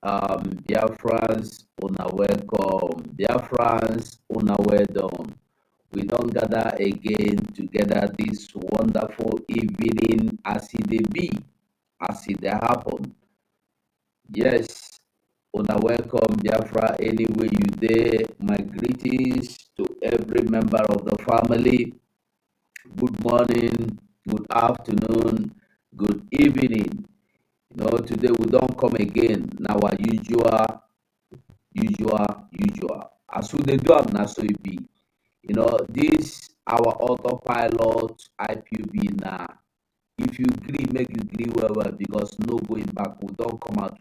Biafrans, una welcome. Biafrans, una well done. We don't gather again together this wonderful evening as it be, as it happen. Yes, una welcome, Biafra, anywhere you there. My greetings to every member of the family. Good morning, good afternoon, good evening. Today we don't come again. Now our usual. As we dey do am na so it be. This our autopilot IPOB now. If you agree, make you agree well because no going back. We don't come out.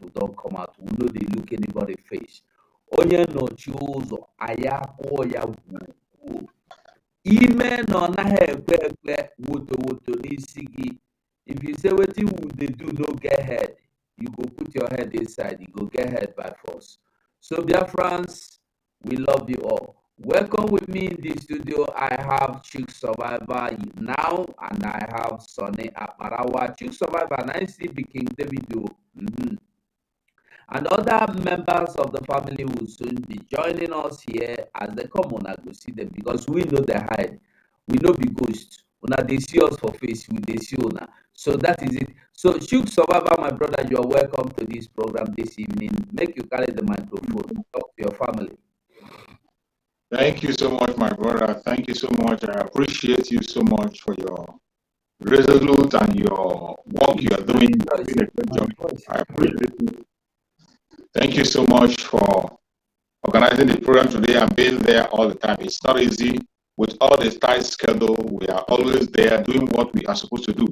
We know they look anybody face. Onye no choose ayako ya wuku. Ime no na ekwe woto n'isi gị. If you say wetin they do no get head, you go put your head inside, you go get head by force. So dear friends, we love you all. Welcome with me in the studio. I have Chick Survivor now, and I have Sonny Aparawa. Chick Survivor, and I see King Davido. And other members of the family will soon be joining us here as they come on. I go see them because we know they hide. We know be ghosts. Una they see us for face, we they see una. So that is it. So Chick Survivor, my brother, you are welcome to this program this evening. Make you carry the microphone. Talk to your family. Thank you so much, my brother. Thank you so much. I appreciate you so much for your resolute and your work you are doing. I appreciate you. Thank you so much for organizing the program today and being there all the time. It's not easy. With all the tight schedule, we are always there doing what we are supposed to do.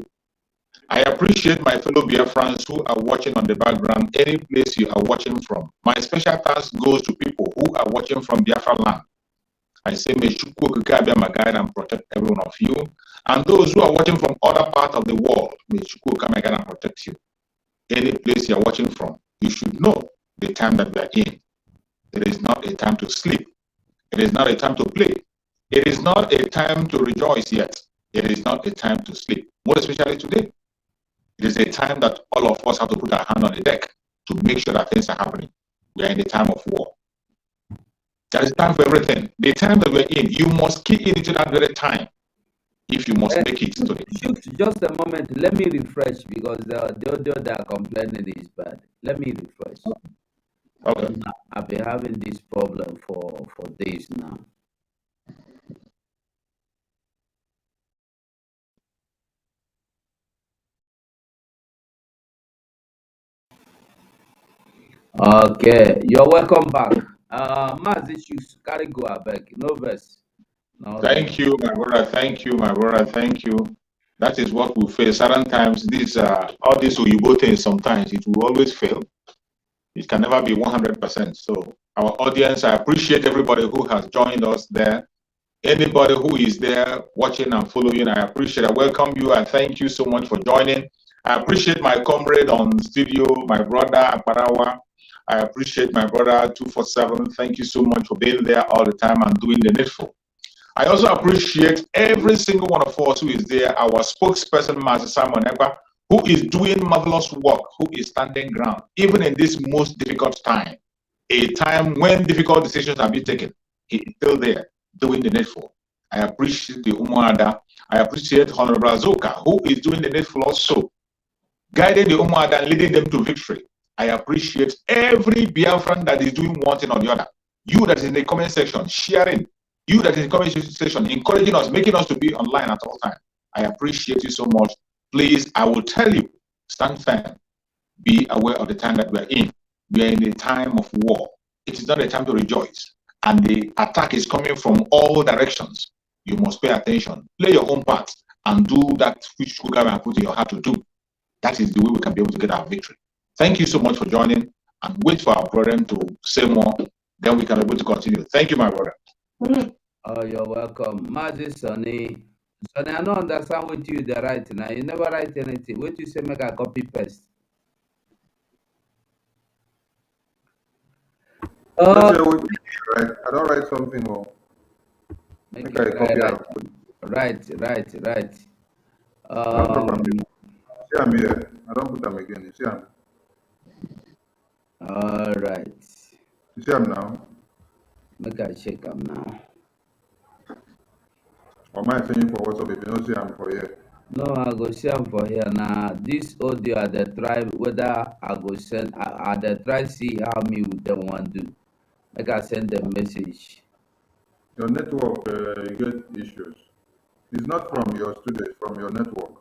I appreciate my fellow Biafrans who are watching on the background, any place you are watching from. My special thanks goes to people who are watching from Biafra land. I say, may Chukwu be my guide and protect every one of you. And those who are watching from other parts of the world, may Chukwu be my guide and protect you. Any place you are watching from, you should know the time that we are in. It is not a time to sleep. It is not a time to play. It is not a time to rejoice yet. It is not a time to sleep, more especially today. It is a time that all of us have to put our hand on the deck to make sure that things are happening. We are in the time of war. There is time for everything. The time that we're in, you must key in into that very time if you must make it today. Just a moment. Let me refresh because the audio they are complaining is bad. Let me refresh. Okay. I've been having this problem for days now. Okay, you're welcome back. Mazi, carry go back. No verse. No. Thank you, my brother. Thank you, my brother. Thank you. That is what we face. Certain times, all these Uyibo things, sometimes it will always fail. It can never be 100%. So, our audience, I appreciate everybody who has joined us there. Anybody who is there watching and following, I appreciate. I welcome you and thank you so much for joining. I appreciate my comrade on studio, my brother Aparawa. I appreciate my brother 247. Thank you so much for being there all the time and doing the needful. I also appreciate every single one of us who is there. Our spokesperson, Master Simon Ekpa, who is doing marvelous work, who is standing ground, even in this most difficult time, a time when difficult decisions are being taken. He is still there doing the needful. I appreciate the Umuada. I appreciate Honorable Azoka, who is doing the needful also, guiding the Umuada and leading them to victory. I appreciate every Biafran that is doing one thing or the other. You that is in the comment section, sharing. You that is in the comment section, encouraging us, making us to be online at all times. I appreciate you so much. Please, I will tell you, stand firm. Be aware of the time that we are in. We are in a time of war. It is not a time to rejoice. And the attack is coming from all directions. You must pay attention. Play your own part and do that which God has put in your heart to do. That is the way we can be able to get our victory. Thank you so much for joining, and wait for our brethren to say more. Then we can be able to continue. Thank you, my brother. Oh, you're welcome. Mazi Sonny, I don't understand what you the write now. You never write anything. What you say make a copy paste? I don't write something more. Make I copy out. Right. No problem. See, I'm here. I don't put them again. You see, I'm right. You see them now? Make I check them now. Or am I saying for WhatsApp if you don't see them for here? No, I go see am for here now. This audio I dey try whether I go send. I dey try see how me with them want do. Make I send them message. Your network, you get issues. It's not from your students, from your network.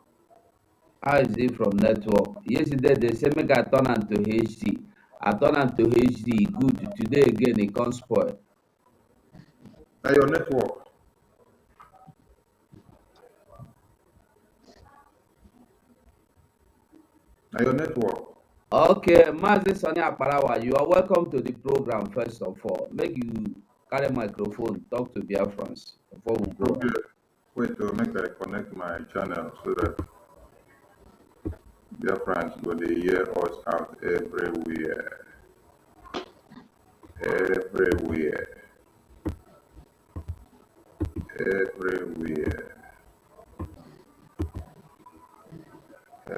How is it from network? Yesterday they say make I turn am to HD. I turn am to HD good. Today again it come spoil. Now your network. Now your network. Okay, Mazi Sani Aparawa, you are welcome to the program first of all. Make you carry microphone, talk to Biafrans before we go Okay. on. Wait to make I connect my channel so that their friends go they hear us out everywhere. Everywhere. Everywhere.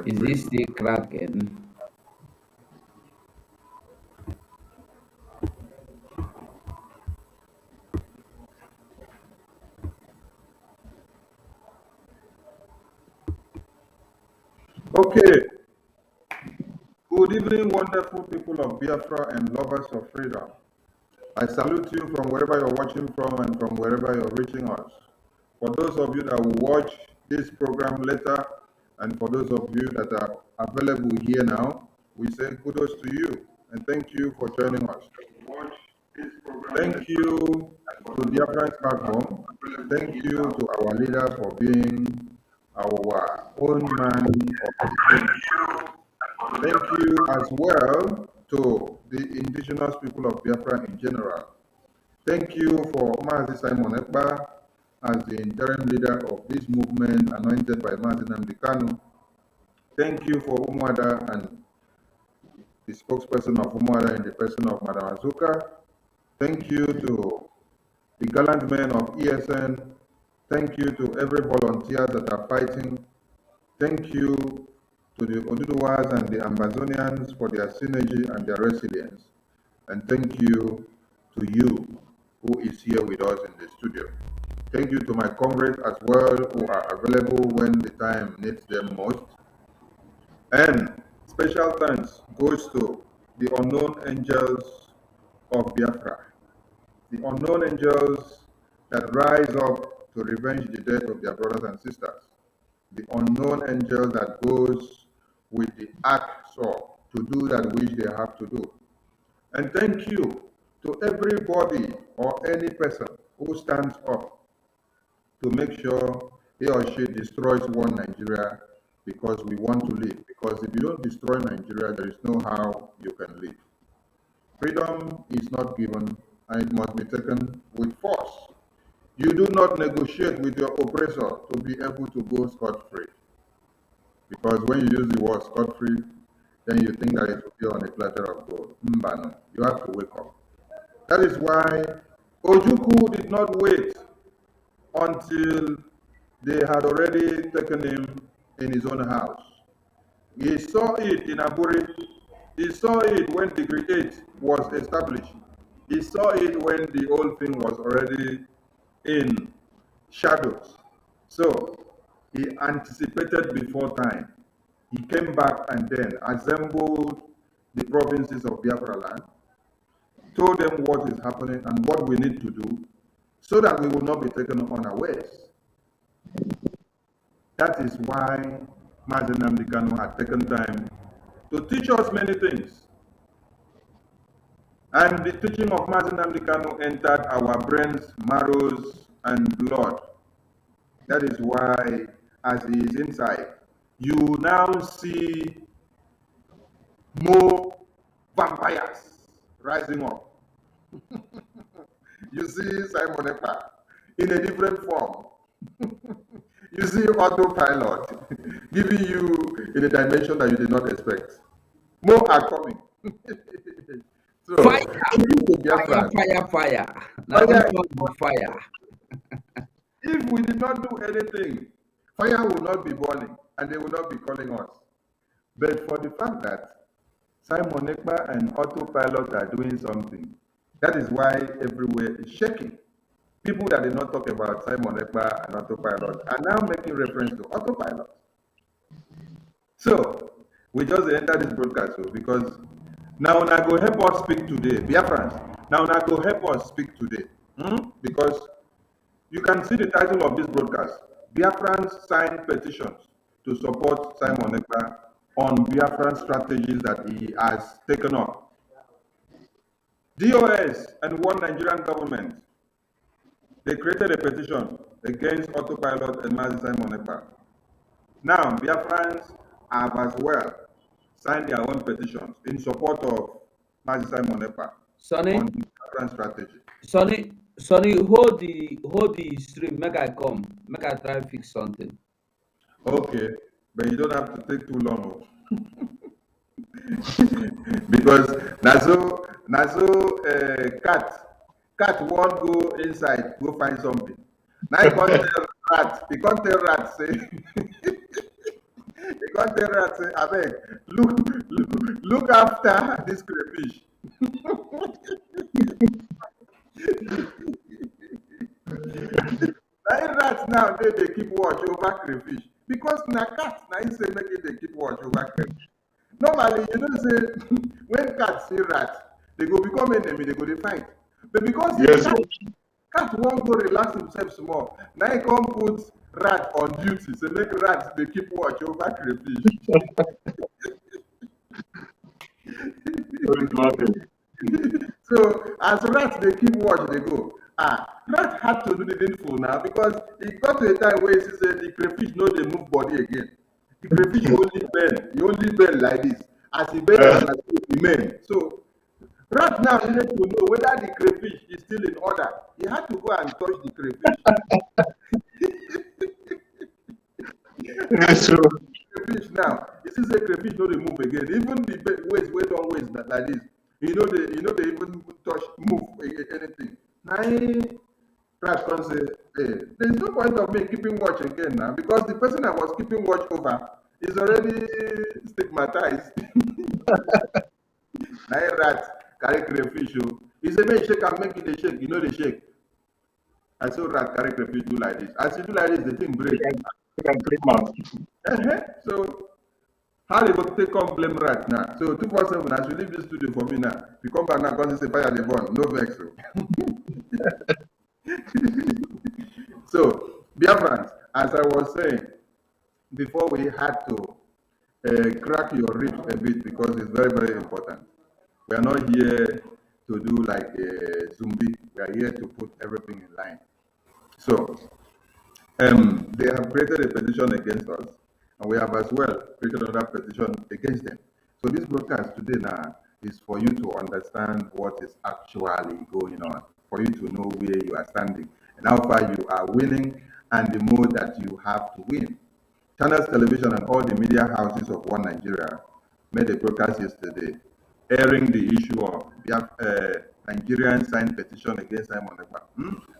Is this Everywhere. still cracking? Okay. Good evening, wonderful people of Biafra and lovers of freedom. I salute you from wherever you're watching from and from wherever you're reaching us. For those of you that will watch this program later, and for those of you that are available here now, we say kudos to you and thank you for joining us. Thank you to Biafran's backbone. Thank you to our leader for being our own man of the people. Thank you as well to the indigenous people of Biafra in general. Thank you for Mazi Simon Ekpa as the interim leader of this movement anointed by Mazi Nnamdi Kanu. Thank you for Umuada and the spokesperson of Umuada in the person of Madam Azuka. Thank you to the gallant men of ESN. Thank you to every volunteer that are fighting. Thank you to the Oduduwas and the Ambazonians for their synergy and their resilience. And thank you to you who is here with us in the studio. Thank you to my comrades as well who are available when the time needs them most. And special thanks goes to the unknown angels of Biafra, the unknown angels that rise up to revenge the death of their brothers and sisters, the unknown angel that goes with the axe saw to do that which they have to do. And thank you to everybody or any person who stands up to make sure he or she destroys one Nigeria because we want to live. Because if you don't destroy Nigeria, there is no how you can live. Freedom is not given and it must be taken with force. You do not negotiate with your oppressor to be able to go scot-free. Because when you use the word scot-free, then you think that it will be on a platter of gold. Mbano, you have to wake up. That is why Ojukwu did not wait until they had already taken him in his own house. He saw it in Aburi. He saw it when Degree 8 was established. He saw it when the whole thing was already in shadows. So he anticipated before time. He came back and then assembled the provinces of Biafra land, told them what is happening and what we need to do so that we will not be taken unawares. That is why Mazi Nnamdi Kanu had taken time to teach us many things. And the teaching of Mazi Nnamdi Kanu entered our brains, marrows, and blood. That is why, as he is inside, you now see more vampires rising up. You see Simon Ekpa in a different form. You see autopilot giving you in a dimension that you did not expect. More are coming. So, Fire, thank you to fire, Biafra. fire, fire. Now this one be fire. If we did not do anything, fire will not be burning and they will not be calling us. But for the fact that Simon Ekpa and autopilot are doing something. That is why everywhere is shaking. People that did not talk about Simon Ekpa and autopilot are now making reference to autopilot. So we just enter this broadcast because now I go help us speak today. Biafrans, now I go help us speak today. Because you can see the title of this broadcast. Biafrans sign petitions to support Simon Ekpa on Biafran strategies that he has taken up. DOS and one Nigerian government, they created a petition against autopilot and Mazi Simon Ekpa. Now, Biafrans have as well signed their own petitions in support of Mazi Simon Ekpa Sonny, on the Biafran strategy. Sonny, hold the stream. Make I come. Make I try fix something. Okay, but you don't have to take too long. Because cat won't go inside, go find something. Now you can't tell rat, say, you can't tell rat, say, abeg, look after this crayfish. Now rats now they keep watch over crayfish because na cat na him say make it they keep watch over crayfish. Normally, you know, say when cats see rat, they go become enemy, they go they fight. But because Yes, cat won't go relax himself small, now he come put rat on duty, so make rats they keep watch over crayfish. So as rats they keep watch, they go. Rat had to do the needful now because it got to a time where he said the crayfish no they move body again. The crayfish only bend like this. As he bend, he remain. So rat now needed to know whether the crayfish is still in order. He had to go and touch the crayfish. yes, true. Crayfish now, you see say crayfish no dey move again. Even the waist wey don waist like this, you know they even touch move anything. Na rat come say, hey, there is no point of me keeping watch again now because the person I was keeping watch over is already stigmatized. Na rat carry crayfish o. He say make shake am make e dey shake, you know dey shake. I saw rat carry crayfish do like this. As you do like this, the thing break. So how they go take come blame rat now? So 247, as you leave this studio for me now, you come back now because say fire the burn, no vex. So, Biafrans, as I was saying, before we had to crack your ribs a bit because it's very, very important. We are not here to do like a zombie. We are here to put everything in line. So, they have created a petition against us, and we have as well created another petition against them. So this broadcast today now is for you to understand what is actually going on, for you to know where you are standing and how far you are winning and the mode that you have to win. Channels Television and all the media houses of One Nigeria made a broadcast yesterday airing the issue of Nigerian signed petition against Simon Ekpa.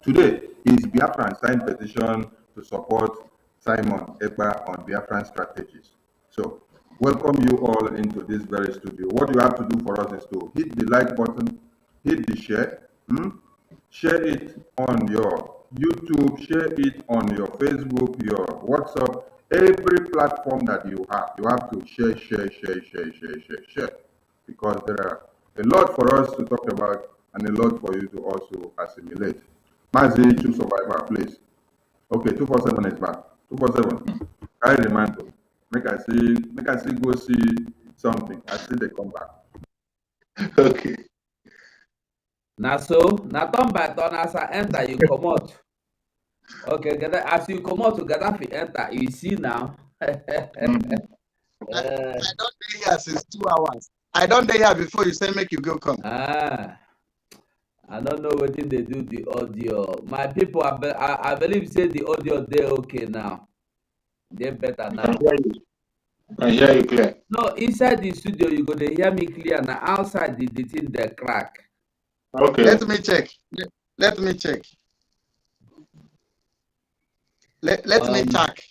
Today is Biafran signed petition to support Simon Ekpa on Biafran strategies. So, welcome you all into this very studio. What you have to do for us is to hit the like button, hit the share, share it on your YouTube, share it on your Facebook, your WhatsApp, every platform that you have to share, because there are a lot for us to talk about and a lot for you to also assimilate. Mazi, choose survivor, please. Okay, 247 is back. 247. I remind you. Make I see go see something. I see they come back. Okay. Now so, now turn by turn as I enter, you come out. Okay, as you come out to Gaddafi enter, you see now. I don't dey here since 2 hours. I don't dey here before you say make you go come. I don't know what they do the audio. My people, I believe say the audio they okay now. They better now. I hear you clear. No, inside the studio you go to hear me clear now. Outside the thing they crack. Okay. Let me check. Let me check. Let me check.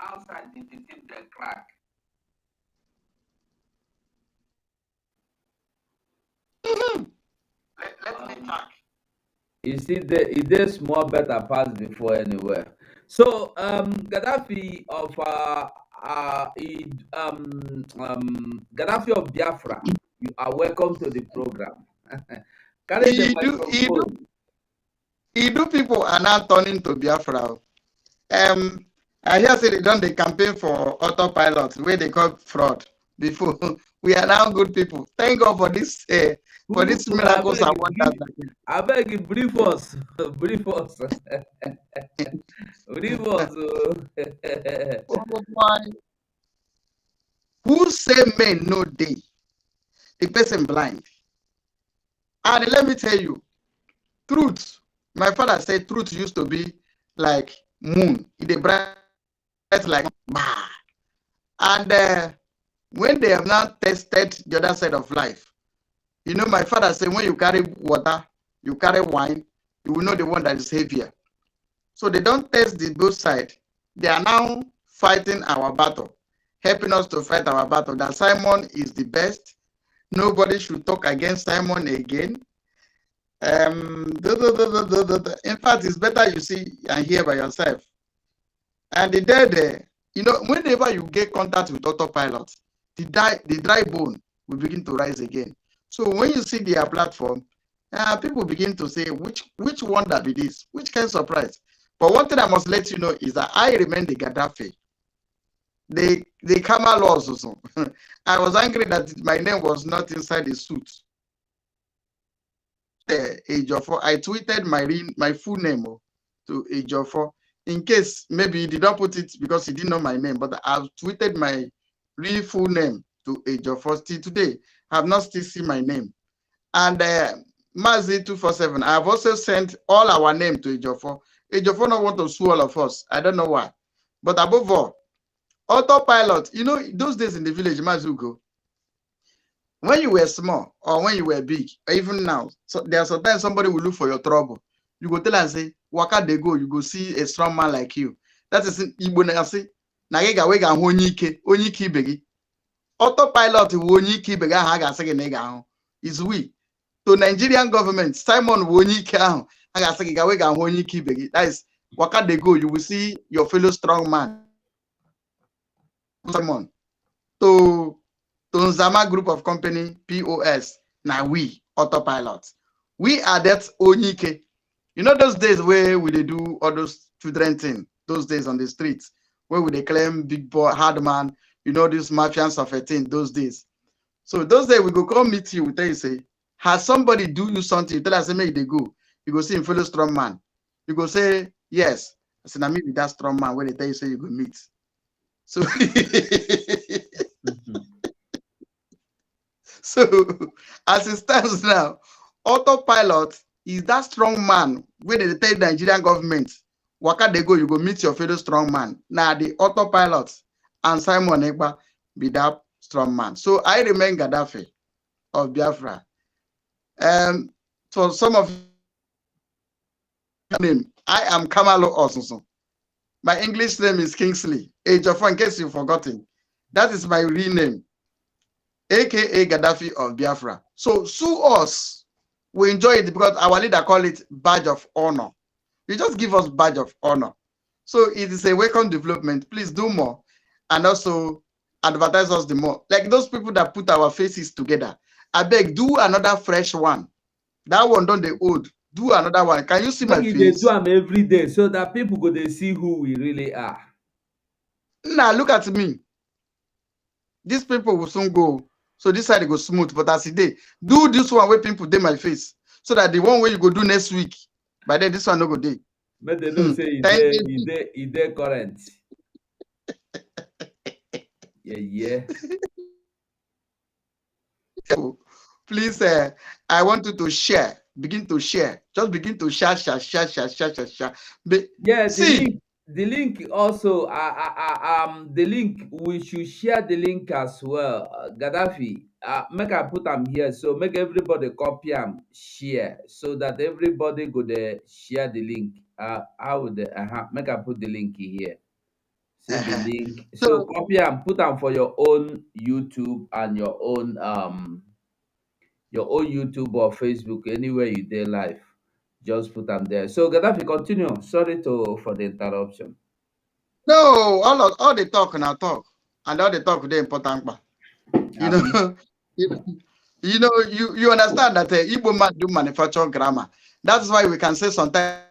Outside the thing they crack. You see, it is more better pass before anywhere. So, Gaddafi of Gaddafi of Biafra, you are welcome to the program. Carry the He do, he do, microphone. he do people are now turning to Biafra. Um, I hear say they done the campaign for autopilot where they call fraud before. We are now good people. Thank God for Who, these miracles and give, wonders. I beg you, brief us, brief us, brief us. Oh boy. Who say men no day? The person blind. And let me tell you, truth. My father said truth used to be like moon. It bright like bah. And when they have now tested the other side of life, you know, my father said when you carry water, you carry wine, you will know the one that is heavier. So they don't test the both side. They are now fighting our battle, helping us to fight our battle. That Simon is the best. Nobody should talk against Simon again. In fact, it's better you see and hear by yourself. And the dead, you know, whenever you get contact with autopilot, the dry bone will begin to rise again. So when you see their platform, people begin to say, which one that be this? Which kind of surprise? But one thing I must let you know is that I remain the Gaddafi. The Kamal laws also. I was angry that my name was not inside the suit. The age of 4, I tweeted my full name to age of 4. In case maybe he did not put it because he didn't know my name, but I've tweeted my real full name to age of 4. Still today, I have not still seen my name. And Mazi 247, I have also sent all our name to age of 4. Age of 4 not want to sue all of us. I don't know why. But above all, autopilot, you know, those days in the village, Mazugo, when you were small or when you were big, or even now, so there are sometimes somebody will look for your trouble. You go tell and say, waka they go, you go see a strong man like you. That is Igbo na say, na ga wega onye ike ibe gi. Autopilot wu onye ike ibe ga ha ga say na ga ahụ. Is we. To Nigerian government, Simon wu onye ike ahụ, ha ga say ga wega onye ike ibe gi. That is waka they go, you will see your fellow strong man. Simon. To Nzama Group of Company, POS, now we, autopilot. We are that Onyike. You know those days where we they do all those children thing, those days on the streets, where we they claim big boy, hard man, you know, these mafians of a thing, those days. So those days we go come meet you, we tell you, say, has somebody do you something? You tell us, say, make they go. You go see him fellow strong man. You go say, yes. I said, now maybe that strong man when they tell you, say, you go meet. So So, as it stands now, autopilot is that strong man where they tell the Nigerian government, waka they go, you go meet your fellow strong man. Now, the autopilot and Simon Ekpa be that strong man. So, I remain Gaddafi of Biafra. For some of name, I am Kamalo Osunsun. My English name is Kingsley. Age of 4, in case you've forgotten. That is my real name. AKA Gaddafi of Biafra. So sue us. We enjoy it because our leader call it badge of honor. You just give us badge of honor. So it is a welcome development. Please do more. And also advertise us the more. Like those people that put our faces together. I beg, do another fresh one. That one don't they old. Do another one. Can you see my They face? do them every day so that people go they see who we really are. Now look at me. These people will soon go. So this side go smooth, but as they do this one where people do my face, so that the one where you go do next week, by then this one no go day. But they don't say they current. Yeah. Please, I want you to share. Begin to share. Just begin to share. Yeah, See, the link also the link we should share the link as well. Gaddafi, make I put them here so make everybody copy and share so that everybody go there share the link. How would make I put the link here? See the link. So so copy and put them for your own YouTube and your own YouTube or Facebook anywhere you dare live. just put them there. So Gaddafi, continue. Sorry for the interruption. No, all the talk and I talk, and all the talk the important part. You Abi. know, you understand that Igbo man do manufacture grammar. That's why we can say sometimes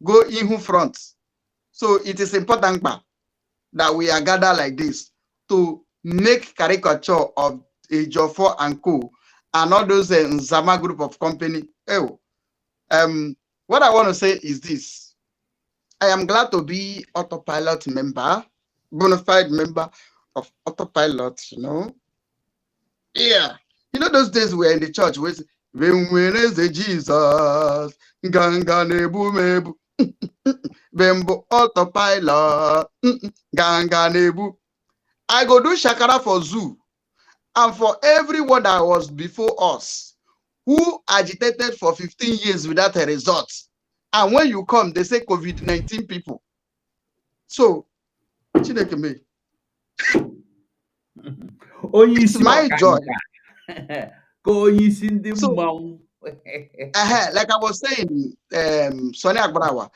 go in front. So it is important that we are gathered like this to make caricature of Ejiofor and Co. and all those Nzama group of company. Oh, what I want to say is this. I am glad to be autopilot member, bona fide member of autopilot, Yeah. Those days we were in the church with when is the Jesus ganga nebu mebu bembo autopilot ganga nebu. I go do shakara for zoo and for everyone that was before us who agitated for 15 years without a result. And when you come, they say COVID-19 people. So, Chineke me. It's my joy. So, like I was saying, Sonny Agbrawa,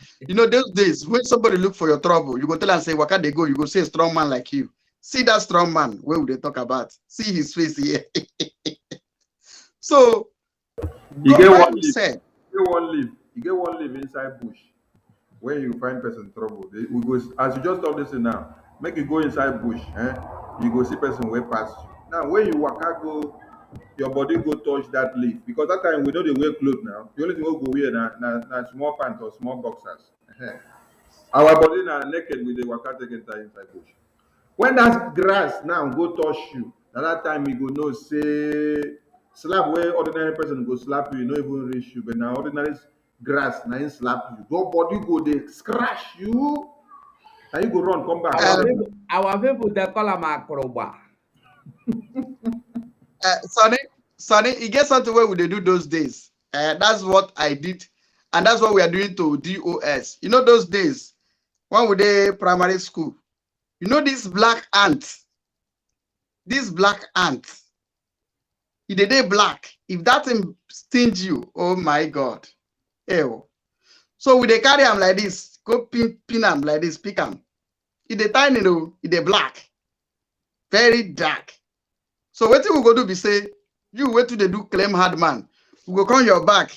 those days when somebody look for your trouble, you go tell and say, where can they go? You go say a strong man like you. See that strong man, where would they talk about? See his face here. So, you get one leaf. You get one leaf inside bush. When you find person trouble, we go as you just talk this now. Make you go inside bush, you go see person way past you. Now when you waka go, your body go touch that leaf because that time we know they wear clothes now. The only thing we go wear na small pants or small boxers. Our body now naked with the waka take inside bush. When that grass now go touch you, na that time you go know say slap where ordinary person go slap you, no even reach you, but now ordinary grass na him slap you. Your body go dey scratch you, and you go run come back. Our people they call them akroba. Sonny, you get something where would they do those days? That's what I did, and that's what we are doing to DOS. Those days when we dey primary school. This black ant. This black ant. If they dey black, if that thing sting you, oh my God. Ew. So we dey carry them like this, go pin them like this, pick them. If they tiny though, if they black, very dark. So what we go do be say, you wait till they do claim hard man. We go come your back,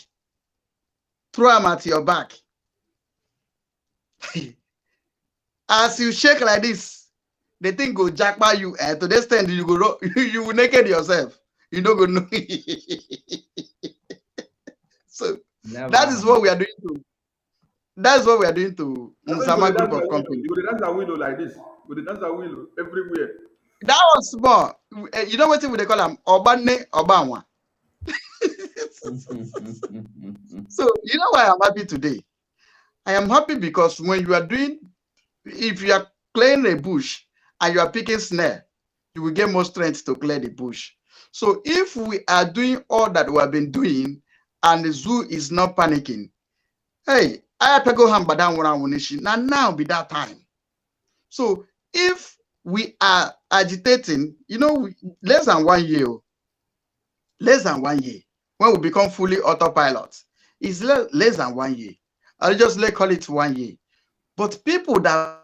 throw them at your back. As you shake like this, the thing go jack by you, and to the extent you go you will naked yourself. You don't go know. So that is what we are doing to. That's what we are doing to Nzama group of companies. You go dance a window like this. You go dance a window everywhere. That was small. You know what they call them? Obane Obanwa. So you know why I'm happy today? I am happy because when you are doing, if you are clearing a bush and you are picking snare, you will get more strength to clear the bush. So if we are doing all that we have been doing and the zoo is not panicking, hey, I have to go home, but now be that time. So if we are agitating, less than 1 year, when we become fully autopilot, it's less than 1 year. I'll just call it 1 year. But people that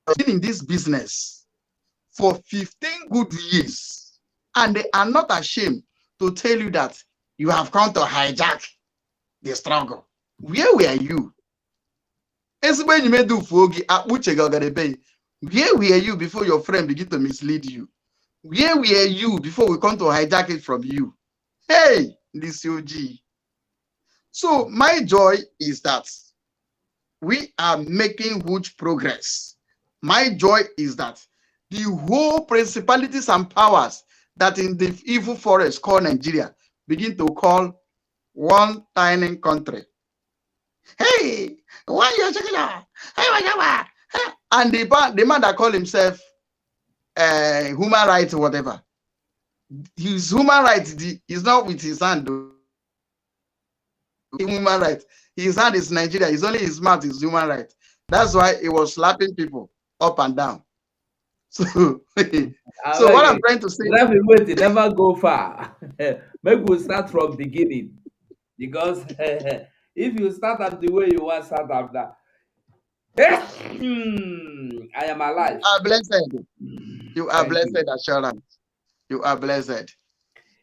are in this business for 15 good years, and they are not ashamed to tell you that you have come to hijack the struggle. Where were you? Where were you before your friend begin to mislead you? Where were you before we come to hijack it from you? Hey, this OG. So my joy is that we are making huge progress. My joy is that the whole principalities and powers that in the evil forest called Nigeria begin to call one tiny country. Hey, why you checking out? Hey, and the man that call himself human rights or whatever, his human rights is not with his hand. Human rights, his hand is Nigeria. It's only his mouth is human rights. That's why he was slapping people up and down. So, what I'm trying to say, wait, never go far. Maybe we'll start from beginning. Because if you start up the way you want start up that, I am alive. You are blessed. You are Thank blessed, you. Assurance. You are blessed.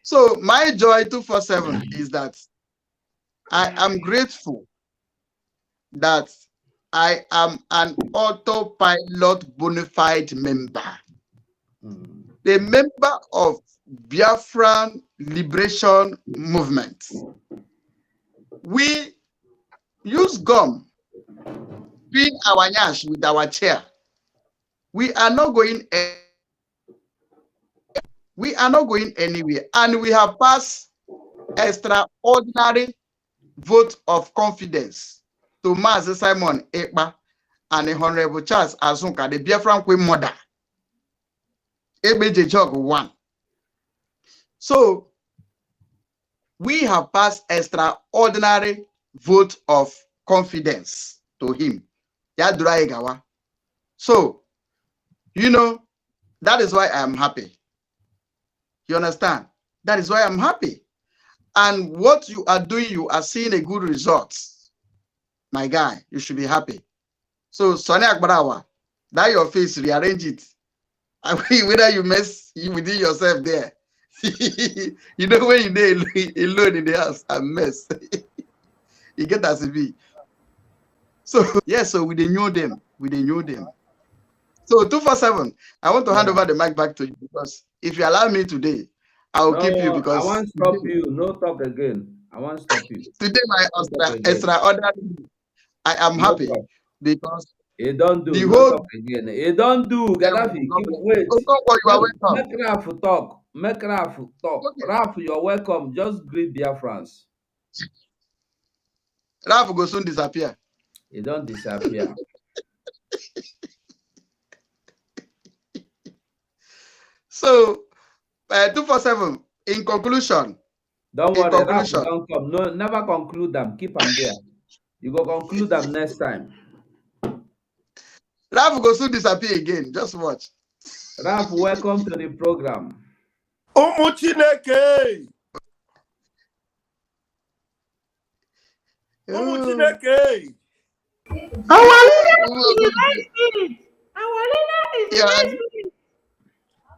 So my joy 247 is that I am grateful that I am an autopilot bona fide member, the member of Biafran Liberation Movement. We use gum, pin our nyash with our chair. We are not going anywhere, and we have passed extraordinary vote of confidence to Mazi Simon Ekpa and the Honorable Charles Azunka, the Biafran Queen mother. Jog 1. So we have passed extraordinary vote of confidence to him. So, that is why I am happy. You understand? That is why I'm happy. And what you are doing, you are seeing a good result. My guy, you should be happy. So, Sonny Akbarawa, that your face, rearrange it. I mean, whether you mess within yourself there. You know, when you there alone in the house and mess, you get as it be. So, yes, so we didn't know them. So, 247, I want to hand over the mic back to you, because if you allow me today, I will keep you, because I won't stop you. No talk again. I won't stop you. Today, my extraordinary, I am happy because you don't do the no whole talk again. You don't do Gaddafi. Wait. You are welcome. Make Raf talk. Make Raf talk. Okay. Raf, you're welcome. Just greet Biafrans. Raf will soon disappear. You don't disappear. So, 247. In conclusion. Don't worry, Raf don't come. No, never conclude them. Keep them there. You go conclude them next time. Raf will soon disappear again. Just watch. Raf, welcome to the program. Umuchineke. Umuchineke. Our leader is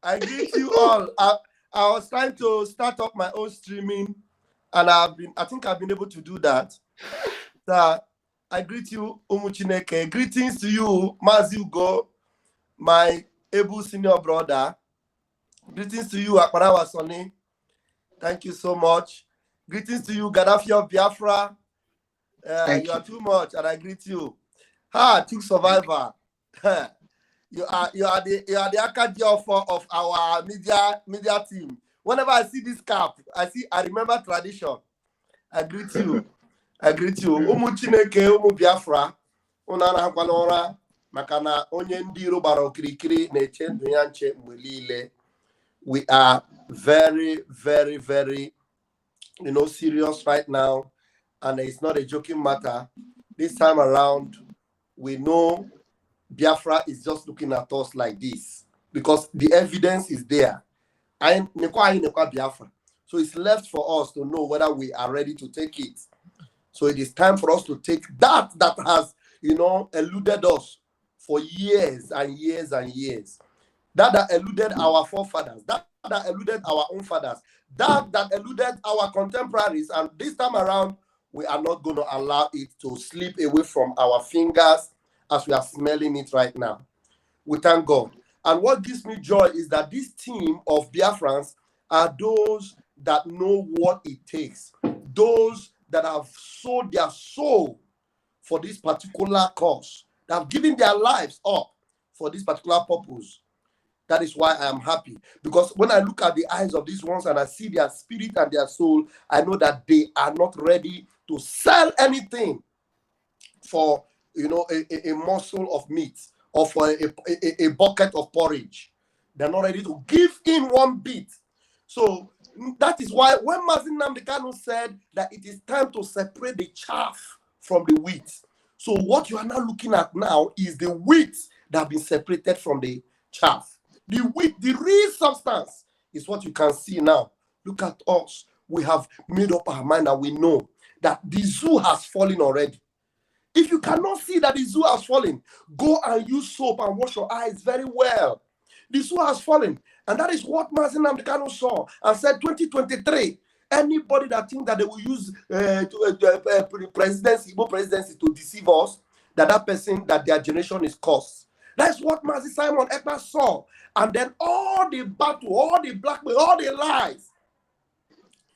I greet you all. I was trying to start up my own streaming, and I think I've been able to do that. So I greet you, Umuchineke. Greetings to you, Mazi Ugo, my able senior brother. Greetings to you, Akbarawa Sonny. Thank you so much. Greetings to you, Gaddafi of Biafra. You are too much, and I greet you. Took survivor. You are the Akadio of our media team. Whenever I see this cap, I remember tradition. I greet you. Umu Chineke, Umu Biafra, Unana Hakwanora, Makana, Onye Ndiro Baro Kirikiri, Neche Nyanche Mwelile. We are very, very, very, serious right now. And it's not a joking matter. This time around, we know Biafra is just looking at us like this because the evidence is there. Biafra. So it's left for us to know whether we are ready to take it. So it is time for us to take that has, eluded us for years and years and years. That eluded our forefathers. That eluded our own fathers. That eluded our contemporaries. And this time around, we are not going to allow it to slip away from our fingers as we are smelling it right now. We thank God. And what gives me joy is that this team of Biafrans are those that know what it takes. Those that have sold their soul for this particular cause. That have given their lives up for this particular purpose. That is why I am happy. Because when I look at the eyes of these ones and I see their spirit and their soul, I know that they are not ready to sell anything for a morsel of meat or for a bucket of porridge. They're not ready to give in one bit. So that is why when Mazi Nnamdi Kanu said that it is time to separate the chaff from the wheat. So what you are now looking at now is the wheat that have been separated from the chaff. The wheat, the real substance, is what you can see now. Look at us. We have made up our mind and we know that the zoo has fallen already. If you cannot see that the zoo has fallen, go and use soap and wash your eyes very well. The zoo has fallen. And that is what Mazi Nnamdi Kanu saw and said 2023. Anybody that thinks that they will use presidency to deceive us, that person, that their generation is cursed. That's what Mazi Simon Ekpa saw. And then all the battle, all the blackmail, all the lies,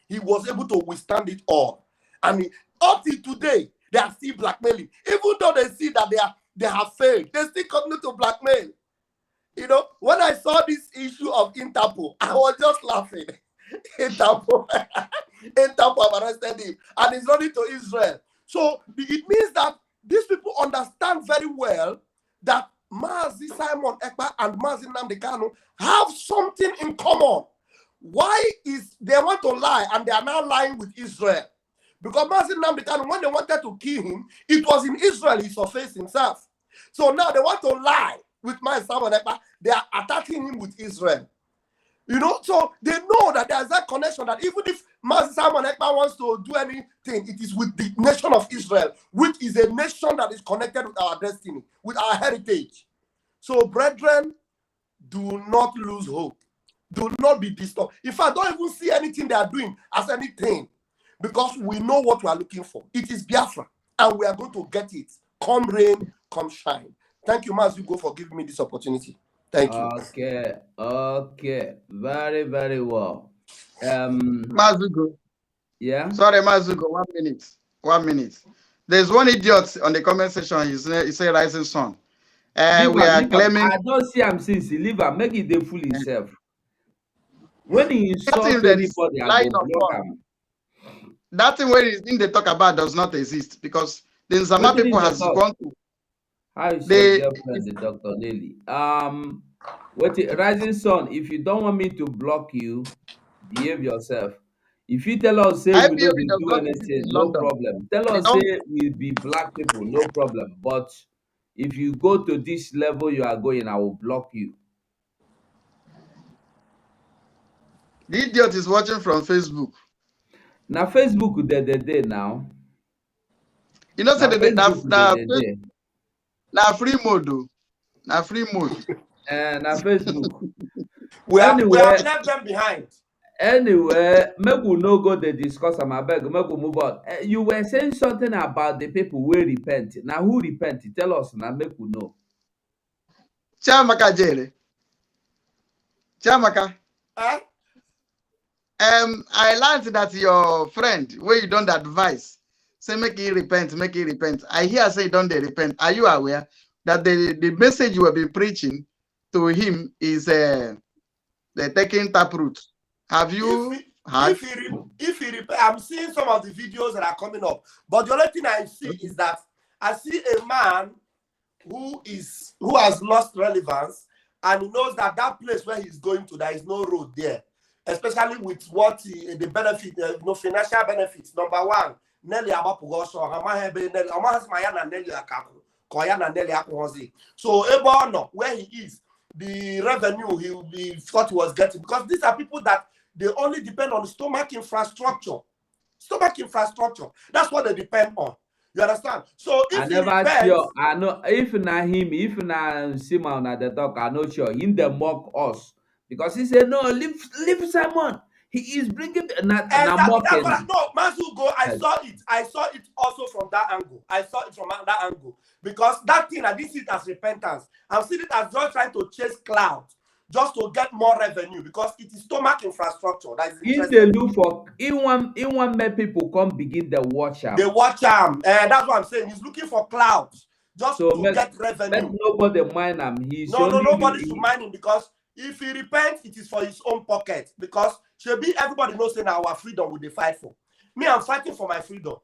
he was able to withstand it all. And up till today, they are still blackmailing. Even though they see that they have failed, they still continue to blackmail. You know, when I saw this issue of Interpol, I was just laughing. Interpol have arrested him and he's running to Israel. So it means that these people understand very well that Mazi Simon Ekpa and Mazi Nnamdi Kanu have something in common. Why is they want to lie and they are now lying with Israel? Because Mazi Nnamdi Kanu, when they wanted to kill him, it was in Israel he surfaced himself. So now they want to lie with Mazi Simon Ekpa. They are attacking him with Israel. You know, so they know that there's that connection that even if Mazi Simon Ekpa wants to do anything, it is with the nation of Israel, which is a nation that is connected with our destiny, with our heritage. So, brethren, do not lose hope. Do not be disturbed. In fact, don't even see anything they are doing as anything, because we know what we are looking for. It is Biafra, and we are going to get it. Come rain, come shine. Thank you, Mazi Ugo, for giving me this opportunity. Thank you. Okay. Very, very well. Mazi Ugo. Yeah. Sorry, Mazi Ugo. 1 minute. 1 minute. There's one idiot on the comment section. He say Rising Sun. We are claiming. I don't see him since he leave him. Make it the fool himself. When he insults anybody, I go block him. That thing where they talk about does not exist, because the Nzama people has gone to. How is your girlfriend, the Dr. Nelly? Rising Sun, if you don't want me to block you, behave yourself. If you tell us, say we don't do anything, no problem. Tell us, say we be black people, no problem. But if you go to this level you are going, I will block you. The idiot is watching from Facebook. Now Facebook they now. You know, say now free mode. Now free mode. Now Facebook. we have left them behind. Anyway, make we no go to discuss am abeg, make we move on. You were saying something about the people who repent. Now who repent? Tell us now, make we know. Chiamaka Jere. Chiamaka. I learned that your friend, where you don't advise, say make he repent, make he repent. I hear say don't they repent. Are you aware that the message you have been preaching to him is the taking taproot? Have you heard? If he repent, I'm seeing some of the videos that are coming up, but the only thing I see is that I see a man who has lost relevance, and he knows that place where he's going to, there is no road there. Especially with what the benefit, financial benefits. Number one, Nelly Abapugoso, so Ebono, where he is, the revenue he thought he was getting, because these are people that they only depend on stomach infrastructure. Stomach infrastructure. That's what they depend on. You understand? So if I never sure. I know if not him, if not Simon at the talk, I know sure him they mock us. Because he said, no, leave Simon. He is bringing mocking. No, Mazi Ugo, I saw it also from that angle. I saw it from that angle. Because that thing, I didn't see it as repentance. I'm seeing it as just trying to chase clouds, just to get more revenue, because it is stomach infrastructure. That is in the look for in one make people come begin the watch him. They watch him. That's what I'm saying. He's looking for clouds just to get revenue. Let nobody mind him. Nobody should mind him, because if he repents, it is for his own pocket. Because everybody knows that our freedom will they fight for. Me, I'm fighting for my freedom.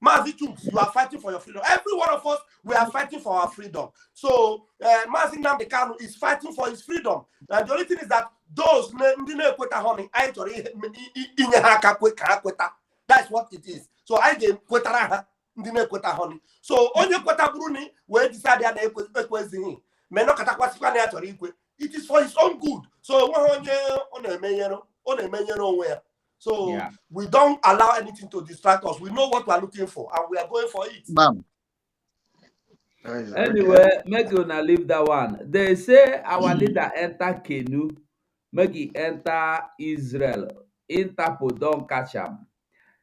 Mazi Chooks, you are fighting for your freedom. Every one of us, we are fighting for our freedom. So Mazi Nnamdi Kanu is fighting for his freedom. And the only thing is that those that's what it is. So I get honey. So only kweta bruni we decide that it is for his own good. So So we don't allow anything to distract us. We know what we're looking for, and we are going for it. Bam. Anyway, make you now leave that one. They say our leader enter canoe, make he enter Israel. Interpol don't catch him.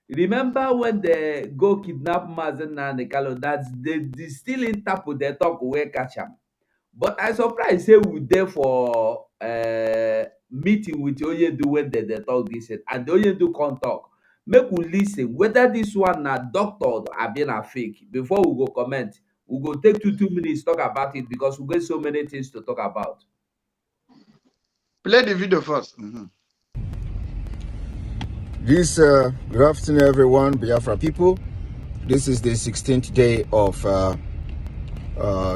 Remember when they go kidnap Mazen and Kalo? That's they still Interpol. They talk where catch him. But I surprised say we there for meeting with Oyedu when they talk this and the Oyedu can't talk. Make we listen whether this one na doctor or been a fake before we go comment. We go take 2 minutes talk about it because we get so many things to talk about. Play the video first. Good afternoon, everyone, Biafra people. This is the 16th day of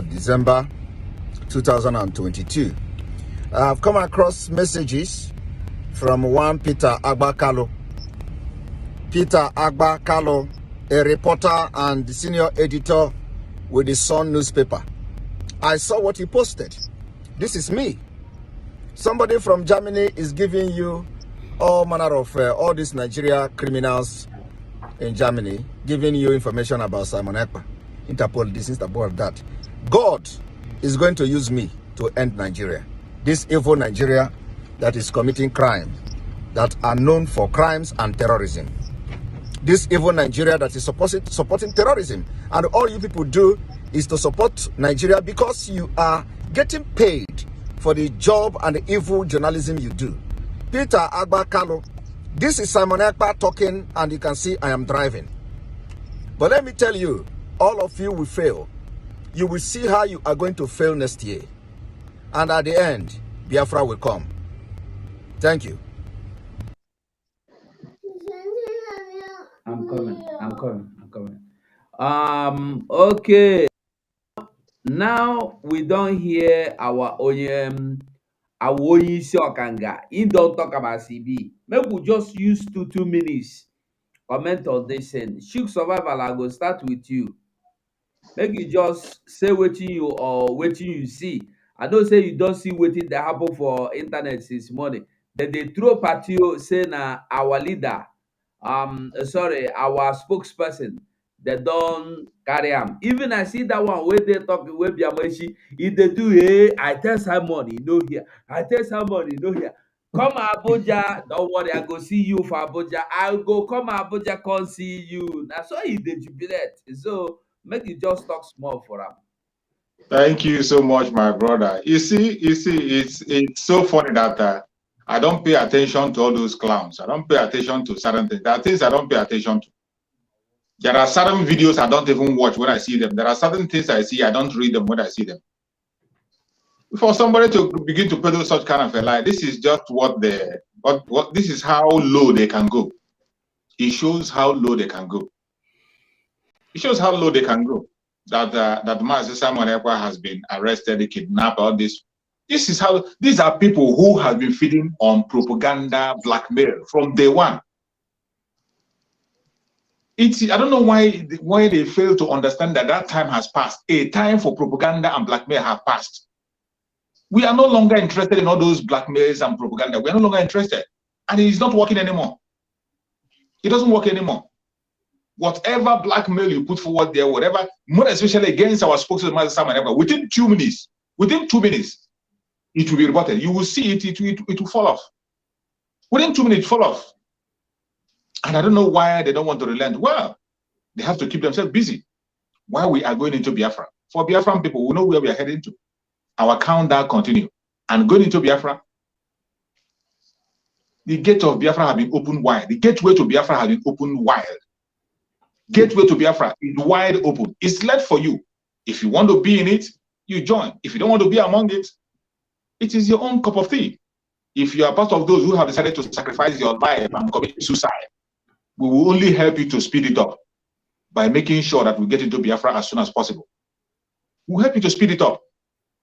December 2022. I've come across messages from one Peter Agbakalo. Peter Agbakalo, a reporter and senior editor with the Sun newspaper. I saw what he posted. This is me. Somebody from Germany is giving you all manner of all these Nigeria criminals in Germany, giving you information about Simon Ekpa, Interpol this, Interpol that. God is going to use me to end Nigeria. This evil Nigeria that is committing crimes that are known for crimes and terrorism. This evil Nigeria that is supporting terrorism. And all you people do is to support Nigeria because you are getting paid for the job and the evil journalism you do. Peter Agbakalo, this is Simon Ekpa talking, and you can see I am driving. But let me tell you, all of you will fail. You will see how you are going to fail next year. And at the end, Biafra will come. Thank you. I'm coming. Okay. Now we don't hear our Awoyisi Okanga. He don't talk about CB. Maybe we just use 2 minutes. Comment on this and Shook Survival, I go start with you. Make you just say wetin you or wetin you see. I know say you don't see wetin dey happen for internet since morning. Then they throw party say na our leader, our spokesperson, they don carry am. Even I see that one wey dey talk wey be Amaechi, e dey do I tell Simon he no hear. I tell Simon he no hear. Come Abuja, don't worry, I go see you for Abuja. I go come Abuja, come see you. Na so he dey jubilate. So make you just talk small for am. Thank you so much, my brother. You see, it's so funny that I don't pay attention to all those clowns. I don't pay attention to certain things. There are things I don't pay attention to. There are certain videos I don't even watch when I see them. There are certain things I see, I don't read them when I see them. For somebody to begin to peddle such kind of a lie, this is just this is how low they can go. It shows how low they can go. It shows how low they can go. That Master Simon Ekpa has been arrested, kidnapped, all this. These are people who have been feeding on propaganda, blackmail from day one. I don't know why they fail to understand that time has passed. A time for propaganda and blackmail have passed. We are no longer interested in all those blackmails and propaganda. We are no longer interested. And it is not working anymore. It doesn't work anymore. Whatever blackmail you put forward there, whatever, more especially against our spokesman, Master Simon Ekpa, within 2 minutes, it will be reported. You will see it will fall off. Within 2 minutes, fall off. And I don't know why they don't want to relent. Well, they have to keep themselves busy. While we are going into Biafra. For Biafran people, we know where we are heading to. Our countdown continue. And going into Biafra, the gate of Biafra have been opened wide. The gateway to Biafra has been opened wide. Gateway to Biafra is wide open. It's left for you. If you want to be in it, you join. If you don't want to be among it, it is your own cup of tea. If you are part of those who have decided to sacrifice your life and commit suicide, we will only help you to speed it up by making sure that we get into Biafra as soon as possible. We'll help you to speed it up.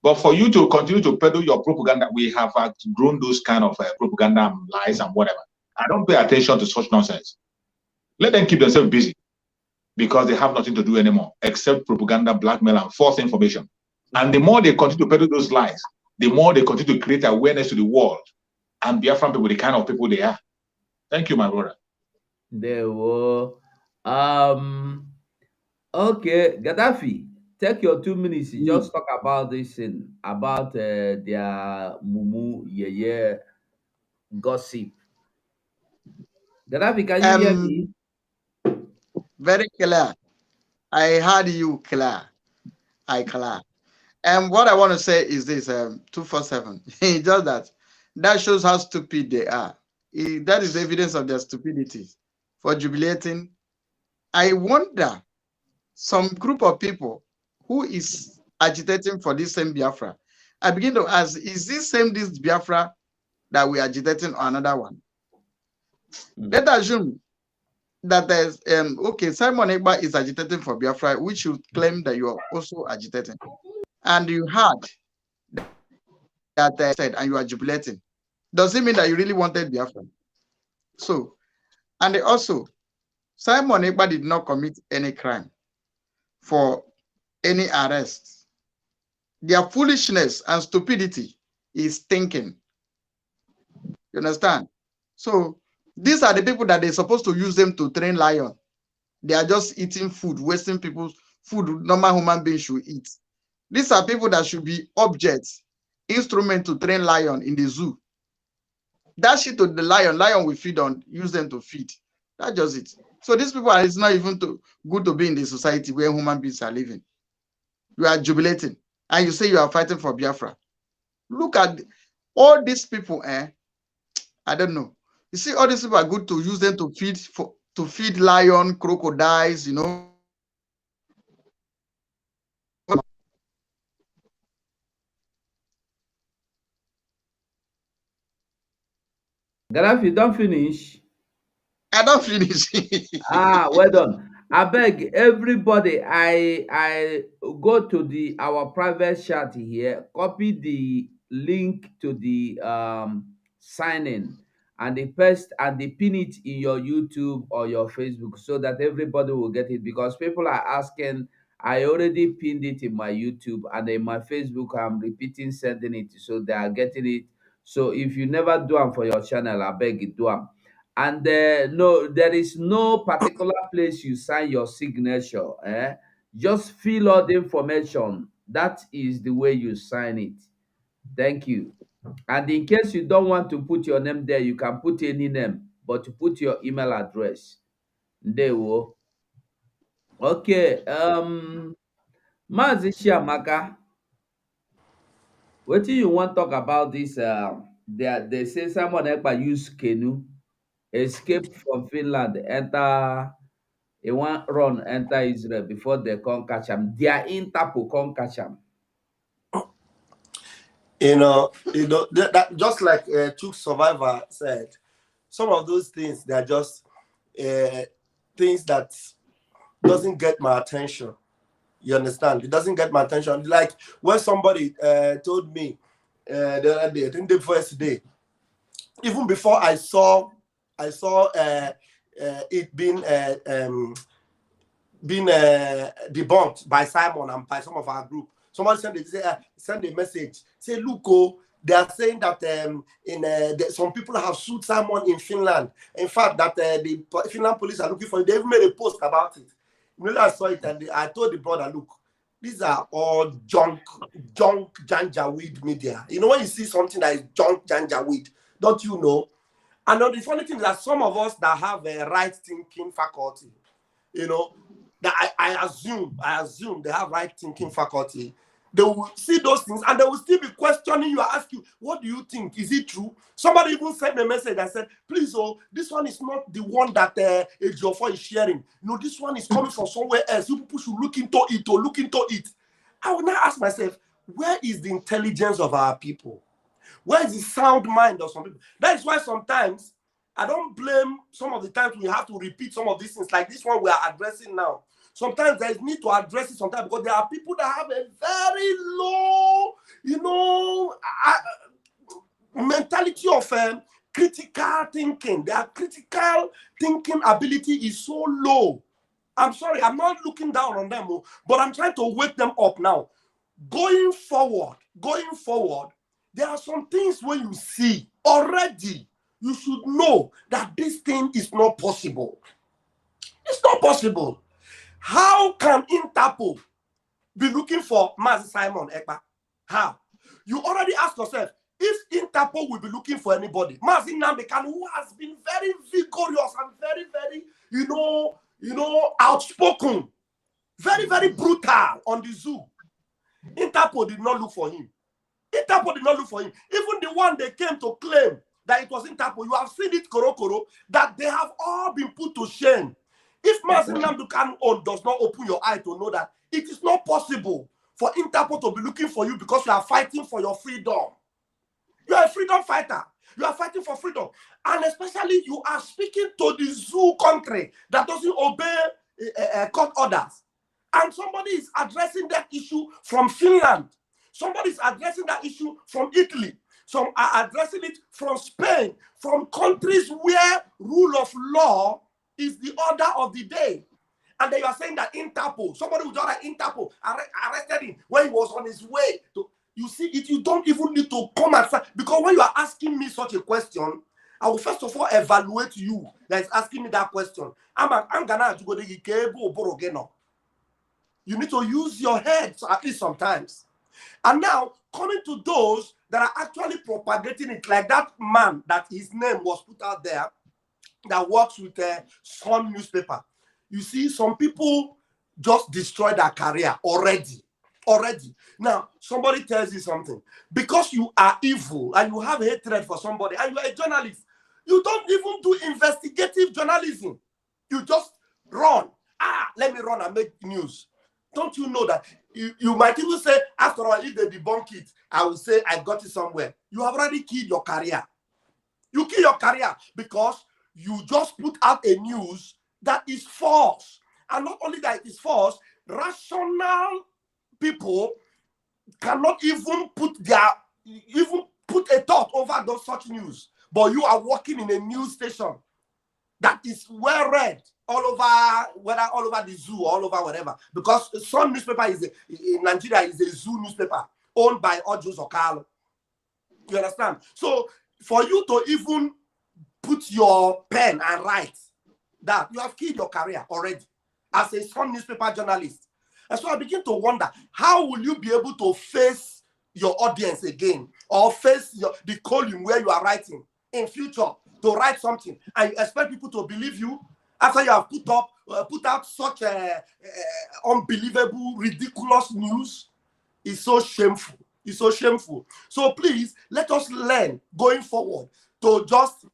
But for you to continue to peddle your propaganda, we have grown those kind of propaganda and lies and whatever. I don't pay attention to such nonsense. Let them keep themselves busy because they have nothing to do anymore except propaganda, blackmail, and false information. And the more they continue to peddle those lies, the more they continue to create awareness to the world and Biafran people, the kind of people they are. Thank you, my brother. There were okay, Gaddafi, take your 2 minutes. You just talk about this thing about their mumu yeah gossip. Gaddafi, can you hear me? Um, very clear. I heard you clear. I clear. And what I want to say is this: 247. Just that shows how stupid they are. That is evidence of their stupidity. For jubilating, I wonder some group of people who is agitating for this same Biafra. I begin to ask: is this Biafra that we are agitating or another one? Let's assume that there's okay, Simon Egba is agitating for Biafra, which you claim that you are also agitating, and you heard that said and you are jubilating. Does it mean that you really wanted Biafra? So, and also, Simon Egba did not commit any crime for any arrest. Their foolishness and stupidity is thinking. You understand? So, these are the people that they're supposed to use them to train lion. They are just eating food, wasting people's food normal human beings should eat. These are people that should be objects, instrument to train lion in the zoo. That shit to the lion will feed on, use them to feed. That's just it. So these people it's not even good to be in the society where human beings are living. You are jubilating and you say you are fighting for Biafra. Look at all these people, I don't know. You see, all these people are good to use them to feed lion, crocodiles, you know. Gaddafi, don't finish. I don't finish. Well done. I beg everybody. I go to our private chat here. Copy the link to the sign in, and the paste and the pin it in your YouTube or your Facebook so that everybody will get it. Because people are asking. I already pinned it in my YouTube and in my Facebook. I'm repeating sending it, so they are getting it. So if you never do them for your channel, I beg you do them. And no, there is no particular place you sign your signature. Just fill all the information. That is the way you sign it. Thank you. And in case you don't want to put your name there, you can put any name, but to put your email address. There we Okay. Mazi Shiamaka, what do you want to talk about this? They say someone ever use canoe, escape from Finland, enter. He wan run enter Israel before they come catch am. Their Interpol come catch am. That just like Chook Survivor said, some of those things they are just things that doesn't get my attention. You understand? It doesn't get my attention. Like when somebody told me the other day, I think the first day, even before I saw it being debunked by Simon and by some of our group. Somebody send a message. Say, look, they are saying that some people have sued Simon in Finland. In fact, that the Finland police are looking for it. They even made a post about it. Immediately I saw it and I told the brother, look, these are all junk janjaweed media. You know when you see something that is junk janjaweed, don't you know? And the funny thing is that some of us that have a right thinking faculty, you know, that I assume they have right thinking faculty. They will see those things and they will still be questioning you, ask you, what do you think? Is it true? Somebody even sent me a message that said, please, this one is not the one that Ejiofor is sharing. No, this one is coming from somewhere else. You people should look into it. I will now ask myself, where is the intelligence of our people? Where is the sound mind of some people? That is why sometimes I don't blame some of the times we have to repeat some of these things, like this one we are addressing now. Sometimes there is need to address it sometimes because there are people that have a very low, mentality of critical thinking. Their critical thinking ability is so low. I'm sorry, I'm not looking down on them, but I'm trying to wake them up now. Going forward, there are some things when you see already, you should know that this thing is not possible. It's not possible. How can Interpol be looking for Mazi Simon Ekpa? How? You already ask yourself, if Interpol will be looking for anybody, Mazi Nnamdi Kanu, who has been very vigorous and very, very, outspoken, very, very brutal on the zoo, Interpol did not look for him. Interpol did not look for him. Even the one they came to claim that it was Interpol, you have seen it, Korokoro, that they have all been put to shame. If Mazi Nnamdi Kanu does not open your eye to know that it is not possible for Interpol to be looking for you because you are fighting for your freedom. You are a freedom fighter. You are fighting for freedom. And especially you are speaking to the zoo country that doesn't obey court orders. And somebody is addressing that issue from Finland. Somebody is addressing that issue from Italy. Some are addressing it from Spain, from countries where rule of law is the order of the day. And then you are saying that Interpol, somebody who joined Interpol, arrested him when he was on his way to. You see it, you don't even need to come outside. Because when you are asking me such a question, I will first of all evaluate you that is asking me that question. I'm gonna go to. You need to use your head at least sometimes. And now, coming to those that are actually propagating it, like that man that his name was put out there, that works with Sun newspaper. You see, some people just destroy their career already. Now, somebody tells you something. Because you are evil and you have hatred for somebody and you are a journalist, you don't even do investigative journalism. You just run. Let me run and make news. Don't you know that you might even say, after all, if they debunk it, I will say I got it somewhere. You have already killed your career. You kill your career because you just put out a news that is false. And not only that it is false, rational people cannot even put a thought over those such news. But you are working in a news station that is well read all over, whether all over the zoo, all over whatever. Because some newspaper in Nigeria is a zoo newspaper owned by Ojus Okalo. You understand? So for you to even put your pen and write that, you have killed your career already as a Sun newspaper journalist. And so I begin to wonder, how will you be able to face your audience again, or face the column where you are writing in future to write something, and you expect people to believe you after you have put out such unbelievable, ridiculous news? It's so shameful. It's so shameful. So please, let us learn going forward to just,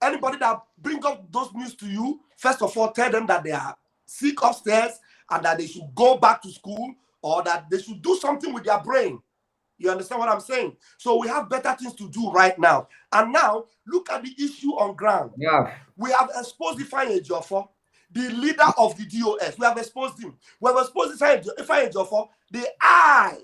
anybody that bring up those news to you, first of all, tell them that they are sick upstairs and that they should go back to school, or that they should do something with their brain. You understand what I'm saying? So we have better things to do right now. And now, look at the issue on ground. Yeah. We have exposed Ifeanyi Ejiofor, the leader of the DOS. We have exposed him. We have exposed Ifeanyi Ejiofor, the eye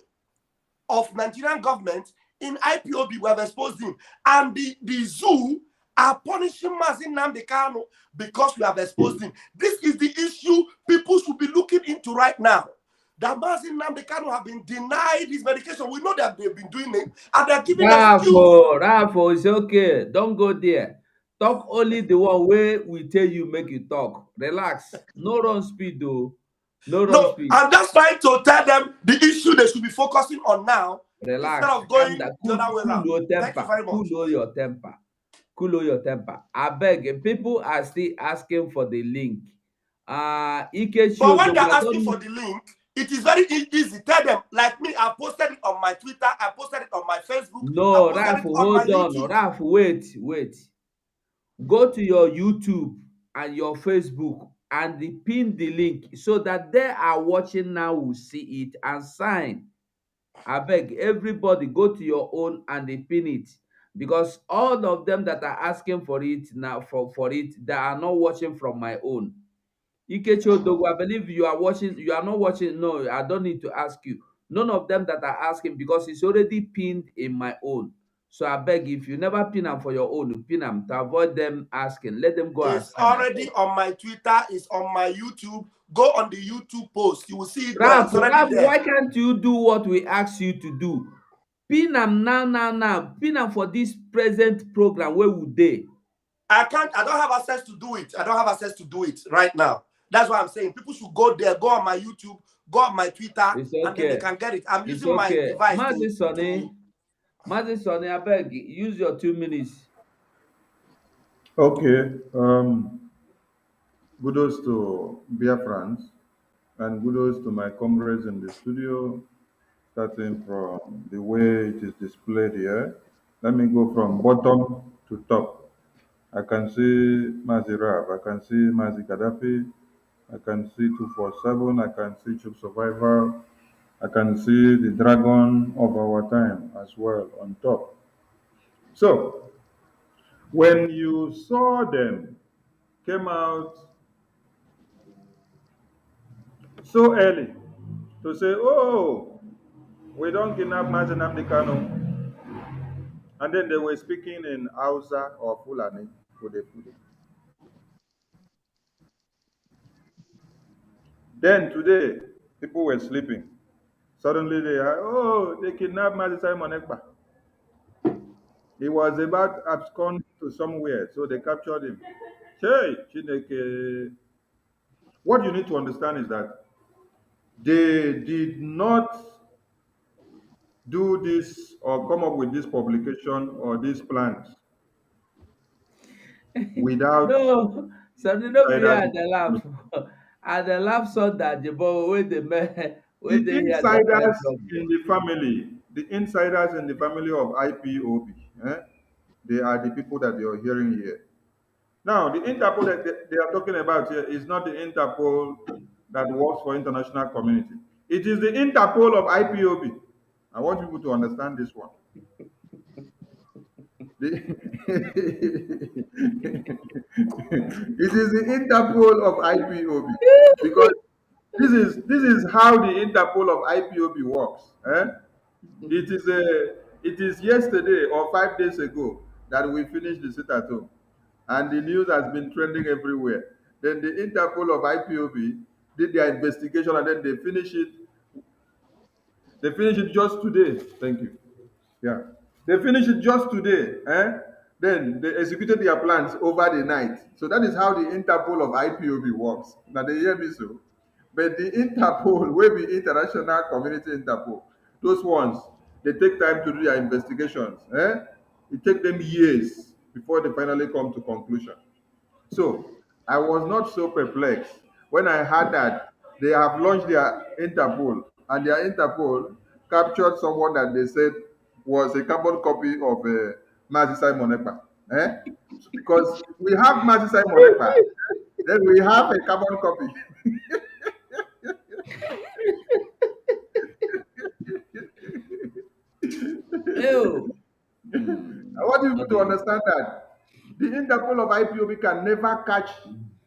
of Nigerian government in IPOB. We have exposed him. And the zoo are punishing Mazi Nnamdi Kanu because we have exposed him. This is the issue people should be looking into right now. That Mazi Nnamdi Kanu have been denied his medication. We know that they've been doing it, and they're giving excuse. Rafo, it's okay. Don't go there. Talk only the one way we tell you, make you talk. Relax. No run speed, though. No run speed. I'm just trying to tell them the issue they should be focusing on now. Relax. Instead of going the other way around. Thank you very much. Cool your temper. Cool your temper. I beg. People are still asking for the link. But when they're asking for the link, it is very easy. Tell them, like me, I posted it on my Twitter, I posted it on my Facebook. No, Raf, hold on. Raf, wait. Go to your YouTube and your Facebook and pin the link so that they are watching now will see it and sign. I beg everybody, go to your own and pin it, because all of them that are asking for it now for it, they are not watching from my own. Ikechi Odogwu, I believe you are watching. You are not watching. No, I don't need to ask you. None of them that are asking, because it's already pinned in my own. So I beg, if you never pin them for your own, pin them to avoid them asking. Let them go. It's already on my Twitter. It's on my YouTube. Go on the YouTube post. You will see it. Raf, why can't you do what we ask you to do? Pin am now. Pin am for this present program wey we dey. I can't, I don't have access to do it. I don't have access to do it right now. That's why I'm saying people should go there, go on my YouTube, go on my Twitter, It's and then they okay. can get it. I'm It's using my okay. device Mazi to Sonny, abeg, use your 2 minutes. Okay. Kudos to Biafrans and kudos to my comrades in the studio, starting from the way it is displayed here. Let me go from bottom to top. I can see Mazi Rab, I can see Mazi Gaddafi, I can see 247, I can see Chip Survivor, I can see the dragon of our time as well on top. So, when you saw them came out so early to say, oh, we don't kidnap Mazi Nnamdi Kanu, and then they were speaking in Hausa or Fulani, Fude Fude. Then today, people were sleeping. Suddenly they are, oh, they kidnapped Mazi Simon Ekpa. He was about absconding to somewhere, so they captured him. Hey, Chineke. What you need to understand is that they did not do this or come up with this publication or these plans without No, Sonny, no be here insiders. I dey laugh. I dey laugh so that the boy wey dey wey The dey here dey insiders trouble. the insiders in the family of IPOB, they are the people that you're hearing here. Now, the Interpol that they are talking about here is not the Interpol that works for international community. It is the Interpol of IPOB. I want people to understand this one. The- it is the Interpol of IPOB because this is how the Interpol of IPOB works. It is yesterday or 5 days ago that we finished the sit at home, and the news has been trending everywhere. Then the Interpol of IPOB did their investigation, and then they finish it. They finish it just today. Thank you. Yeah. They finished it just today. Then they executed their plans over the night. So that is how the Interpol of IPOB works. Now they hear me so. But the Interpol, will be International Community Interpol, those ones, they take time to do their investigations. It takes them years before they finally come to conclusion. So I was not so perplexed when I heard that they have launched their Interpol, and their Interpol captured someone that they said was a carbon copy of Mazi Simon Ekpa. Because we have Mazi Simon Ekpa, then we have a carbon copy. Ew. I want people to Okay. understand that the Interpol of IPOB can never catch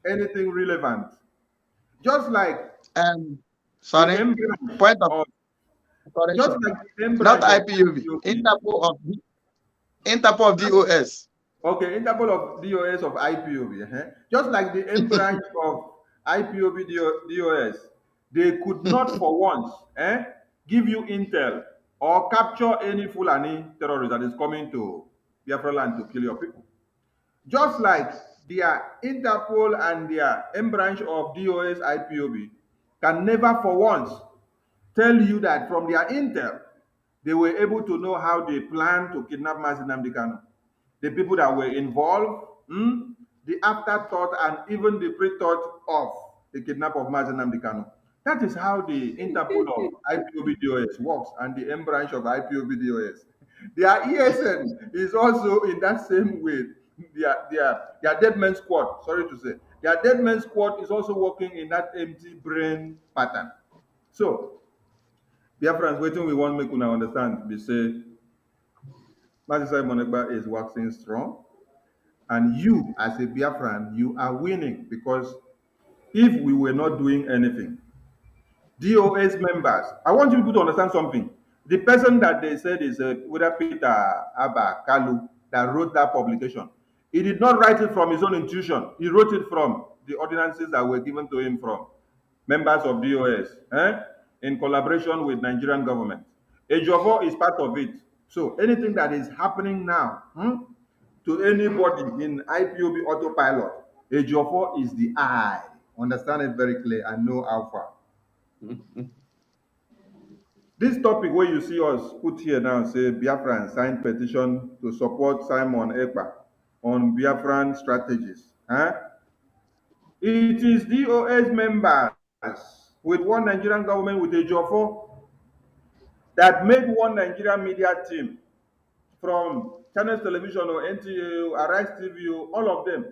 anything relevant. Just like Um, the sorry, M branch point of of just correction. like the M Not branch of IPUV. IPOB. Interpol of DOS. Okay, Interpol of DOS of IPOB. Just like the M branch of IPOB DOS, they could not for once give you intel or capture any Fulani terrorist that is coming to Biafra land to kill your people. Just like their Interpol and their M branch of DOS IPOB can never for once tell you that from their intel, they were able to know how they plan to kidnap Mazi Nnamdi Kanu. The people that were involved, the afterthought, and even the pre-thought of the kidnap of Mazi Nnamdi Kanu. That is how the Interpol of IPOB DOS works and the M branch of IPOB DOS. Their ESN is also in that same way. Their dead men squad, sorry to say, their dead men squad is also working in that empty brain pattern. So, Biafrans, waiting we want make una understand, we say, Mazi Simon Ekpa is waxing strong, and you, as a Biafran, you are winning because if we were not doing anything, DOS members, I want you people to understand something. The person that they said is whether Peter Abba Kalu that wrote that publication, he did not write it from his own intuition. He wrote it from the ordinances that were given to him from members of DOS in collaboration with Nigerian government. Ejiofor is part of it. So anything that is happening now to anybody in IPOB autopilot, Ejiofor is the I. Understand it very clear and know how far. This topic where you see us put here now say Biafran signed petition to support Simon Ekpa on Biafran strategies. It is DOS members with one Nigerian government with Ejiofor that made one Nigerian media team from Channels Television or NTA or Arise TV, all of them.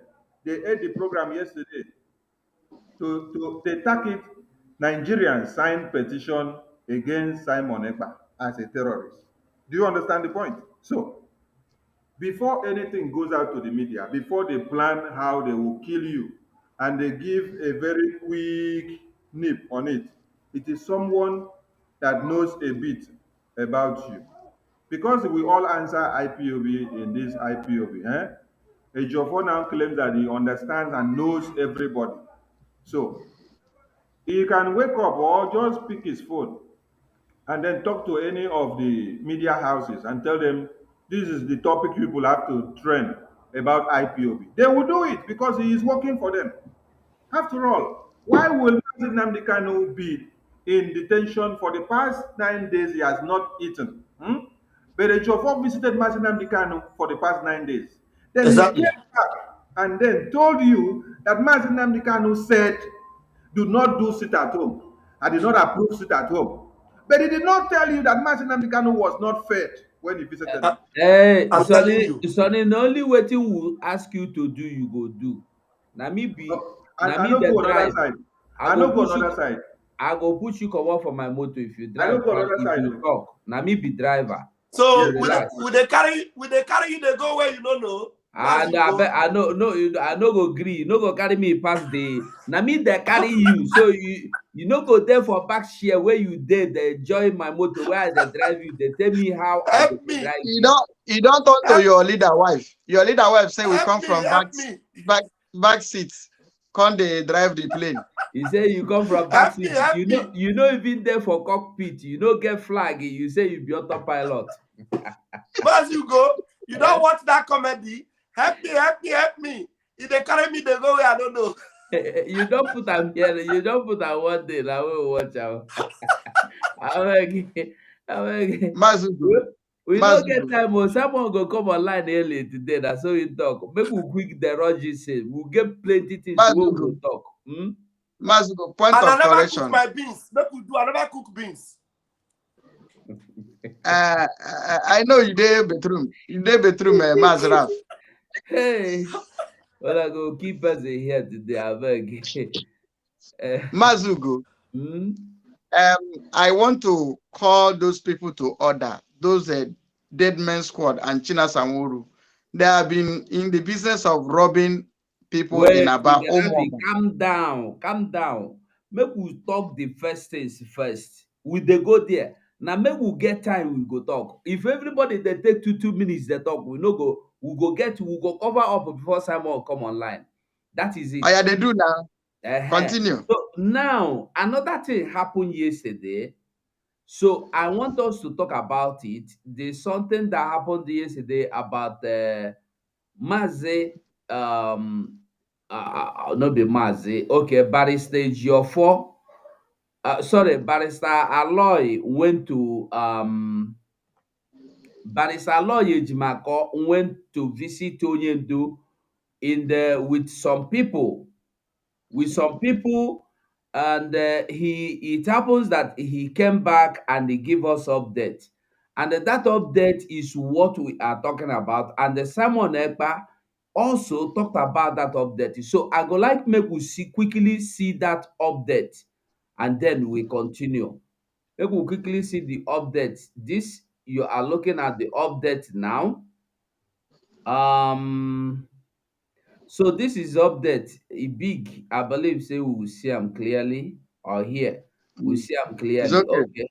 They aired the program yesterday they tack it. Nigerians signed petition against Simon Ekpa as a terrorist. Do you understand the point? So, before anything goes out to the media, before they plan how they will kill you, and they give a very quick nip on it, it is someone that knows a bit about you. Because we all answer IPOB in this IPOB, Ejiofor now claims that he understands and knows everybody. So, he can wake up or just pick his phone and then talk to any of the media houses and tell them this is the topic people have to trend about IPOB. They will do it because he is working for them. After all, why will Nnamdi Kanu be in detention for the past 9 days? He has not eaten. But Ejiofor visited Nnamdi Kanu for the past 9 days. Then he Exactly. came back and then told you that Nnamdi Kanu said, do not do sit at home. I did not approve sit at home. But he did not tell you that Nnamdi Kanu was not fed when he visited him. Hey, I'm telling you. Sonny, the only wetin we ask you to do, you go do. Na me I no the go another drive. side. I I no go go push you. another side. I go push you comot for my motor if you I no drive. go But another if side. you talk, na me be driver. So Yes. Relax. would they carry you they go where you don't know? And I no go gree. You no go carry me pass the. Na me dey carry you. So you no go there for back share where you dey enjoy my motor where I dey drive you. They tell me how I go Help me. drive You you. don't talk to Help, your leader wife. Your leader wife say we help come me, from help me. back seats. Come they drive the plane. You say you come from back Help me, seat. help me. You know even there for cockpit. You no get flag. You say you be autopilot. As you go, you Eh? don't watch that comedy. Help me, help me, help me. If they carry me, they go where I don't know. You don't put am here. You don't put am one day. Now we watch out. Abeg, abeg. Mazugo. We no get Mazugo. time. Oh, someone go come online early today. That's so we talk. Make we quick the Roger say. We get plenty things wey we go Mazugo. talk. Mazugo. Point And I of never cook correction. my beans. Make we do, I never cook beans. I know you dey bedroom. You dey bedroom, Mazraf. Hey, well I go keep us here today. Abeg. Mazugo. Hmm? I want to call those people to order. Those Dead Men Squad and China Samuru. They have been in the business of robbing people in Wait, Aba. calm down, calm down. Make we talk the first things first. We dey go there. Now make we get time, we go talk. If everybody they take 2 minutes, they talk, we no go, we go cover up before Simon come online. That is it. Oh, yeah, they do now. Uh-huh. Continue. So now another thing happened yesterday. So I want us to talk about it. There's something that happened yesterday about Mazi no be Mazi. Okay, Barrister Ejiofor. Sorry, Barrister Aloy went to Barrister Aloy Ejimako went to visit Onyendu with some people. And it happens that he came back and he gave us update, and that update is what we are talking about. And the Simon Ekpa also talked about that update. So I go like make we quickly see that update, and then we continue. Make we quickly see the update. This you are looking at the update now. So this is update. Big. I believe say we will see them clearly or here. We see them It's clearly. okay. Okay.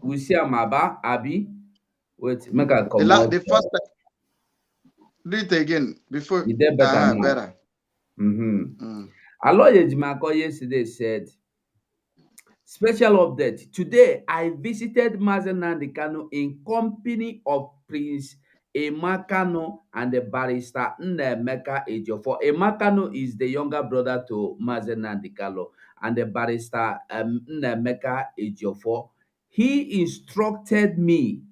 We see them Abi. Wait, make I come out. The first time. Do it again before. You did better now. Better. Aloy Ejimako yesterday said Special update. Today, I visited Mazen Nnamdi Kanu in company of Prince Emakano and the barrister Nnemeka Ejiofor. Emakano is the younger brother to Mazen Nnamdi Kanu and the barrister Nnemeka Ejiofor. He instructed me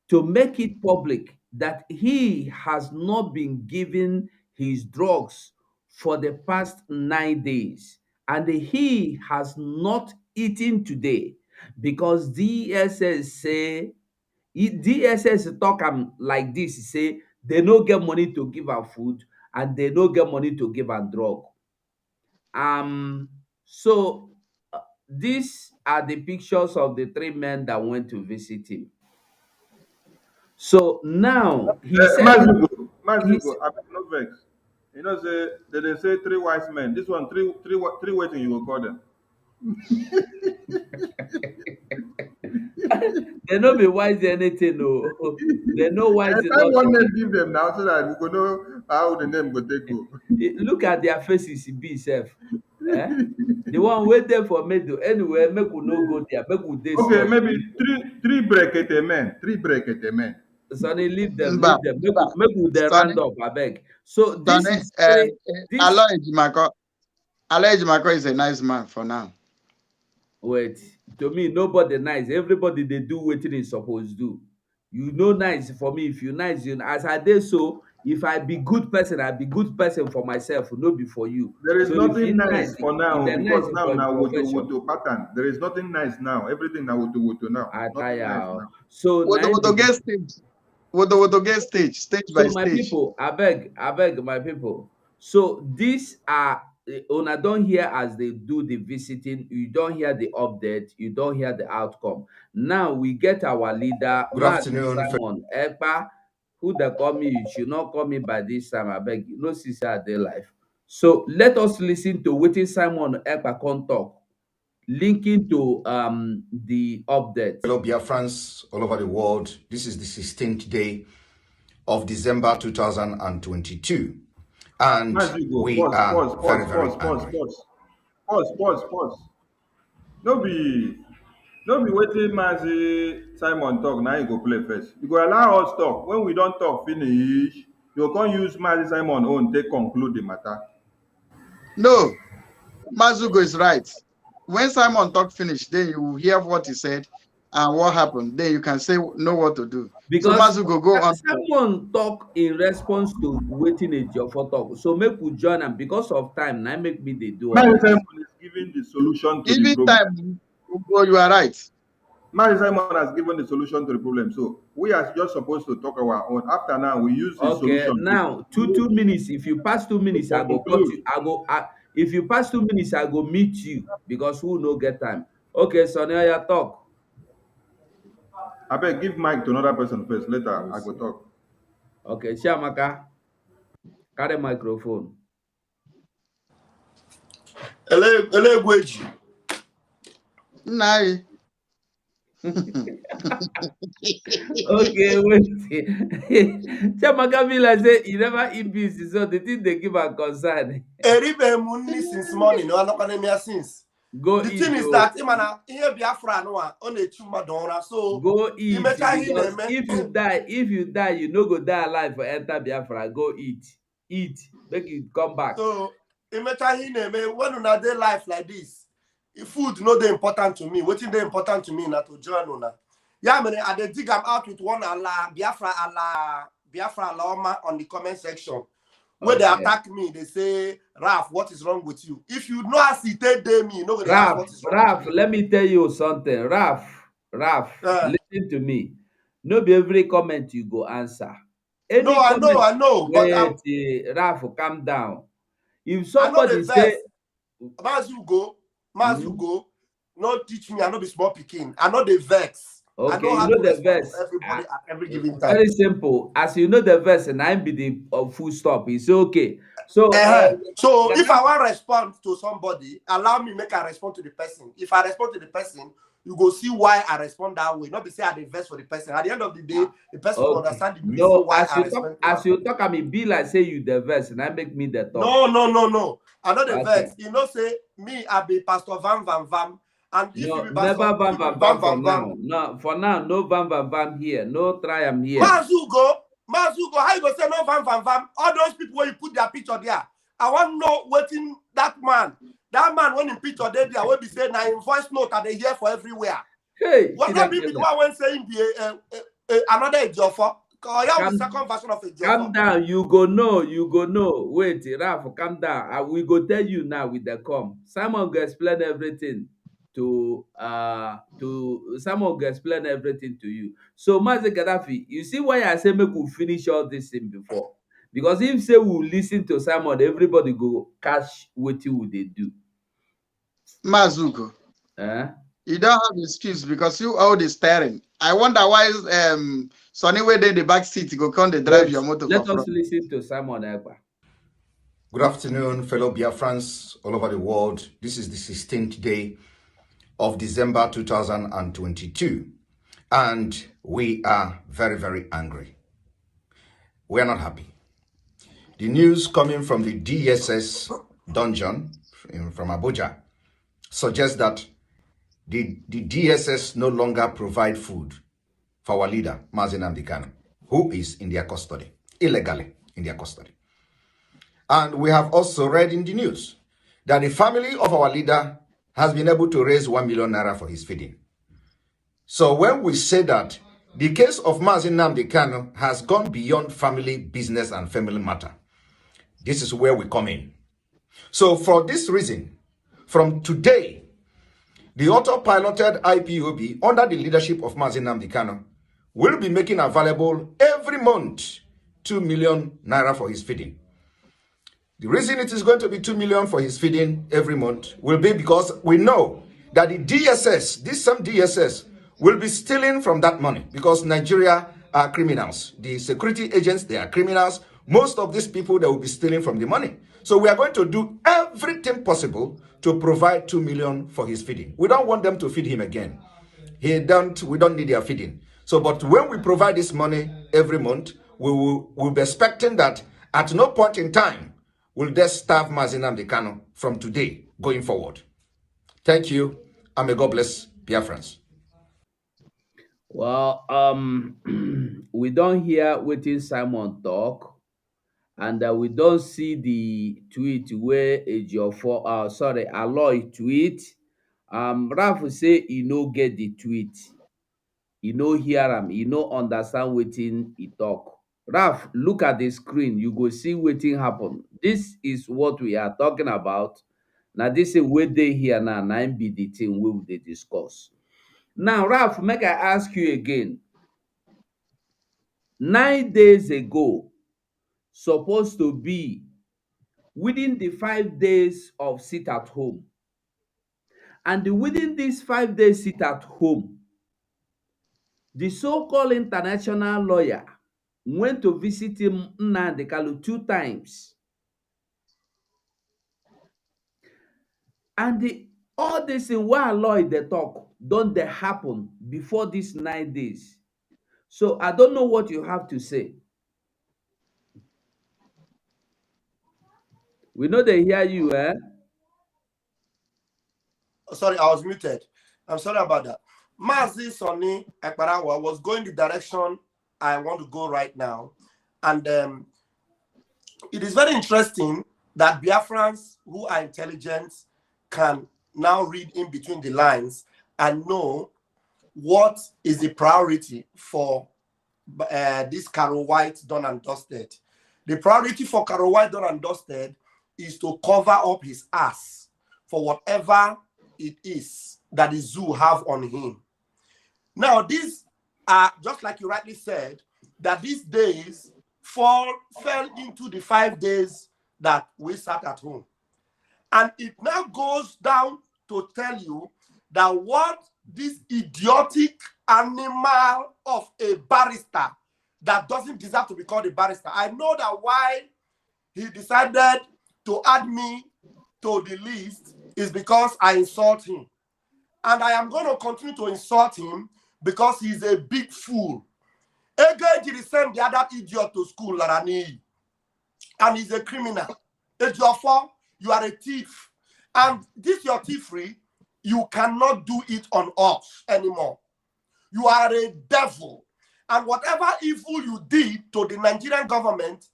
to make it public that he has not been given his drugs for the past 9 days and he has not eaten today because DSS say DSS talk am like this say they no get money to give am food and they no get money to give am drug. So these are the pictures of the three men that went to visit him. So now he said he Mazugo, I no vex. You know, say they say three wise men. This one, three waiting you will call them. they no be wise anything o. They no wise And I enough want to to give them now so that we go know how the name go take go. look at their faces e be sef. The one wey dey for middle anyway make we no go there make we dey Okay, small. maybe three brekete men. Three brekete men. Sonny leave them Mba, leave them mba. make we dey Sonny, round up abeg. So this Sonny, is three this Alo Ejimako is a nice man for now. wait to me nobody nice everybody dey do wetin e suppose do. You no nice for me if you nice you as I dey so if I be good person I be good person for myself no be for you. There is So if nothing you nice nice for e now dey nice because now for im woto profession. woto pattern. There is nothing nice now. Everything now woto now. I Nothing tire nice o. now. So na im be Woto the get stage. Woto get stage by so my stage. people abeg my people. So dis are una don hear as they do the visiting, you don hear the update, you don hear the outcome. Now we get our leader Good Mazi afternoon. Simon Ekpa, who dey call me you should not call me by dis time abeg you no see say I dey live. So let us listen to wetin Simon Ekpa come talk linking to the update. Fellow Biafrans all over the world, this is the 16th day of December 2022. And Mazugo, we are very, very angry. pause. No be waiting Mazi Simon talk now you go play first. You go allow us talk. When we don't talk finish, you can't use Mazi Simon own take conclude the matter. No, Mazugo is right. When Simon talk finish, then you hear what he said and what happened. Then you can know what to do. So Because Mazugo, go on. someone talk in response to wetin Ejiofor talk. So make we join am because of time. Na im make me dey do all Mazi this. Simon is giving the solution to the Even problem. time, you are right. Mazi Simon has given the solution to the problem. So we are just supposed to talk our own. After now, we use his Okay, solution. now 2 minutes. If you pass 2 minutes, I go cut you. If you pass 2 minutes, I go meet you because who no get time. Okay, Sonny, oya talk. I beg give mic to another person first. Later, I go talk. Okay, Chiamaka, carry microphone. Elegweji. Nah. Okay, wait. Chiamaka be like say you never eat beans, so the thing they give am concern. Eribe Muni since morning, no, I'm not gonna since. Go The eat. thing is that imana here Biafra no on a chumadora. So Go eat because him if you die, you no go die alive for enter Biafra. Go eat. Eat. Make it come back. so imecha him when una dey life like this, food no dey important to me. Wetin dey important to me na to join una. Yeah, man, I dey dig am out with one Biafra Oma on the comment section. When they attack me, they say, Raf, what is wrong with you? If you know as it day me, you know Raf, what is wrong with you. let me tell you something. Raf, listen to me. No be every comment you go answer. No, I know. Wait, Raf, calm down. If somebody say, Mas you go, no teach me, I know be small picking. I know the vex. Okay, you know the verse. Everybody at every given time. Very simple. As you know the verse, and I be the full stop. It's okay. So, so if I want to respond to somebody, allow me make I respond to the person. If I respond to the person, you go see why I respond that way. Not be say I the verse for the person. At the end of the day, the person will understand the reason why I respond. As you talk, I mean, be like say you the verse, and I make me the talk. No. I know the verse. You know, say me, I be Pastor Vam. And if No, you be never bam if you bam bam bam for bam now. bam. No, for now, no bam bam bam here. No try am here. Mazugo, how you go say no bam bam bam? All those people where you put their picture there. I want to know waiting that man when in picture there will be saying na in voice note and they hear for everywhere. Hey, What not be the one when saying the another Ejiofor? Because you the second version of Ejiofor. Calm down, you go know. Wait, Ralph, calm down. We go tell you now with the come. Simon go explain everything to Simon go explain everything to you. So Mazi Gaddafi, you see why I say make we finish all this thing before? Because if say we listen to Simon, everybody go catch wetin we dey do. Mazuko, you don't have excuse because you all the steering. I wonder why Sonny where they the back seat go come they drive your motor Let for us front. listen to Simon Egba. Good afternoon, fellow Biafrans all over the world. This is the 16th day of December 2022, and we are very, very angry. We are not happy. The news coming from the DSS dungeon from Abuja suggests that the DSS no longer provide food for our leader, Mazi Nnamdi Kanu, who is in their custody, illegally in their custody. And we have also read in the news that the family of our leader has been able to raise 1 million naira for his feeding. So when we say that the case of Mazi Nnamdi Kanu has gone beyond family business and family matter, this is where we come in. So for this reason, from today, the auto-piloted IPOB under the leadership of Mazi Nnamdi Kanu will be making available every month 2 million naira for his feeding. The reason it is going to be 2 million for his feeding every month will be because we know that the DSS, this some DSS, will be stealing from that money because Nigeria are criminals. The security agents, they are criminals. Most of these people, they will be stealing from the money. So we are going to do everything possible to provide 2 million for his feeding. We don't want them to feed him again. We don't need their feeding. So, but when we provide this money every month, we'll be expecting that at no point in time will they starve Mazi Nnamdi Kanu from today going forward. Thank you, and may God bless Biafrans. Well, we don't hear wetin Simon talk, and we don't see the tweet where Ejiofor, Aloy tweet. Ralph say he no get the tweet, he no hear am, he no understand wetin he talk. Ralph, look at the screen, you go see wetin happen. This is what we are talking about. Now this is wey dey here now, na im be the thing wey we dey discuss. Now, Ralph, make I ask you again. 9 days ago, supposed to be within the 5 days of sit at home. And within these 5 days sit at home, the so-called international lawyer went to visit him Nnamdi Kanu 2 times. And all this in while lawyer they talk, don't they happen before these 9 days? So I don't know what you have to say. We know they hear you, eh? Sorry, I was muted. I'm sorry about that. Mazi Sonny Ekparawa was going the direction I want to go right now. And it is very interesting that Biafrans who are intelligent can now read in between the lines and know what is the priority for this Carol White done and dusted. The priority for Carol White done and dusted is to cover up his ass for whatever it is that the zoo have on him. Now, these are, just like you rightly said, that these days fell into the 5 days that we sat at home. And it now goes down to tell you that what this idiotic animal of a barrister that doesn't deserve to be called a barrister. I know that why he decided to add me to the list is because I insult him. And I am going to continue to insult him because he's a big fool. Ege sent the other idiot to school, Larani, and he's a criminal. Ejiofor, you are a thief. And this your thievery You cannot do it on us anymore. You are a devil. And whatever evil you did to the Nigerian government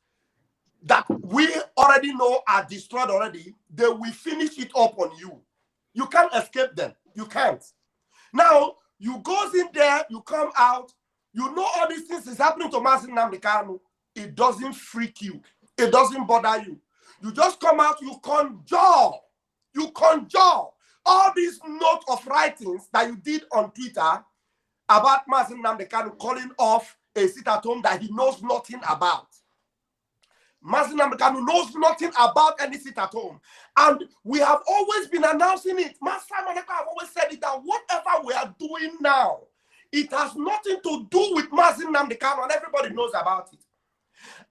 that we already know are destroyed already, they will finish it up on you. You can't escape them. You can't. Now, you goes in there, you come out, you know all these things is happening to Mazi Nnamdi Kanu. It doesn't freak you. It doesn't bother you. You just come out, you conjure. You conjure all these note of writings that you did on Twitter about Mazi Nnamdi Kanu calling off a sit-at-home that he knows nothing about. Mazi Nnamdi Kanu knows nothing about any sit-at-home. And we have always been announcing it. Master Simon Ekpa have always said it, that whatever we are doing now, it has nothing to do with Mazi Nnamdi Kanu, and everybody knows about it.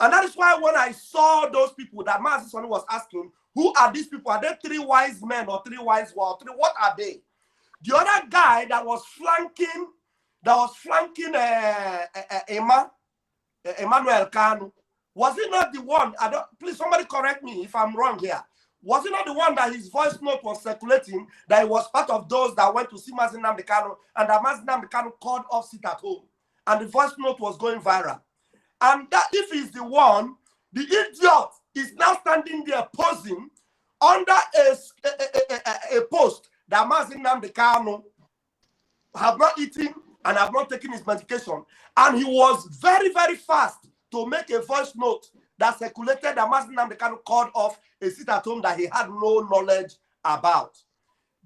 And that is why when I saw those people that Mazi Soni was asking, who are these people? Are they three wise men or three wise world? What are they? The other guy that was flanking Emmanuel Kanu, was it not the one? Please, somebody correct me if I'm wrong here. Was it not the one that his voice note was circulating, that he was part of those that went to see Mazi Nnamdi Kanu, and that Mazi Nnamdi Kanu called off sit-at-home, and the voice note was going viral? And that if he's the one, the idiot is now standing there posing under a post that Mazi Nnamdi Kanu have not eaten and have not taken his medication. And he was very, very fast to make a voice note that circulated that Mazi Nnamdi Kanu called off a sit-at-home that he had no knowledge about.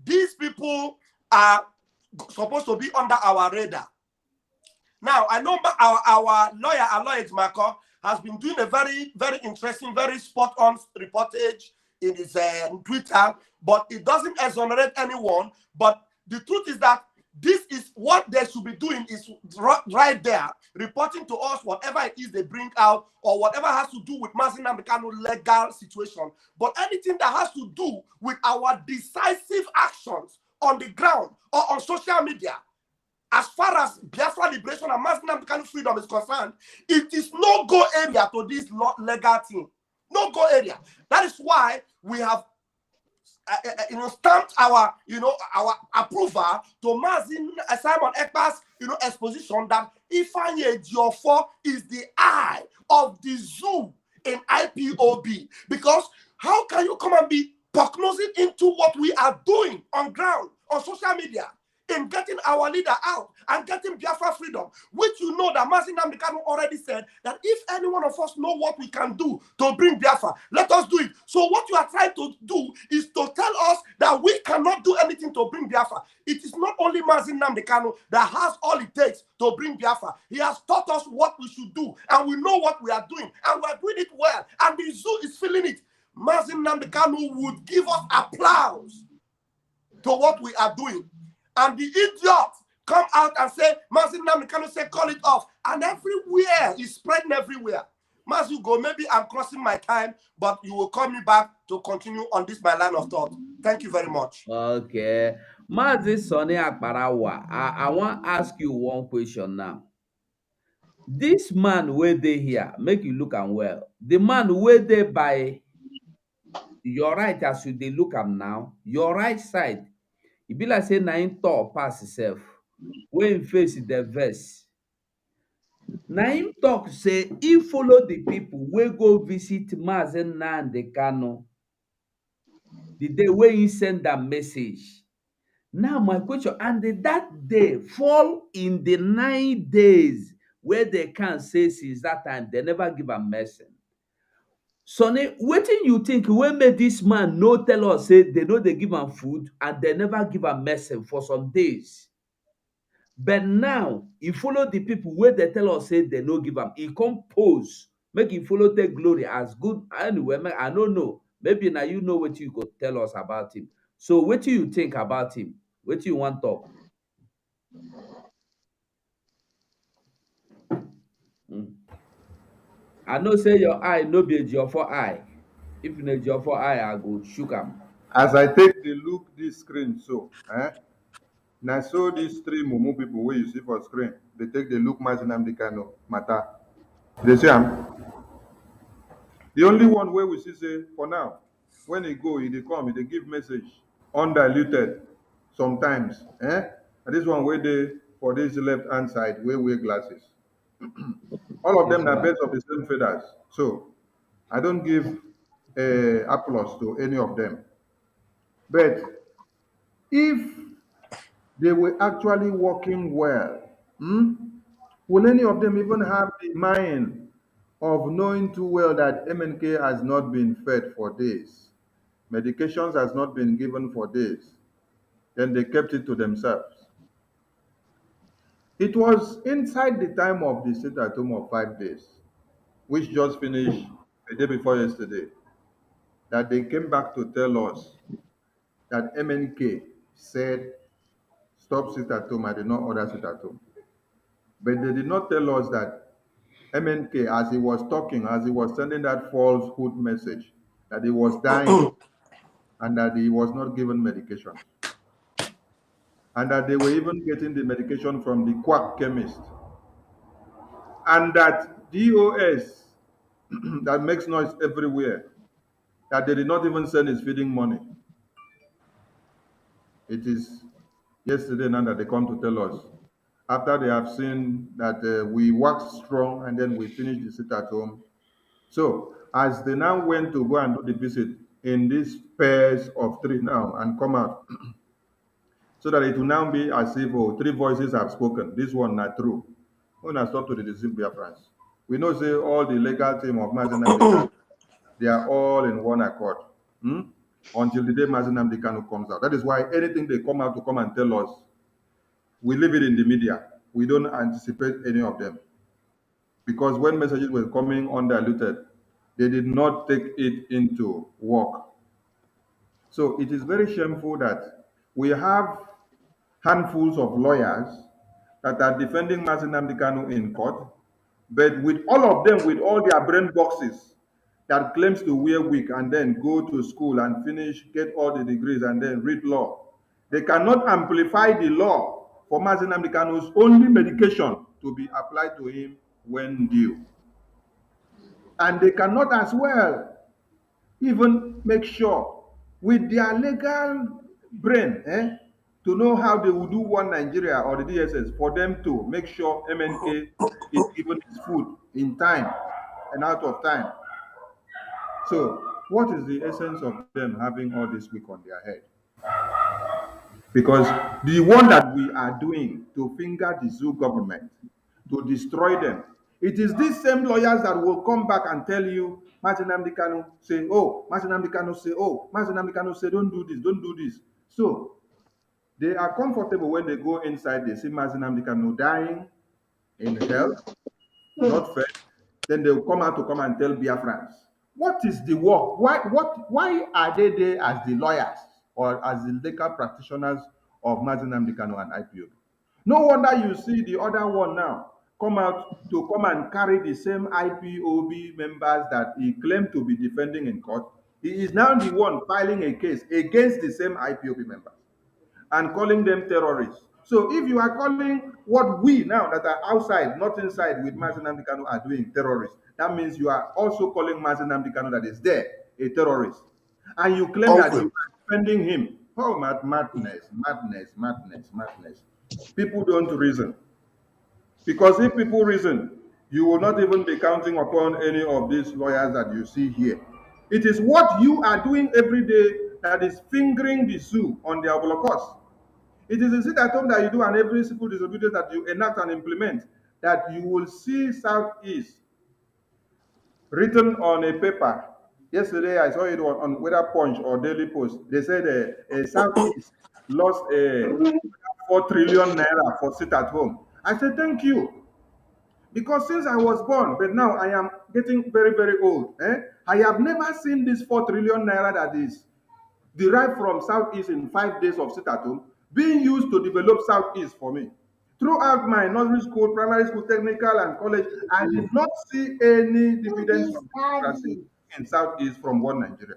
These people are supposed to be under our radar. Now, I know our lawyer, Aloy Ejimako, has been doing a very, very interesting, very spot-on reportage in his Twitter, but it doesn't exonerate anyone. But the truth is that this is what they should be doing, is right there, reporting to us whatever it is they bring out, or whatever has to do with Mazi Nnamdi Kanu legal situation. But anything that has to do with our decisive actions on the ground or on social media, as far as Biafra liberation and Mazi Nnamdi Kanu freedom is concerned, it is no-go area to this legal thing. No-go area. That is why we have stamped our approval to Simon Ekpa's exposition that Ifeanyi Ejiofor is the eye of the zoo in IPOB. Because how can you come and be prognosing into what we are doing on ground, on social media, in getting our leader out and getting Biafra freedom, which you know that Mazi Nnamdi Kanu already said that if any one of us know what we can do to bring Biafra, let us do it. So what you are trying to do is to tell us that we cannot do anything to bring Biafra. It is not only Mazi Nnamdi Kanu that has all it takes to bring Biafra. He has taught us what we should do, and we know what we are doing, and we are doing it well, and the zoo is feeling it. Mazi Nnamdi Kanu would give us applause to what we are doing. And the idiot come out and say, Mazi Nnamdi Kanu say, call it off. And everywhere, it's spreading everywhere. Mazi, go, maybe I'm crossing my time, but you will call me back to continue on this, my line of thought. Thank you very much. Okay. Mazi Soni Akparawa, I want to ask you one question now. This man where they here, make you look am well. The man where they by your right, as you they look am now, your right side, e be like say na him tall pass himself. When him face the verse. Na him talk say he follow the people wey go visit Mazi Nnamdi Kanu the day wey he send that message. Now my question, and that day fall in the 9 days where they can say since that time they never give a message. Sonny, wetin you think wey make this man no tell us say they no dey give am food and they never give am message for some days? But now he follow the people wey dey tell us say they no give am. He come pose make he follow take glory as good. Anyway, I no know. Maybe now you know what you go tell us about him. So wetin you think about him? Wetin you want talk? I know say your eye no be Ejiofor eye. If na Ejiofor eye, I go shook am. As I take the look this screen so, now so these three mumu people where you see for screen, they take the look Mazi Nnamdi Kanu matter. They say the only one where we see say for now, when he go, he dey come, he dey give message undiluted. sometimes. And this one where they for this left hand side, we wear glasses. All of Yes, them are sir. birds of the same feathers. So I don't give applause to any of them. But if they were actually working well, hmm, will any of them even have the mind of knowing too well that MNK has not been fed for days? Medications has not been given for days. Then they kept it to themselves. It was inside the time of the sit at home of 5 days, which just finished the day before yesterday, that they came back to tell us that MNK said, stop sit at home. I did not order sit at home. But they did not tell us that MNK, as he was talking, as he was sending that falsehood message, that he was dying and that he was not given medication. And that they were even getting the medication from the quack chemist. And that DOS that makes noise everywhere, that they did not even send his feeding money. It is yesterday now that they come to tell us, after they have seen that we worked strong and then we finished the sit at home. So as they now went to go and do the visit in these pairs of three now and come out, so that it will now be as if three voices have spoken. This one not true. When I stop to the deceive Biafrans, we know say all the legal team of Mazenam Dekan, they are all in one accord. Hmm? Until the day Mazenam Dekano comes out. That is why anything they come out to come and tell us, we leave it in the media. We don't anticipate any of them. Because when messages were coming undiluted, they did not take it into work. So it is very shameful that we have handfuls of lawyers that are defending Mazi Nnamdi Kanu in court, but with all of them, with all their brain boxes that claims to wear wig and then go to school and finish, get all the degrees and then read law, they cannot amplify the law for Mazi Nnamdi Kanu's only medication to be applied to him when due. And they cannot as well even make sure with their legal brain to know how they will do one Nigeria or the DSS for them to make sure MNK is given his food in time and out of time. So what is the essence of them having all this week on their head? Because the one that we are doing to finger the zoo government, to destroy them, it is these same lawyers that will come back and tell you, Martin Amdekano say, oh, Martin Amdekano say, oh, Martin Amdekano say, don't do this, don't do this. So they are comfortable when they go inside, they see Martin Amdekano dying in hell, not fed. Then they will come out to come and tell Biafrans. What is the work? Why are they there as the lawyers or as the legal practitioners of Mazi Nnamdi Kanu and IPOB? No wonder you see the other one now come out to come and carry the same IPOB members that he claimed to be defending in court. He is now the one filing a case against the same IPOB members and calling them terrorists. So if you are calling what we now that are outside, not inside with Mazi Nnamdi Kanu are doing terrorists, that means you are also calling Mazi Nnamdi Kanu that is there a terrorist. And you claim that you Uncle, are defending him. Oh, madness, madness, madness, madness. People don't reason. Because if people reason, you will not even be counting upon any of these lawyers that you see here. It is what you are doing every day that is fingering the zoo on their Holocaust. It is a sit at home that you do and every civil disobedience that you enact and implement that you will see Southeast written on a paper. Yesterday I saw it on whether Punch or Daily Post. They said Southeast lost 4 trillion naira for sit at home. I said thank you. Because since I was born, but now I am getting very, very old. I have never seen this 4 trillion naira that is derived from Southeast in 5 days of sit at home being used to develop Southeast for me. Throughout my nursery school, primary school, technical, and college, I did not see any dividends from democracy in Southeast from one Nigeria.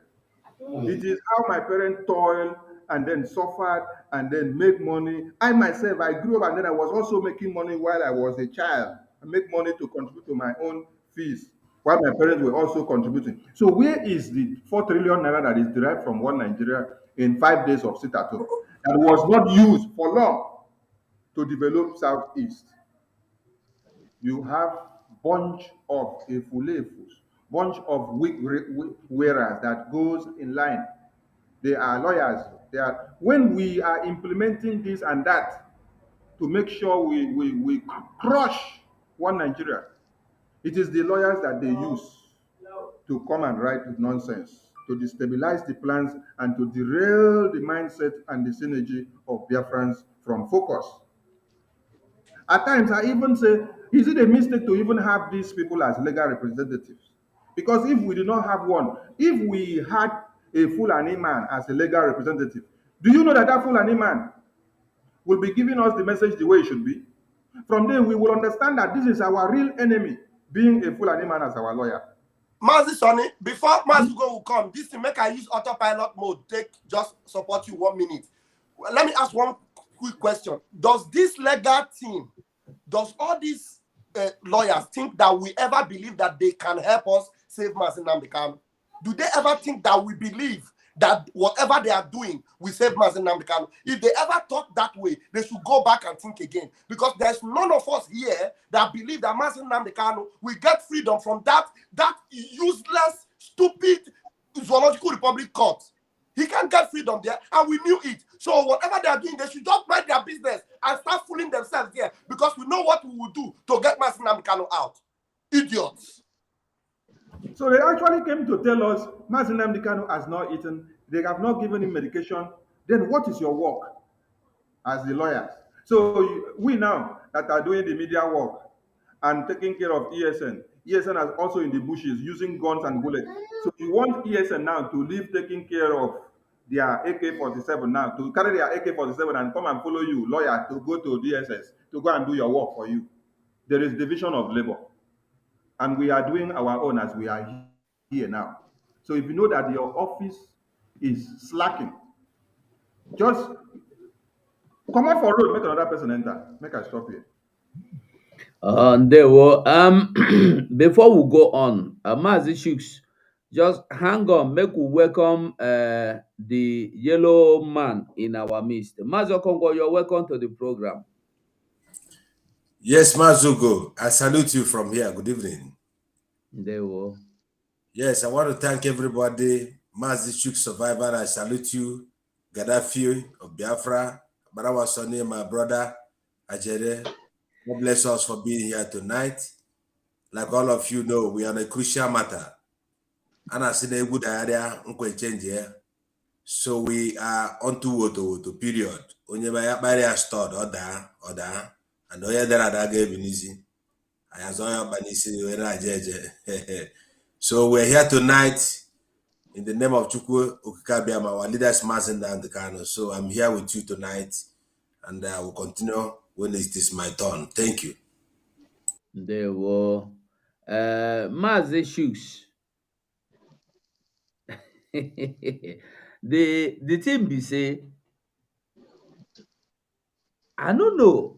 It is how my parents toiled and then suffered and then make money. I myself, I grew up and then I was also making money while I was a child. I make money to contribute to my own fees while my parents were also contributing. So where is the 4 trillion naira that is derived from one Nigeria in 5 days of sit at home? that was not used for long to develop Southeast. You have bunch of efulefus, bunch of wearers that goes in line. They are lawyers. They are when we are implementing this and that to make sure we crush one Nigeria. It is the lawyers that they use to come and write nonsense, to destabilize the plans and to derail the mindset and the synergy of Biafrans from focus. At times, I even say, is it a mistake to even have these people as legal representatives? Because if we do not have one, if we had a Fulani man as a legal representative, do you know that that Fulani man will be giving us the message the way it should be? From there, we will understand that this is our real enemy, being a Fulani man as our lawyer. Mazi Sonny, before Mazugo will come, this to make I use autopilot mode, take just support you 1 minute. Let me ask one quick question. Does this legal team, does all these lawyers think that we ever believe that they can help us save Mazi Nnamdi Kanu? Do they ever think that we believe that whatever they are doing will save Mazi Nnamdi Kanu? If they ever thought that way, they should go back and think again. Because there's none of us here that believe that Mazi Nnamdi Kanu will get freedom from that useless, stupid zoological republic court. He can't get freedom there, and we knew it. So whatever they are doing, they should just mind their business and start fooling themselves there, because we know what we will do to get Mazi Nnamdi Kanu out. Idiots. So they actually came to tell us Mazi Nnamdi Kanu has not eaten, they have not given him medication. Then what is your work as the lawyers? So we now that are doing the media work and taking care of ESN, ESN is also in the bushes using guns and bullets. So you want ESN now to leave taking care of their AK-47 now, to carry their AK-47 and come and follow you, lawyer, to go to DSS, to go and do your work for you. There is division of labor. And we are doing our own as we are here now. So if you know that your office is slacking, just come out for road, make another person enter. Make I stop here. There were before we go on, Mazi Shooks, just hang on, make we welcome the yellow man in our midst. Mazi Okongo, you're welcome to the program. Yes, Mazugo, I salute you from here. Good evening. There were. Yes, I want to thank everybody. Mazi Chuk Survivor, I salute you. Gaddafi of Biafra, Barawa Sonny, my brother, Ajere. God bless us for being here tonight. Like all of you know, we are on a crucial matter. And I see a good area, change here. So we are on to Woto, period. Onye baya stored, order. And Oya Dara gave in easy. So we're here tonight in the name of Chukwu Okikabiam, our leaders, Mazi Nnamdi Kanu. So I'm here with you tonight, and I will continue when it is my turn. Thank you. There were. Mazi Shooks. the thing be say, I don't know.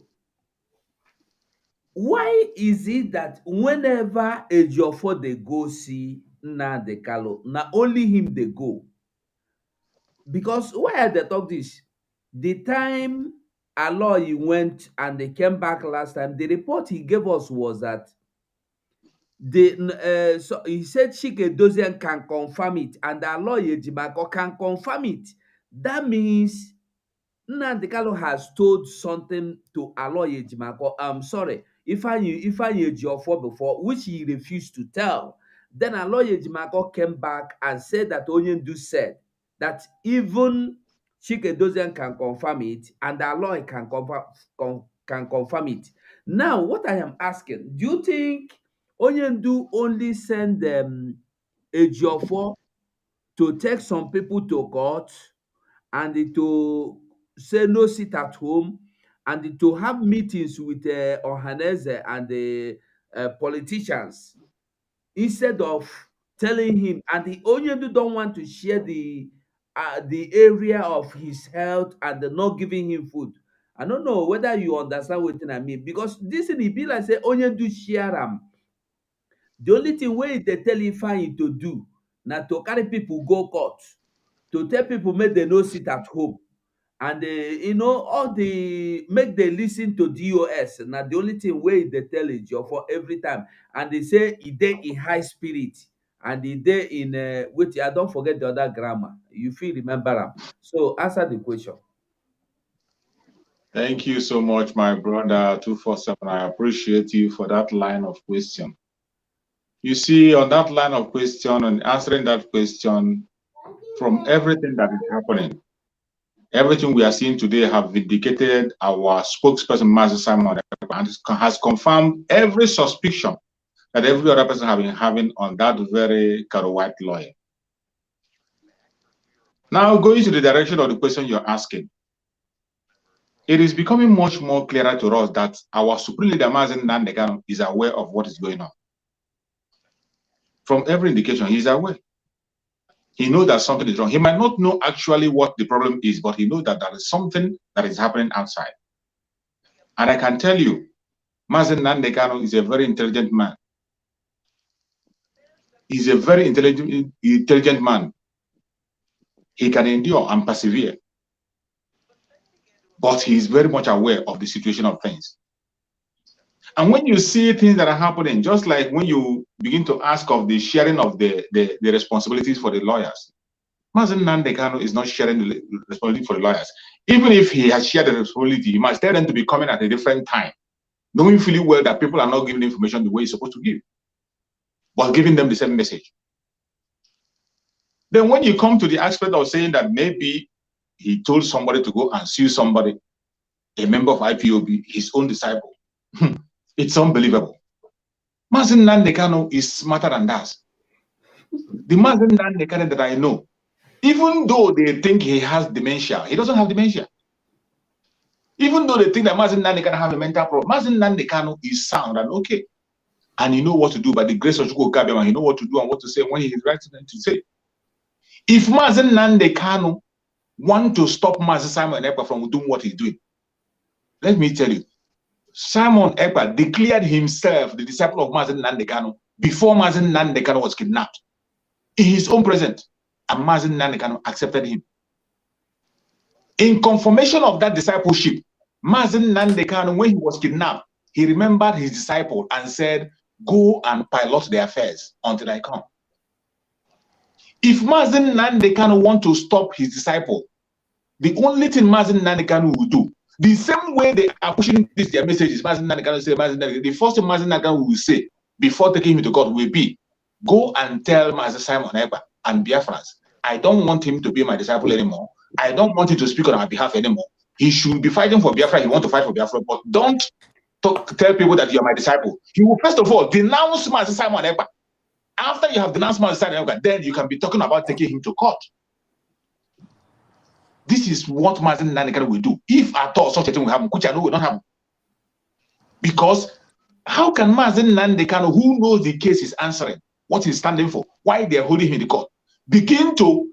Why is it that whenever Ejiofor they go see Nnamdi Kanu, na only him they go? Because why they talk this? The time Aloy went and they came back last time, the report he gave us was that so he said Chike Dozian can confirm it and Aloy Ejimako can confirm it. That means Nnamdi Kanu has told something to Aloy Ejimako. I'm sorry, Ifeanyi Ejiofor before, which he refused to tell. Then Aloy Ejimako came back and said that Onyendu said that even Chike Dozian can confirm it and Aloy can confirm it. Now, what I am asking, do you think Onyendu only send Ejiofor to take some people to court and to say no sit at home and to have meetings with Ohaneze and the politicians instead of telling him, and the Onyedu don't want to share the area of his health and not giving him food. I don't know whether you understand what I mean, because this thing e be like say Onyedu share am. The only thing wey they tell Ifeanyi to do na to carry people go court, to tell people make dem no sit at home, And you know, all the make they listen to DOS. Now the only thing wey they tell is for every time, and they say e dey in high spirit, and e dey in wait, I don't forget the other grammar. You feel remember am. So answer the question. Thank you so much, my brother 247. I appreciate you for that line of question. You see, on that line of question and answering that question, from everything that is happening, everything we are seeing today have vindicated our spokesperson, Master Simon, and has confirmed every suspicion that every other person have been having on that very Karo White lawyer. Now, going to the direction of the question you're asking, it is becoming much more clearer to us that our Supreme Leader, Mazen Nandekano, is aware of what is going on. From every indication, he's aware. He knows that something is wrong. He might not know actually what the problem is, but he knows that there is something that is happening outside. And I can tell you, Mazen Nandekano is a very intelligent man. He's a very intelligent man. He can endure and persevere. But he is very much aware of the situation of things. And when you see things that are happening, just like when you begin to ask of the sharing of the responsibilities for the lawyers, Mazen Nandekano is not sharing the responsibility for the lawyers. Even if he has shared the responsibility, he must tell them to be coming at a different time, knowing fully well that people are not giving information the way he's supposed to give, but giving them the same message. Then when you come to the aspect of saying that maybe he told somebody to go and sue somebody, a member of IPOB, his own disciple, it's unbelievable. Mazen Nandekano is smarter than that. The Mazen Nandekano that I know, even though they think he has dementia, he doesn't have dementia. Even though they think that Mazen Nandekano have a mental problem, Mazen Nandekano is sound and okay. And he knows what to do. By the grace of Chukwu Kabiyama, he knows what to do and what to say when he is right to say. If Mazen Nandekano want to stop Mazen Simon Ekpa from doing what he's doing, let me tell you, Simon Ekpa declared himself the disciple of Mazen Nandekano before Mazen Nandekano was kidnapped in his own presence, and Mazen Nandekano accepted him. In confirmation of that discipleship, Mazen Nandekano, when he was kidnapped, he remembered his disciple and said, "Go and pilot the affairs until I come." If Mazen Nandekano want to stop his disciple, the only thing Mazen Nandekano will do, the same way they are pushing their messages, Mazen Nandekano say, the first thing Mazen Nandekano will say before taking him to court will be, "Go and tell Mazen Simon Ekpa and Biafrans, I don't want him to be my disciple anymore. I don't want him to speak on our behalf anymore. He should be fighting for Biafra. He wants to fight for Biafra, but don't tell people that you're my disciple." He will first of all denounce Mazen Simon Ekpa. After you have denounced Mazen Simon Ekpa, then you can be talking about taking him to court. This is what Mazen Nandekano will do if at all such a thing will happen, which I know will not happen. Because how can Mazen Nandekano, who knows the case is answering, what he's standing for, why they're holding him in the court, begin to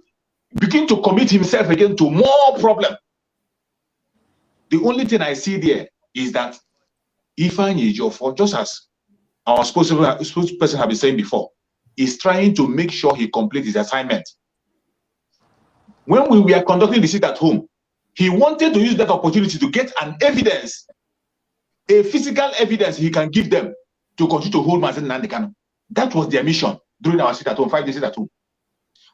commit himself again to more problem? The only thing I see there is that Ifeanyi Ejiofor, just as our spokesperson have been saying before, is trying to make sure he completes his assignment. When we were conducting the sit at home, he wanted to use that opportunity to get an evidence, a physical evidence he can give them to continue to hold Mazen Nandekano. That was their mission during our sit at home, 5-day sit at home.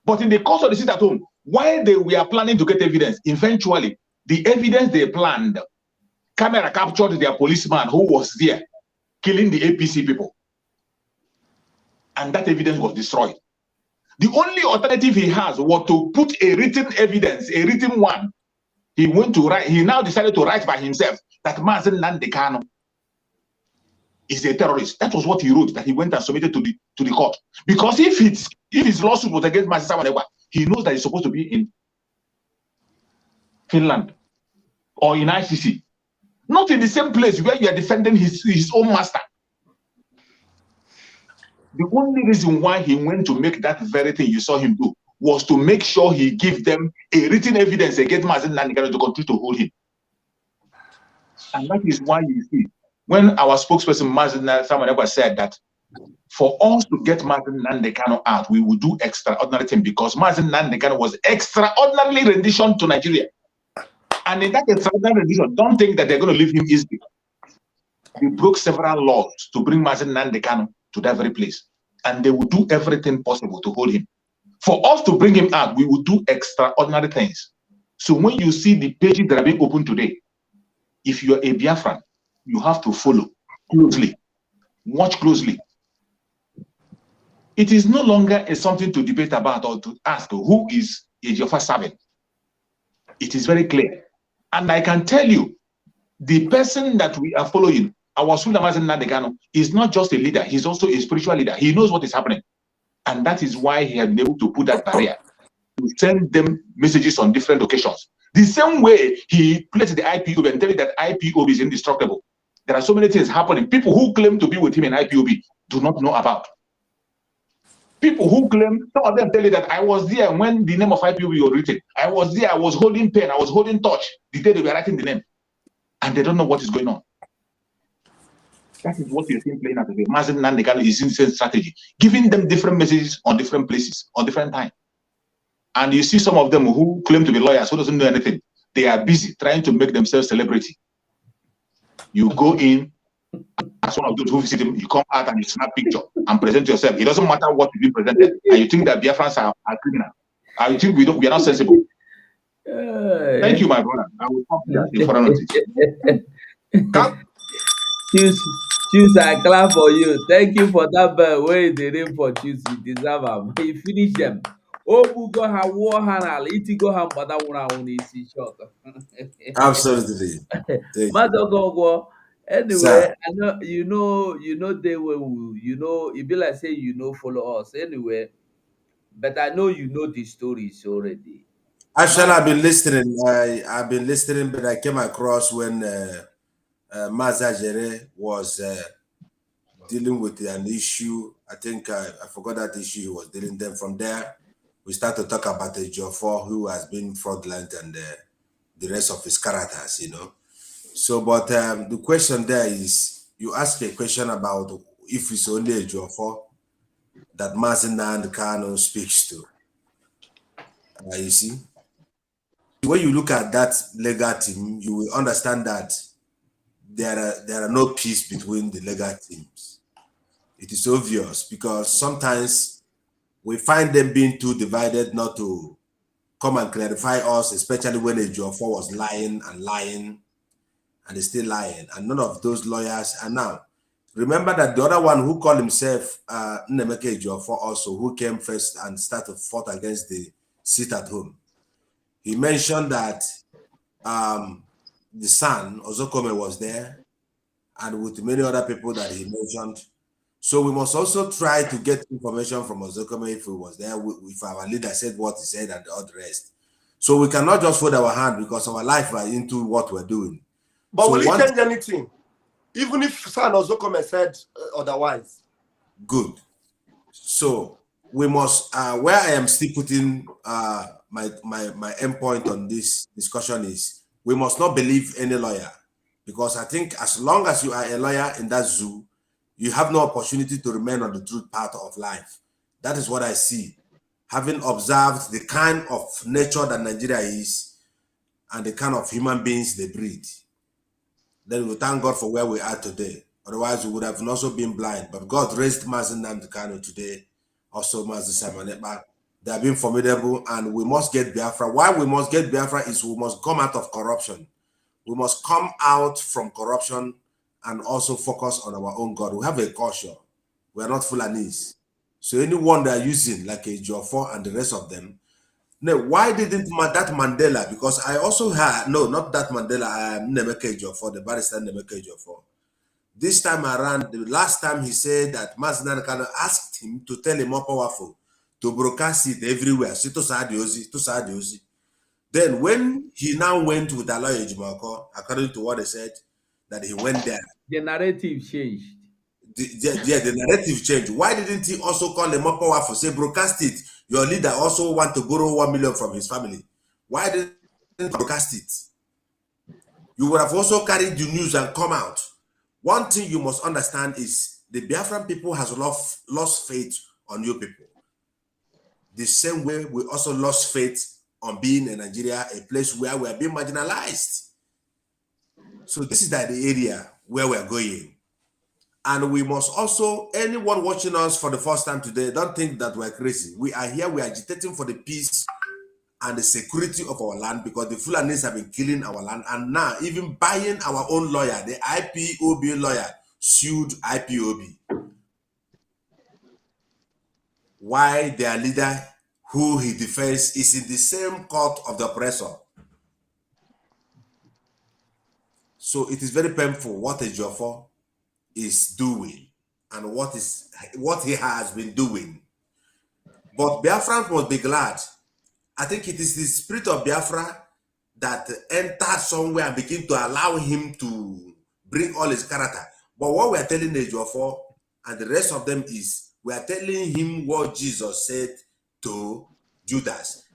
But in the course of the sit at home, while they were planning to get evidence, eventually, the evidence they planned, camera captured their policeman who was there killing the APC people. And that evidence was destroyed. The only alternative he has was to put a written evidence, a written one. He went to write, he now decided to write by himself that Mazen Nandekano is a terrorist. That was what he wrote, that he went and submitted to the court. Because if his lawsuit was against Mazen Simon Ekpa, he knows that he's supposed to be in Finland or in ICC. Not in the same place where you are defending his own master. The only reason why he went to make that very thing you saw him do was to make sure he give them a written evidence against Mazen Nandekano to continue to hold him. And that is why you see, when our spokesperson Mazen Simon Ekpa said that for us to get Mazen Nandekano out, we will do extraordinary thing, because Mazen Nandekano was extraordinarily rendition to Nigeria. And in that extraordinary rendition, don't think that they're going to leave him easily. They broke several laws to bring Mazen Nnamdi Kanu to that very place. And they will do everything possible to hold him. For us to bring him out, we will do extraordinary things. So when you see the pages that are being opened today, if you're a Biafran, you have to follow closely, watch closely. It is no longer something to debate about or to ask who is Ejiofor serving. It is very clear. And I can tell you, the person that we are following, our Sultan Mazen Nnamdi Kanu, is not just a leader, he's also a spiritual leader. He knows what is happening. And that is why he has been able to put that barrier, to send them messages on different occasions. The same way he placed the IPOB and tell you that IPOB is indestructible. There are so many things happening. People who claim to be with him in IPOB do not know about. People who claim, some of them tell you that I was there when the name of IPOB was written. I was there, I was holding pen, I was holding touch the day they were writing the name. And they don't know what is going on. That is what you're seeing playing out today. Mazen Nnamdi Kanu is in the same strategy, giving them different messages on different places, on different time. And you see some of them who claim to be lawyers, who doesn't know anything. They are busy trying to make themselves celebrity. You go in, as one of those who visit him, you come out and you snap picture and present yourself. It doesn't matter what you presented. And you think that Biafrans are criminal. And you think we are not sensible. Thank you, my brother. I will come to that in front of you. Choose, I clap for you. Thank you for that bell. Where is the name for choose? You deserve them. You finish them. Oh, go have war hanal. It go have mother one easy shot. Absolutely. Mother go. Anyway, Sir. I know they will, it be like say follow us anyway. But I know the stories already. Actually, I've been listening. I've been listening, but I came across when Maza Jere was dealing with an issue. I think I forgot that issue he was dealing. Then from there, we start to talk about the Jofor who has been fraudulent and the rest of his characters, So, but the question there is, you ask a question about if it's only a Jofor that Mazen Nnamdi Kanu speaks to. You see, when you look at that legal team, you will understand that there are no peace between the legal teams. It is obvious because sometimes we find them being too divided not to come and clarify us, especially when a Jofor was lying and is still lying, and none of those lawyers are now. Remember that the other one who called himself Nnemeka Ejiofor also, who came first and started fought against the sit at home. He mentioned that the son, Ozokome, was there, and with many other people that he mentioned. So we must also try to get information from Ozokome if he was there, if our leader said what he said and all the rest. So we cannot just fold our hand because our life are into what we're doing. But so will it change anything? Even if San Ozokome said otherwise? Good. So we must, where I am still putting my end point on this discussion is, we must not believe any lawyer, because I think as long as you are a lawyer in that zoo, you have no opportunity to remain on the truth path of life. That is what I see. Having observed the kind of nature that Nigeria is and the kind of human beings they breed, then we thank God for where we are today. Otherwise, we would have also been blind. But God raised Mazen Nnamdi Kanu today, also Mazen Simon Ekpa. They have been formidable, and we must get Biafra. Why we must get Biafra is we must come out of corruption. We must come out from corruption and also focus on our own God. We have a culture. We are not Fulanis. So anyone they are using, like a Jofor and the rest of them, no, why didn't that Mandela? Because I also had, no, not that Mandela, Nnemeka Ejiofor, the barrister Nnemeka Ejiofor. This time around, the last time he said that Mazen Nnamdi Kanu asked him to tell him more powerful, to broadcast it everywhere. Then when he now went with Aloy Ejimako, according to what they said, that he went there. The narrative changed. The narrative changed. Why didn't he also call him more powerful? Say, broadcast it. Your leader also want to borrow 1 million from his family. Why didn't you broadcast it? You would have also carried the news and come out. One thing you must understand is the Biafran people has lost faith on you people. The same way we also lost faith on being in Nigeria a place where we are being marginalized. So this is the area where we are going. And we must also, anyone watching us for the first time today, don't think that we're crazy. We are here, we are agitating for the peace and the security of our land, because the Fulanis have been killing our land, and now even buying our own lawyer, the IPOB lawyer, sued IPOB. Why their leader, who he defends, is in the same court of the oppressor. So it is very painful what Ejiofor is doing and what he has been doing. But Biafrans must be glad. I think it is the spirit of Biafra that entered somewhere and begin to allow him to bring all his character. But what we are telling Ejiofor and the rest of them is, we are telling him what Jesus said to Judas.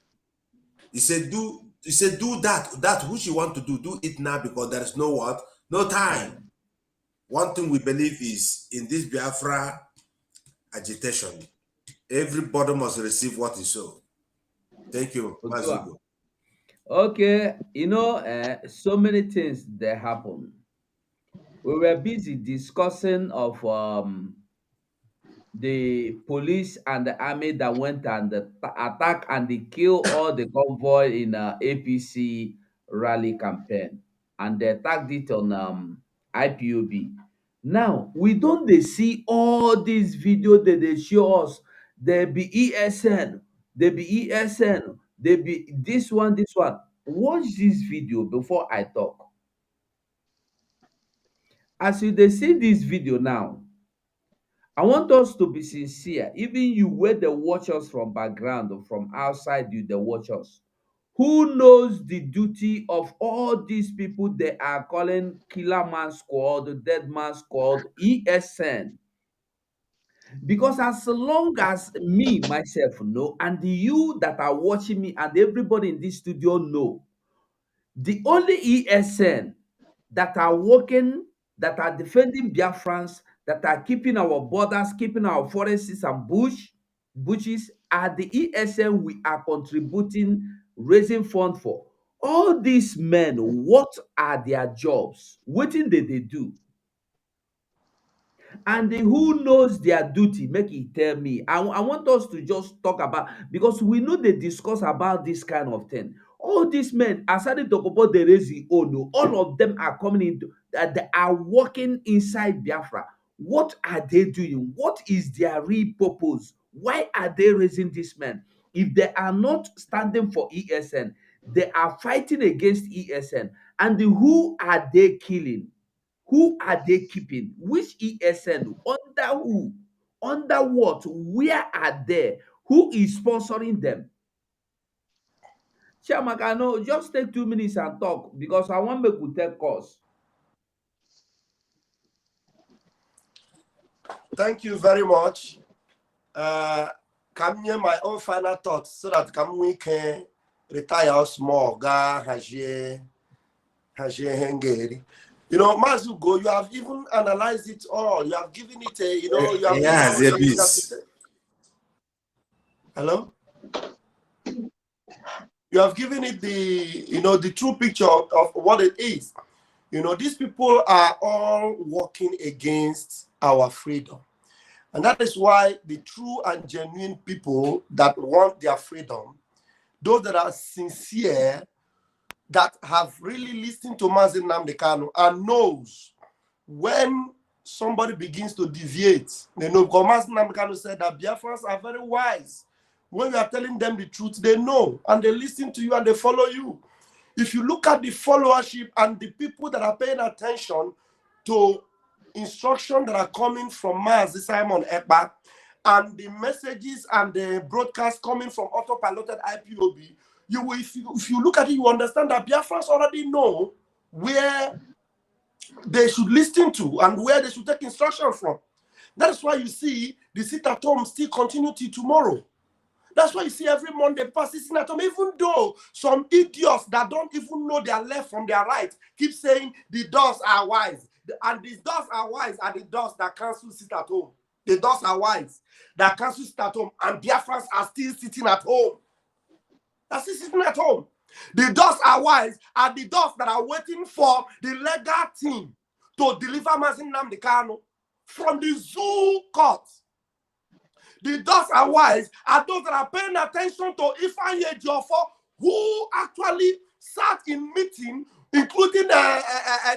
He said, do that which you want to do it now, because there is no time. One thing we believe is, in this Biafra agitation, everybody must receive what he sow. Thank you, Mazugo. Okay, so many things that happen. We were busy discussing of the police and the army that went and attack and they kill all the convoy in APC rally campaign, and they attacked it on IPOB. Now we don't they see all these videos that they show us. There be ESN, there be ESN, there be this one, this one. Watch this video before I talk. As you they see this video now, I want us to be sincere. Even you where they watch us from background or from outside, you they watch us. Who knows the duty of all these people they are calling Killer Man Squad, the Dead Man Squad, ESN? Because as long as me, myself, know, and you that are watching me and everybody in this studio know, the only ESN that are working, that are defending Biafrans, that are keeping our borders, keeping our forests and bushes, are the ESN we are contributing, raising funds for. All these men, what are their jobs? What thing they do? And who knows their duty, make it tell me. I want us to just talk about, because we know they discuss about this kind of thing. All these men, aside talk about the raising ono, all of them are coming into that, they are working inside Biafra. What are they doing? What is their real purpose? Why are they raising these men? If they are not standing for ESN, they are fighting against ESN. And who are they killing? Who are they keeping? Which ESN? Under who? Under what? Where are they? Who is sponsoring them? Chiamaka, no, just take 2 minutes and talk, because I want me to take course. Thank you very much. Come near my own final thoughts so that we can retire small. You know, Mazugo, you have even analyzed it all. You have given it a, you have Yes, hello? You have given it the, the true picture of what it is. These people are all working against our freedom. And that is why the true and genuine people that want their freedom, those that are sincere, that have really listened to Mazi Nnamdi Kanu and knows when somebody begins to deviate, because Mazi Nnamdi Kanu said that Biafrans are very wise. When you are telling them the truth, they know and they listen to you and they follow you. If you look at the followership and the people that are paying attention to instructions that are coming from Mazi Simon Ekpa and the messages and the broadcasts coming from autopiloted IPOB, if you look at it, you understand that Biafrans already know where they should listen to and where they should take instruction from. That is why you see the sit at home still continue till tomorrow. That's why you see every Monday pass sitting at home, even though some idiots that don't even know their left from their right keep saying the dogs are wise. And the dogs are wise are the dogs that cancel sit at home. The dogs are wise that cancel sit at home, and Biafrans are still sitting at home. They're still sitting at home. The doors are wise, are the doors that are waiting for the legal team to deliver Mazin Nnamdi Kanu from the zoo court. The doors are wise, are those that are paying attention to Ifeanyi Ejiofor, who actually sat in meeting, including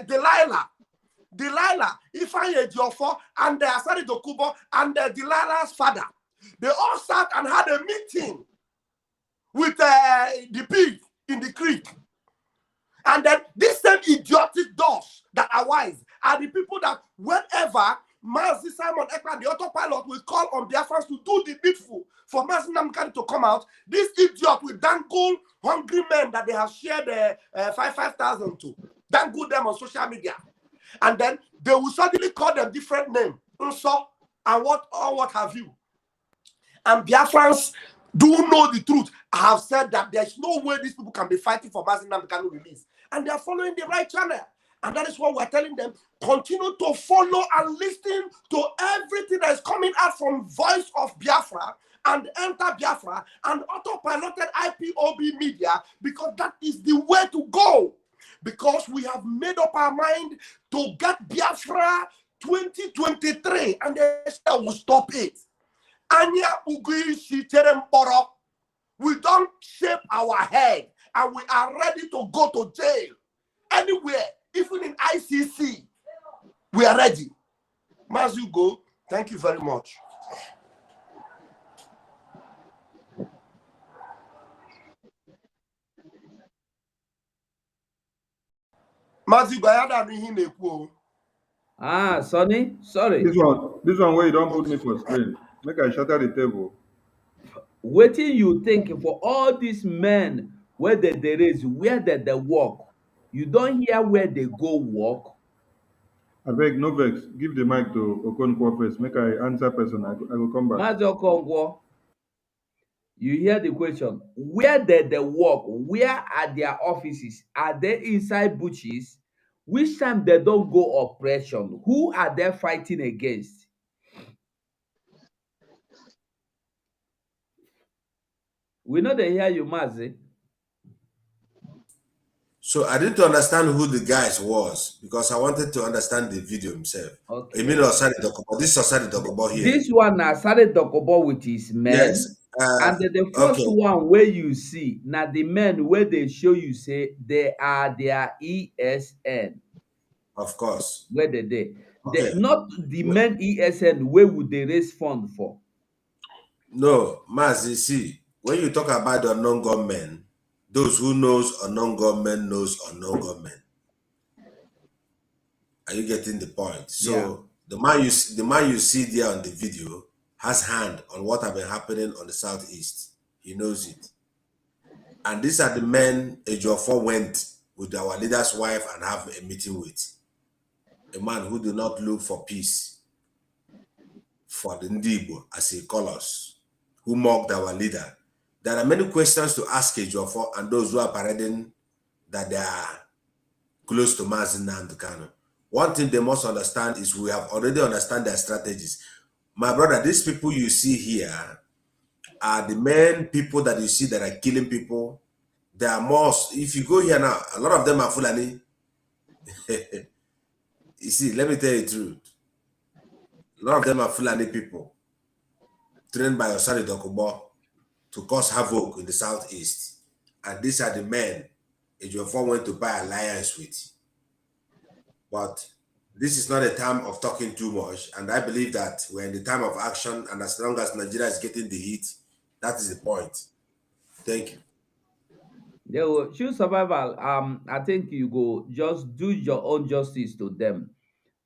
Delilah, Ifeanyi Ejiofor, and Asari Dokubo, and Delilah's father. They all sat and had a meeting with the pig in the creek. And then these same idiotic doors that are wise are the people that whenever Mazi Simon Ekpa, the autopilot, will call on Biafrans to do the needful for Mazi Nnamdi Kanu to come out, this idiot will dangle hungry men that they have shared 5,000 to, dangle them on social media. And then they will suddenly call them different names, Unso, and what have you. And Biafrans do know the truth. I have said that there's no way these people can be fighting for Mazi Nnamdi Kanu release. And they are following the right channel. And that is what we're telling them. Continue to follow and listen to everything that is coming out from Voice of Biafra and Enter Biafra and autopiloted IPOB media, because that is the way to go. Because we have made up our mind to get Biafra 2023, and they will stop it. We don't shape our head, and we are ready to go to jail anywhere, even in ICC. We are ready. As you go, thank you very much. Sonny, sorry. This one where you don't put me for screen. Make I shatter the table. What do you think for all these men where they raise, where they work? You don't hear where they go work? I beg, no vex. Give the mic to Okonkwo first. Make I answer person. I will come back. Mazo Kongwo, you hear the question. Where they work? Where are their offices? Are they inside bushes? Which time they don't go operation? Who are they fighting against? We know they hear you, Mazi. So I didn't understand who the guys was because I wanted to understand the video himself. Okay. You mean Osari Dokubo? This is Osari Dokubo here. This one is Osari Dokubo with his men. Yes. And the first one where you see, now the men where they show you say they are their ESN. Of course. Where they not the men ESN, where would they raise fund for? No, Mazi, see, when you talk about the unknown gunmen, those who knows unknown gunmen knows unknown gunmen. Are you getting the point? So the man you see there on the video has hand on what have been happening on the southeast. He knows it. And these are the men Ejiofor went with our leader's wife and have a meeting with. A man who do not look for peace for the Ndibo, as he calls us, who mocked our leader. There are many questions to ask Ejiofor and those who are parading that they are close to Mazi Nnamdi Kanu. One thing they must understand is we have already understand their strategies. My brother, these people you see here are the main people that you see that are killing people. They are most, if you go here now, a lot of them are Fulani. You see, let me tell you the truth. A lot of them are Fulani people trained by Osari Dokubo to cause havoc in the southeast. And these are the men Ejiofor went to buy alliance with. But this is not a time of talking too much. And I believe that we're in the time of action. And as long as Nigeria is getting the heat, that is the point. Thank you. They will choose survival. I think you go just do your own justice to them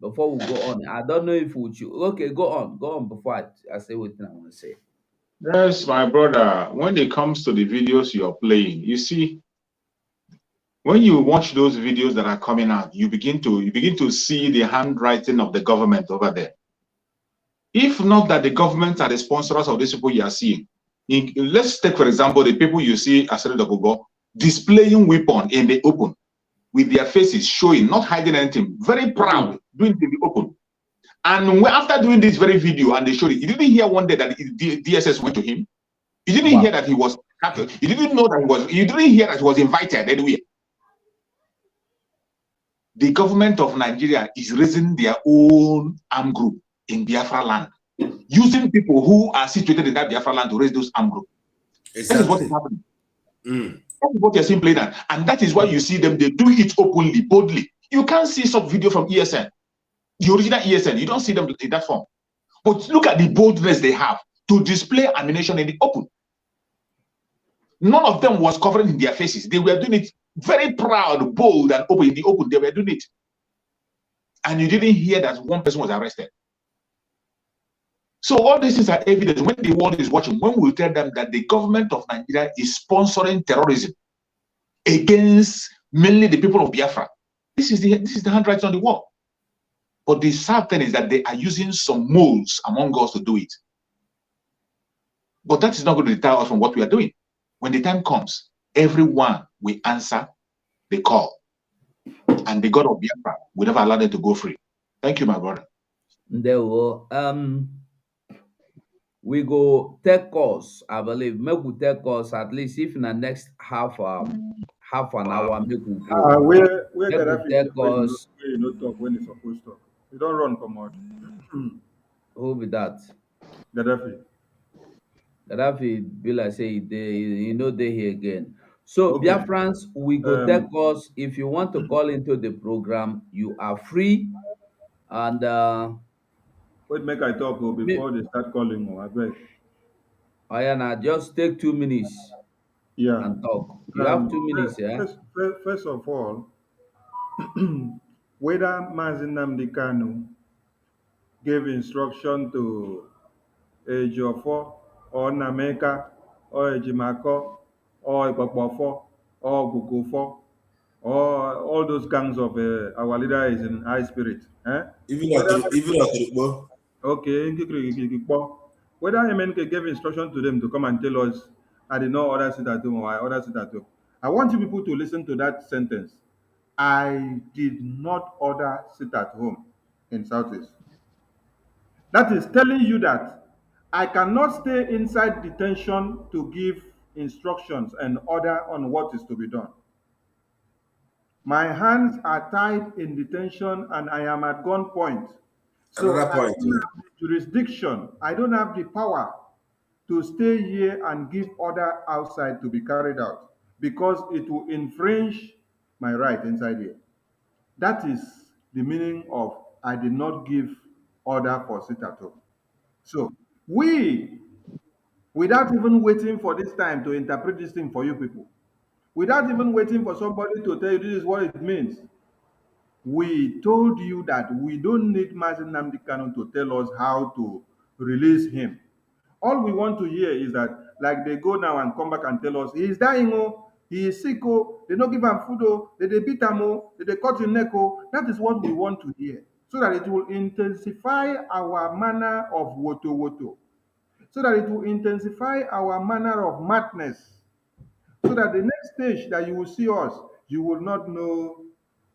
before we go on. I don't know if we should. Okay, go on before I say what I want to say. Yes, my brother. When it comes to the videos you're playing, you see, when you watch those videos that are coming out, you begin to see the handwriting of the government over there. If not that the government are the sponsors of these people you are seeing. Let's take, for example, the people you see as displaying weapon in the open, with their faces showing, not hiding anything, very proud, doing it in the open. And after doing this very video and they showed it, you didn't hear one day that the DSS went to him. You didn't hear that he was You didn't know that you didn't hear that he was invited anywhere. The government of Nigeria is raising their own armed group in Biafra land, using people who are situated in that Biafra land to raise those armed groups. Exactly. That is what is happening. That is what you're seeing playing, and that is why you see them. They do it openly, boldly. You can't see some video from ESN, the original ESN. You don't see them in that form. But look at the boldness they have to display ammunition in the open. None of them was covering in their faces. They were doing it very proud, bold, and open in the open. They were doing it. And you didn't hear that one person was arrested. So all these things are evidence. When the world is watching, when we tell them that the government of Nigeria is sponsoring terrorism against mainly the people of Biafra, this is the handwriting on the wall. But the sad thing is that they are using some moles among us to do it. But that is not going to deter us from what we are doing. When the time comes, everyone will answer the call. And the God of Biafra will never allow them to go free. Thank you, my brother. There will we go take course, I believe. Make we take course at least if in the next half an hour, make we go. Where Make we Gaddafi take where course. you not talk when he's supposed to talk. You don't run, come out. Who be that? Gaddafi. Gaddafi be like say he know they here again. So Okay. Biafrans, we go take course. If you want to call into the program, you are free. And Wait, make I talk before they start calling. I beg. Ayana, just take 2 minutes Yeah. and talk. You have 2 minutes, yeah? First of all, whether Mazin Nnamdi Kanu gave instruction to Ejiofor or Nameka or Ejimako or Ikpokpofo or Gugufo or all those gangs of our leader is in high spirit. Even Oturukpo. Okay, whether MNK gave instruction to them to come and tell us, I did not order sit at home or I ordered sit at home. I want you people to listen to that sentence. I did not order sit at home in Southeast. That is telling you that I cannot stay inside detention to give instructions and order on what is to be done. My hands are tied in detention and I am at gunpoint. So Another point. I don't have the jurisdiction, I don't have the power to stay here and give order outside to be carried out because it will infringe my right inside here. That is the meaning of I did not give order for sit at home. So we, without even waiting for this time to interpret this thing for you people, without even waiting for somebody to tell you this is what it means, we told you that we don't need Mazin Nnamdi Kanu to tell us how to release him. All we want to hear is that, like they go now and come back and tell us, he's dying, oh, he is sick, oh, they don't give him food, oh, they beat him, oh, they cut his neck, oh. That is what we want to hear, so that it will intensify our manner of woto woto, so that it will intensify our manner of madness, so that the next stage that you will see us, you will not know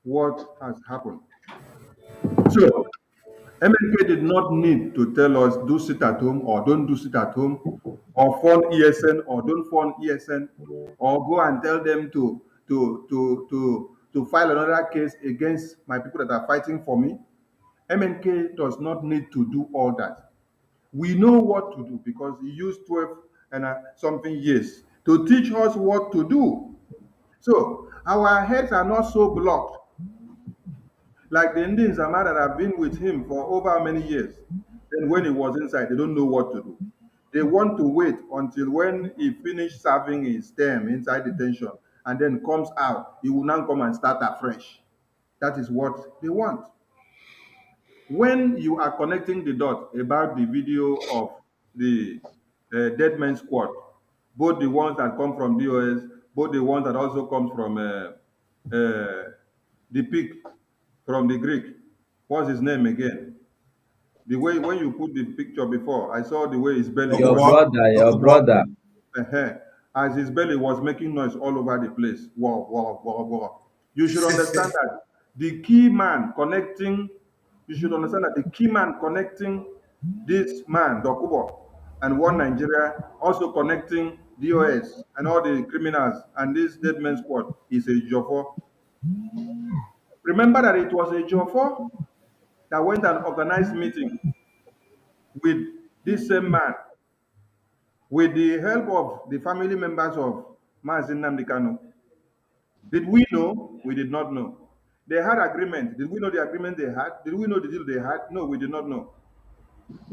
what has happened. So MNK did not need to tell us do sit at home or don't do sit at home, or phone ESN or don't phone ESN, or go and tell them to file another case against my people that are fighting for me. MNK does not need to do all that. We know what to do because he used 12 and something years to teach us what to do. So our heads are not so blocked like the Indians Zama that have been with him for over many years. Then when he was inside, they don't know what to do. They want to wait until when he finished serving his term inside detention and then comes out, he will now come and start afresh. That is what they want. When you are connecting the dot about the video of the Dead Man Squad, both the ones that come from DOS, both the ones that also come from the pig, from the Greek. What's his name again? The way when you put the picture before, I saw the way his belly Your was. brother. As his belly was making noise all over the place. Wow, wow, wow, wow. You should understand that the key man connecting, you should understand that the key man connecting this man, Dokubo, and one Nigeria, also connecting DOS, and all the criminals, and this dead man squad is a Jofo. Remember that it was a Jofo that went and organized meeting with this same man with the help of the family members of Mazin Namdekano. Did we know? We did not know. They had agreement. Did we know the agreement they had? Did we know the deal they had? No, we did not know.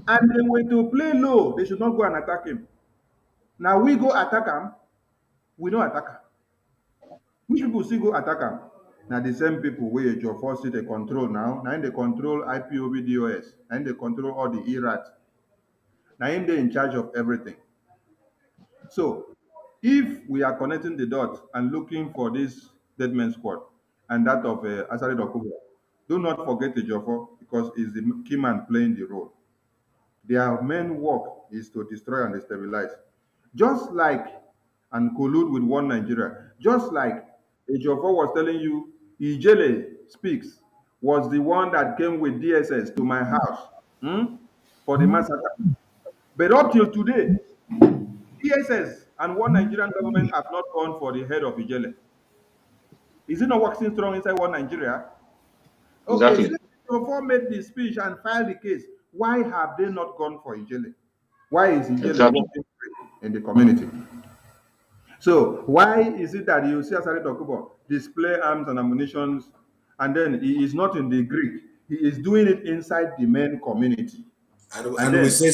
And they were to play low. They should not go and attack him. Now we go attack him. We don't attack him. Which people still go attack him? Now the same people where your force they control now. Now they control IPOB DOS. Now they control all the ERAT. Now they in charge of everything. So if we are connecting the dots and looking for this dead man squad and that of Asari Dokubo, do not forget the Jofo because he's the key man playing the role. Their main work is to destroy and destabilize. Just like and collude with one Nigeria. Just like Ejiofor was telling you, Ijele speaks was the one that came with DSS to my house for the massacre. But up till today, DSS and one Nigerian government have not gone for the head of Ijele. Is it not working strong inside one Nigeria? Okay, Exactly. since Ejiofor made the speech and filed the case, why have they not gone for Ijele? Why is Ijele Exactly. walking free in the community? So why is it that you see Asari Dokubo display arms and ammunitions, and then he is not in the Greek? He is doing it inside the main community, and And we then say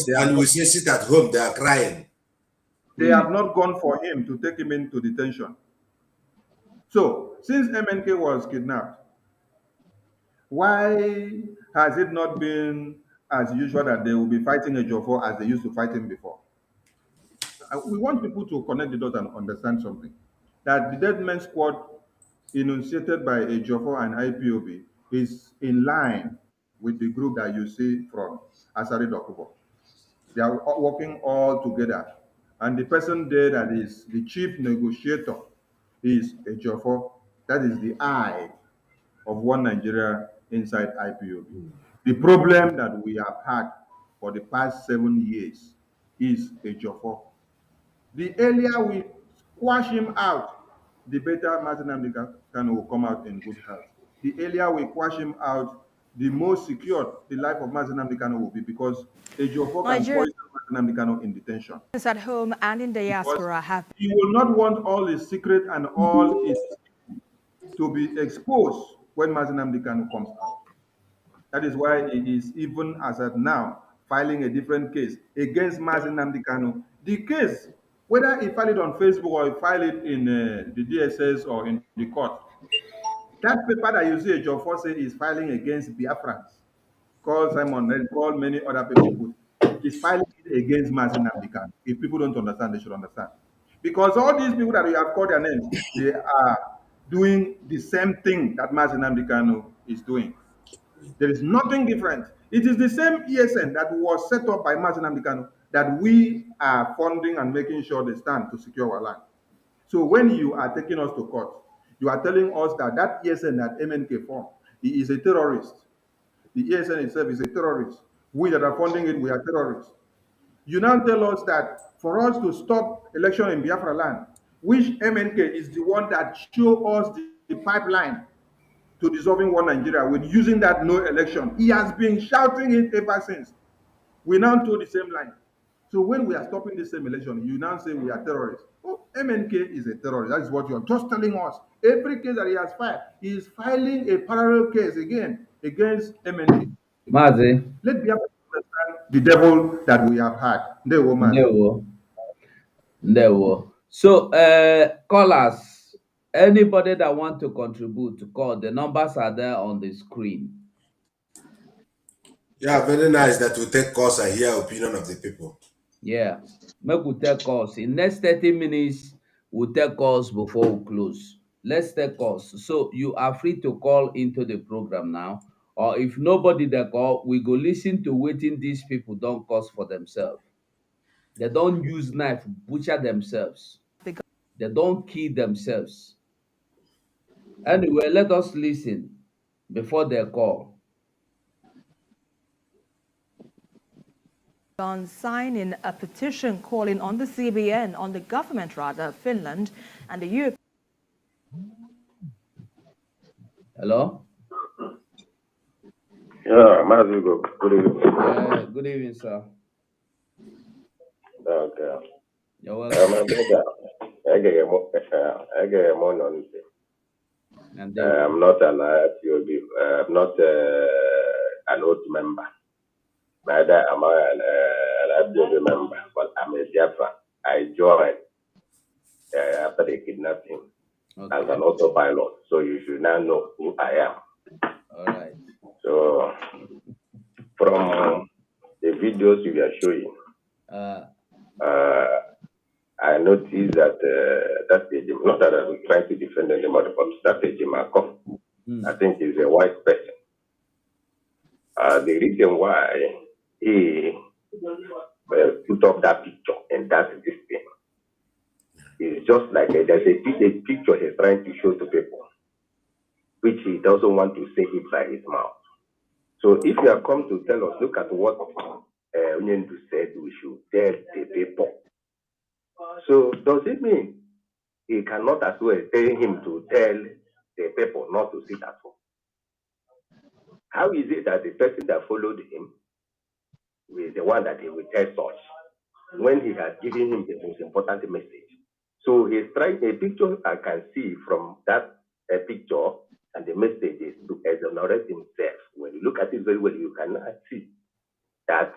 sit at home, they are crying. they have not gone for him to take him into detention. So since MNK was kidnapped, why has it not been as usual that they will be fighting a Ejiofor as they used to fight him before? We want people to connect the dots and understand something. That the Dead Men Squad, enunciated by Ejiofor and IPOB, is in line with the group that you see from Asari Dokubo. They are working all together. And the person there that is the chief negotiator is Ejiofor. That is the eye of one Nigeria inside IPOB. The problem that we have had for the past 7 years is Ejiofor. The earlier we squash him out, the better Martin Kano will come out in good health. The earlier we squash him out, the more secure the life of Martin Kano will be because Ejiofor can Nigerians poison Martin Kano in detention. at home and in Because diaspora have he will not want all his secret and all his to be exposed when Martin Kano comes out. That is why he is even as at now filing a different case against Mazin Nnamdi Kanu. The case, whether he filed it on Facebook or he filed it in the DSS or in the court, that paper that you see Ejiofor say is filing against Biafrans, call Simon and call many other people put, is filing it against Mazin Nnamdi Kanu. If people don't understand, they should understand. Because all these people that we have called their names, they are doing the same thing that Mazin Nnamdi Kanu is doing. There is nothing different. It is the same ESN that was set up by Martin Amdekano that we are funding and making sure they stand to secure our land. So when you are taking us to court, you are telling us that that ESN that MNK formed, he is a terrorist. The ESN itself is a terrorist. We that are funding it, we are terrorists. You now tell us that for us to stop election in Biafra land, which MNK is the one that show us the pipeline to dissolving one Nigeria with using that no election. He has been shouting it ever since. We now told the same line. So when we are stopping the same election, you now say we are terrorists. Oh, MNK is a terrorist. That is what you are just telling us. Every case that he has filed, he is filing a parallel case again against MNK. Mazi, Let me understand the devil that we have had. The woman. ndewo, ndewo. So, callers, anybody that want to contribute to call, the numbers are there on the screen. Yeah, very nice that we take calls and hear opinion of the people. Yeah, make we take calls. In next 30 minutes, we'll take calls before we close. Let's take calls. So you are free to call into the program now. Or if nobody they call, we go listen to waiting these people don't cause for themselves. They don't use knife, butcher themselves. begun. They don't kill themselves. Anyway, let us listen before they call. on signing a petition calling on the CBN, on the government rather, of Finland and the Europe. Hello? Yeah, Mazigo. Good evening. Good evening, sir. Okay. You're welcome. My brother, I get more on it. I'm not an IPOB. I'm not an old member. Neither am I an IPOB member, but I'm a Biafra. I joined after the kidnapping as an autopilot. So you should now know who I am. All right. So from the videos you are showing, I noticed that that Ejim, not that I'm trying to defend anybody, but that Ejimako, I think is a wise person. The reason why he put up that picture and that's this thing is just like there's a picture he's trying to show to people, which he doesn't want to say it by his mouth. So if you have come to tell us, look at what Onyendu said, we should tell the people. So does it mean he cannot as well tell him to tell the people not to sit at home? How is it that the person that followed him is the one that he will tell such when he has given him the most important message? So he's trying a picture I can see from that picture and the message is to exonerate himself. When you look at it very well, you cannot see that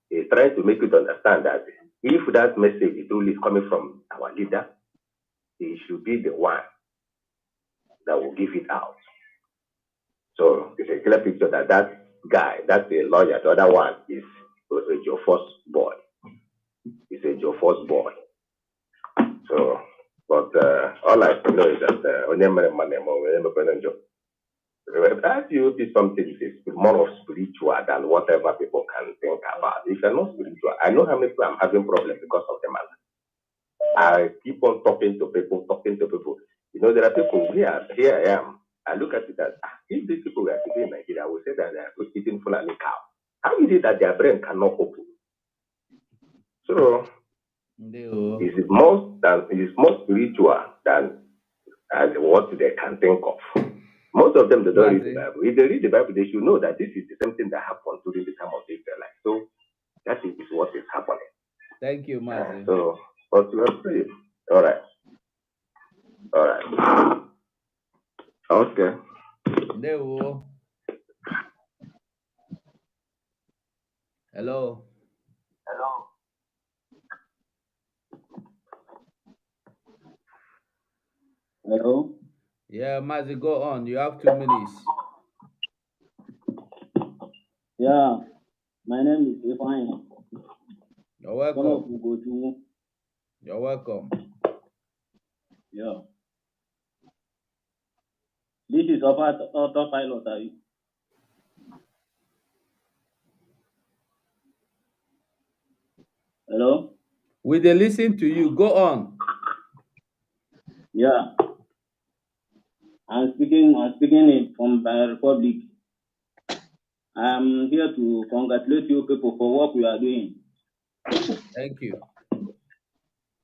he's trying to make you understand that if that message is truly coming from our leader, he should be the one that will give it out. So it's a clear picture that that guy, that's a lawyer. The other one is a Joe Force boy. He's a Joe Force boy. So, but all I know is that that you be something is more of spiritual than whatever people can think about. If you're not spiritual, I know how many people I'm having problems because of them. I keep on talking to people. You know, there are people here I am. I look at it as if these people were sitting in Nigeria, I would say that they are eating Fulani cow. How is it that their brain cannot open? So it's more spiritual than what they can think of. Most of them, they don't read the Bible. If they read the Bible, they should know that this is the same thing that happened during the time of the Israelites. So that is what is happening. Thank you, Mazi. So, but you are free. All right. Okay. Hello. Hello. Yeah, Mazi, go on. You have 2 minutes. Yeah, my name is Ifeanyi. You're welcome. You're welcome. Yeah. This is autopilot, are you? Hello? We dey listen to you. Go on. Yeah. I'm speaking from the Republic. I'm here to congratulate you people for what we are doing. Thank you.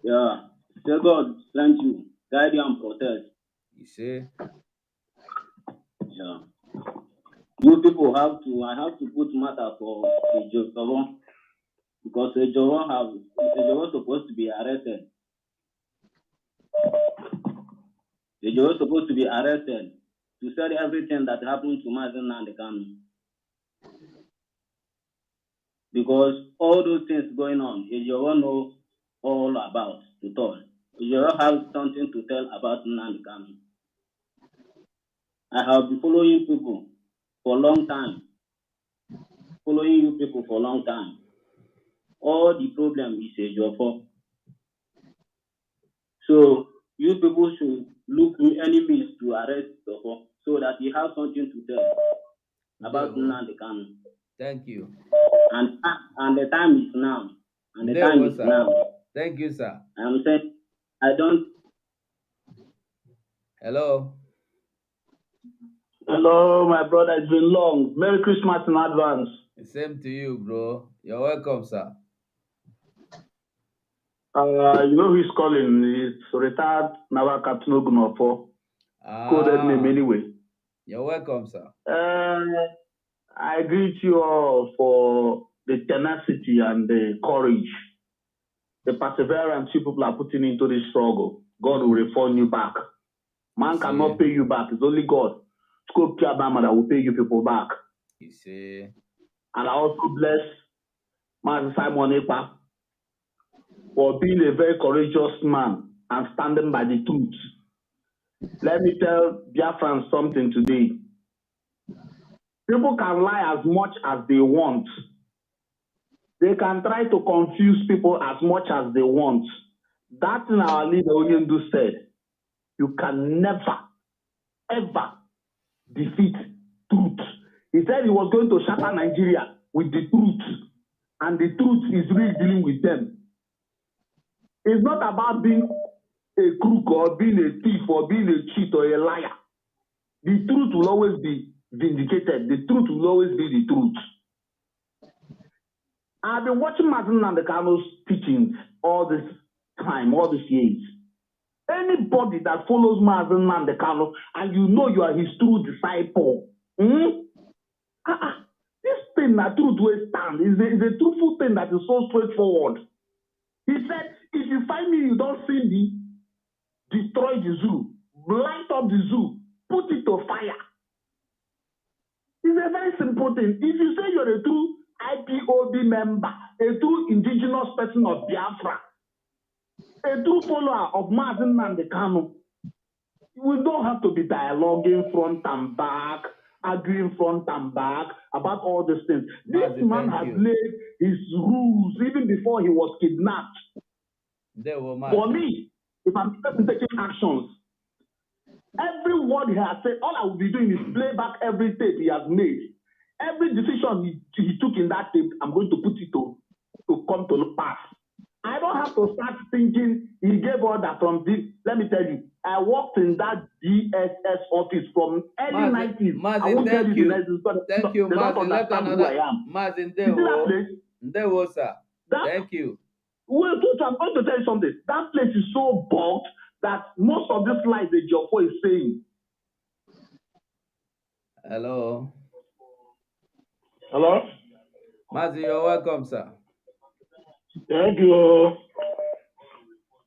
Yeah. Say God strength you, guide you and protect. You see? Yeah. You people I have to put matter for the Joe because the Joe supposed to be arrested. The Joe is supposed to be arrested to say everything that happened to Mazen and the Kanu. Because all those things going on, Joe know all about to tell. Joe have something to tell about Nnamdi Kanu. I have been following people for a long time. Following you people for a long time. All the problem is a Joe. So you people should look for any means to arrest Joe so that he has something to tell about Nnamdi Kanu. Thank you. And the time is now. And the time is now. Thank you, sir. I'm saying I don't. Hello. Hello, my brother. It's been long. Merry Christmas in advance. Same to you, bro. You're welcome, sir. You know who's calling? It's retired Naval Captain Ogunofo. Coded name anyway. You're welcome, sir. I greet you all for the tenacity and the courage, the perseverance you people are putting into this struggle. God will refund you back. Man cannot pay you back. It's only God. Scope Chabama that will pay you people back. You see. And I also bless Master Simon Ekpa for being a very courageous man and standing by the truth. Let me tell Biafrans something today. People can lie as much as they want. They can try to confuse people as much as they want. That in our leader Onyendu said, you can never, ever defeat truth. He said he was going to shatter Nigeria with the truth. And the truth is really dealing with them. It's not about being a crook or being a thief or being a cheat or a liar. The truth will always be vindicated. The truth will always be the truth. I've been watching Martin Nandekano's teachings all this time, all these years. Anybody that follows Martin Nandekano and you know you are his true disciple, this thing, that truth will stand, is a truthful thing that is so straightforward. He said, if you find me, you don't see me, destroy the zoo, light up the zoo, put it to fire. It's a very simple thing. If you say you're a true IPOB member, a true indigenous person of Biafra, a true follower of Martin Nandekano, we don't have to be dialoguing front and back, arguing front and back about all these things. This man has laid his rules even before he was kidnapped. For me, if I'm taking actions, every word he has said, all I will be doing is play back every tape he has made. Every decision he took in that tape, I'm going to put it to come to pass. I don't have to start thinking he gave order from this. Let me tell you, I worked in that DSS office from early 90s. I won't tell you the next. Thank you, Mazin. Let another Mazin. There was, sir. Thank you. Well, I'm going to tell you something. That place is so bugged that most of this lies that Jofo is saying. Hello. Hello? Mazin, you're welcome, sir. Thank you.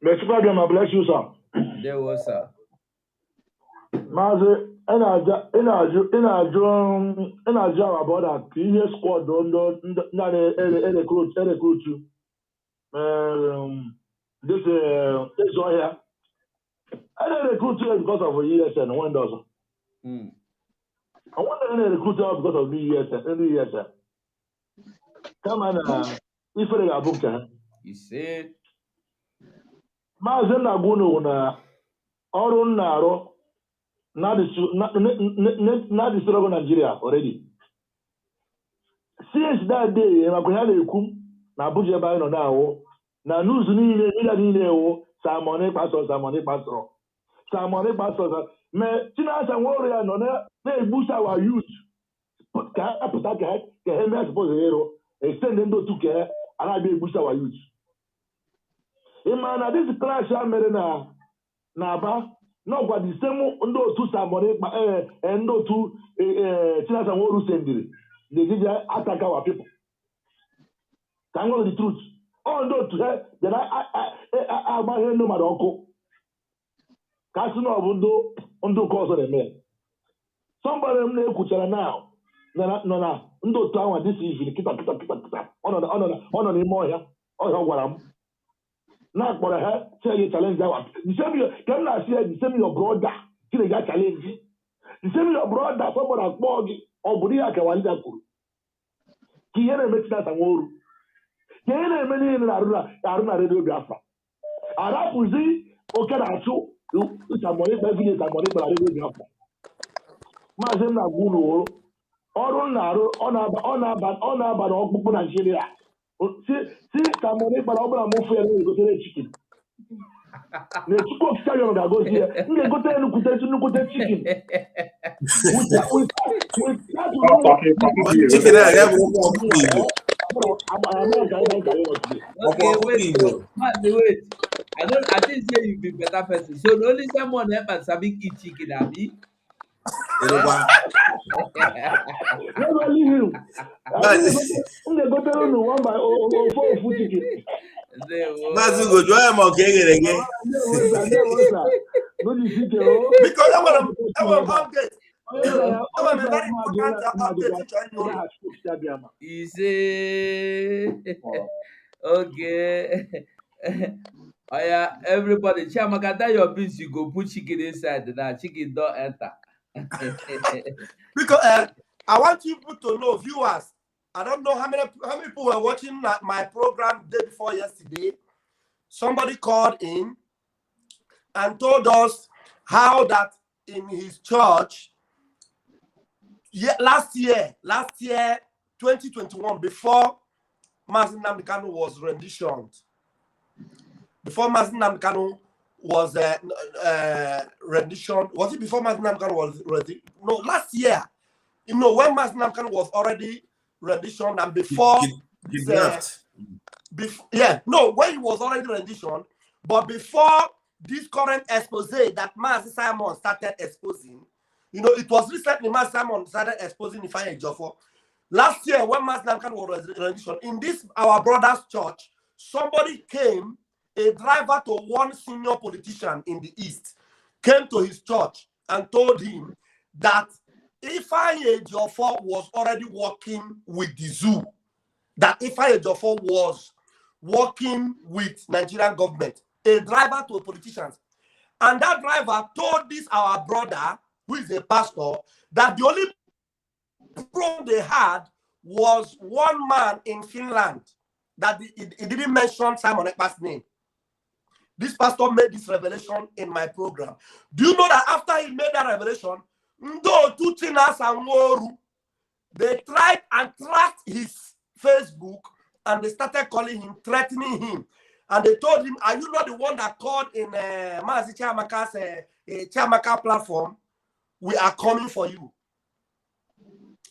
Mr. President, I bless you, sir. There was, sir. Mazin, in our about that previous squad, not a recruit you. This one here. I didn't recruit you because of a ESN, one dozen. I want to recruit you because of the ESN. Come on, if they are booked, you see. Mazin Naguno, or Naro, not the struggle Nigeria already. Since that day, I'm going to come. Na Abuja by no now. Na news ni Samone pastor. Me tina sa warrior no na boost our youth. Ka apota ka me suppose hero. Extend ndo to ke ana be boost our youth. Imana this clash amere na ba no gwa the same ndo to Samone ndo to tina sa waru sendiri. They did attack our people. Can know the truth. Oh no, to her that I no matter uncle. Casino of undo cause of the man. Somebody now. No, undo town this evening. Kita. On the more here. Oh, what I'm not for her. Say you challenge that one. The same you can not see the same your brother. Till they got challenge. The same your brother. Somebody has bought or Buria Kawanda. Kiana makes that a war. Kene many in Aruna Radio Biafra. Arapuzi, Okarachu, Samoni, Samoni, Radio Biafra. Mazem Nagunu, Orunaro, on Nigeria. See, Samoni, but Obra Mofu, go to the chicken. The Chuko Stallion that goes here, they go to the chicken. With that Wait. I think say you be better person. So the only someone help and sabi eat chicken, abi? Let's not leave him. I'm going to go to one by four chicken. Mazugo, do I am okay again? Because I want update. I want a very important update. You say, okay. Oh yeah, everybody, Chiamaka, that your beans, you go put chicken inside now. Chicken don't enter. Because I want you people to know, viewers. I don't know how many people were watching my program day before yesterday. Somebody called in and told us how that in his church, last year, 2021, before Mazi Nnamdi Kanu was renditioned, before Mazi Nnamdi Kanu was renditioned, was it before Mazi Nnamdi Kanu was renditioned? No, last year. You know, when Mazi Nnamdi Kanu was already renditioned and before when he was already renditioned, but before this current expose that Mazi Simon started exposing, you know, it was recently Mazi Simon started exposing Ifeanyi Ejiofor. Last year, when Mazi Nnamdi Kanu was renditioned, in this our brother's church, somebody came, a driver to one senior politician in the East, came to his church and told him that Ifeanyi Ejiofor was already working with the zoo, that Ifeanyi Ejiofor was working with Nigerian government, a driver to politicians. And that driver told this our brother, who is a pastor, that the only problem they had was one man in Finland, that he didn't mention Simon Ekpa's name. This pastor made this revelation in my program. Do you know that after he made that revelation, they tried and tracked his Facebook and they started calling him, threatening him. And they told him, are you not the one that called in Mazi Chiamaka's Chiamaka platform? We are coming for you.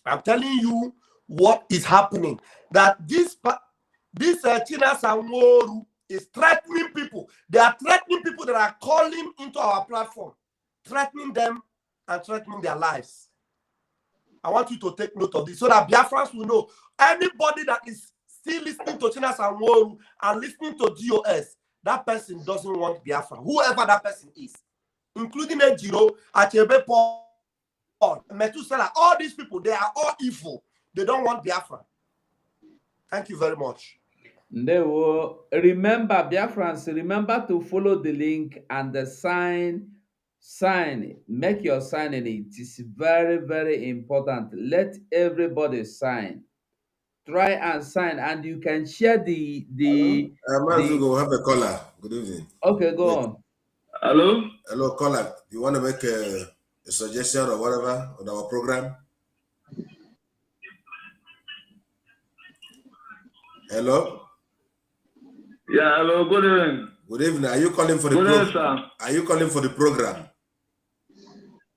I'm telling you what is happening. That this China Sanworu is threatening people. They are threatening people that are calling into our platform, threatening them and threatening their lives. I want you to take note of this so that Biafrans will know. Anybody that is still listening to China Sanworu and listening to GOS, that person doesn't want Biafra, whoever that person is, including Ejiro, Achebe Paul, Metusela, all these people, they are all evil. They don't want Biafra. Thank you very much. Remember, Biafrans, remember to follow the link and the sign. Make your sign in it. It's very, very important. Let everybody sign. Try and sign, and you can share the Mazugo, have a caller. Good evening. Okay, go on. Hello, caller. You want to make a suggestion or whatever on our program? Hello? Yeah, hello, good evening. Good evening. Are you calling for the program? Are you calling for the program?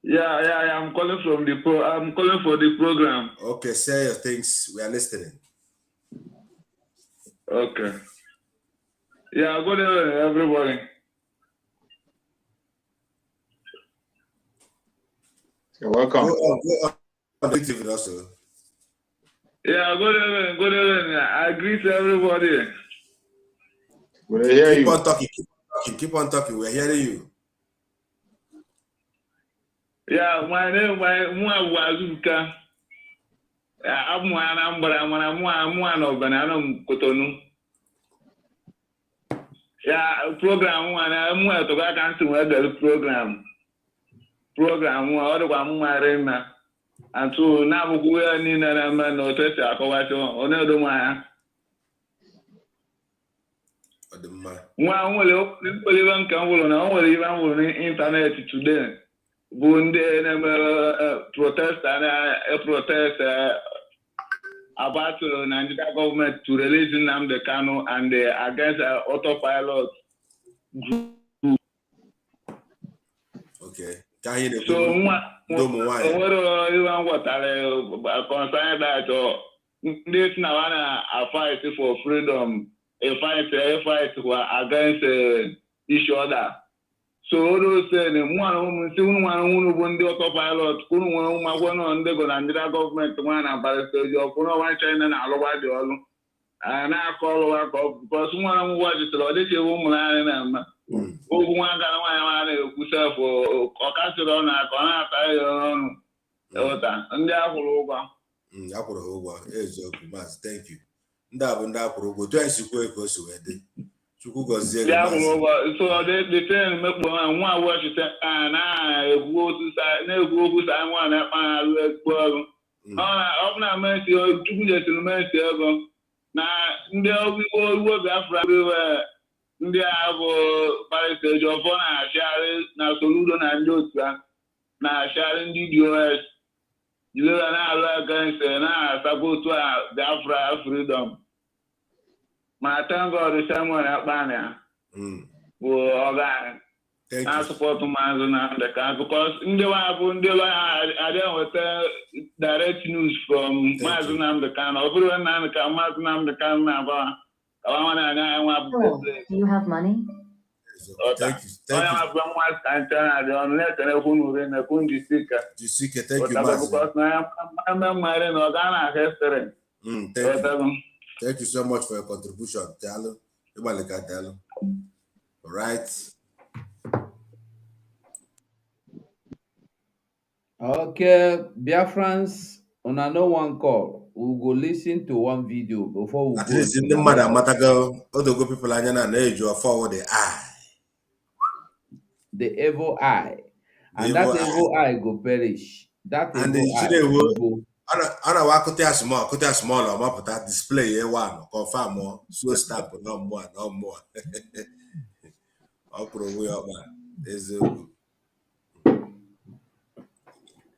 Yeah, I'm calling from I'm calling for the program. Okay, say your things. We are listening. Okay. Yeah, good evening, everybody. You're welcome. Go on. Also. Yeah, good evening. I greet everybody. We hear you. Keep on talking. We're hearing you. Yeah, my name is Wazuka. I'm one Banana Kotonu. Yeah, program one. I'm going to go cancel the program. Program one. Other one more and so now we are in a man or test a covacho on the Maya. One will even come on even internet today. Bunde protest and protest about Nigeria government to release Nnamdi Kanu and against autopilot group. Okay. So Onwere iwe nghọtara concerning that ndị si na ha na-fight for freedom, a fight against each other. So those say the one si unu nwere unu bụ ndị autopilot, unu nwere ụmụakwụkwọ nọ ndị go na ndị gọọmenti nwa na barịsteji ọkwụrụ ọnwa China na-alụgba dị ọlụ na-akọ ọlụwa ka bikọs nwere ngwa jitara ọ dịka ewu ụmụ anyị na-eme ogwu nwa gara nwaanyị nwa na-ekwu sefụ ọkasịrị ọ na-akọ ọ na-ata ya ọnụ ịghọta ndị akwụrụ ụgwọ akwụrụ ha ụgwọ eziokwu maazị thank you ndị a bụ ndị akwụrụ ụgwọ otu anyị si kwuo ka o si wee dị chukwu gọzie gị akwụrụ ụgwọ so the train mekpọ nwa wọchite na-ekwu okwu sa nwa na-ekpa ha alụ ekpo ọrụ ọ bụ na mesi chukwu jesiri mesi ego na ndị Igbo Biafra ndị a bụ kparịtaji ọfọ na-achịgharị na Soludo na ndị otu ha na-achịgharị ndị DOS jidere na-alụ against na-asapoti Biafra freedom ma thank God Samuel Akpania bụ ọga na-asụpọtụ maazị Nnamdi Kanu because ndị nwa bụ ndị adịghị enweta direct news from maazị Nnamdi Kanu ọ bụrụ Nnamdi Kanu maazị Nnamdi Kanu na-agba do you have money? Thank you. Thank you so much for your contribution. All right. Okay, Biafrans, on no one call. We'll go listen to one video before we at least in the matter other go people are na age or forward the eye. The evil eye. And that evil eye go perish. That and evil eye go. Ana wa kote small or map that display one confirm more so stamp no more.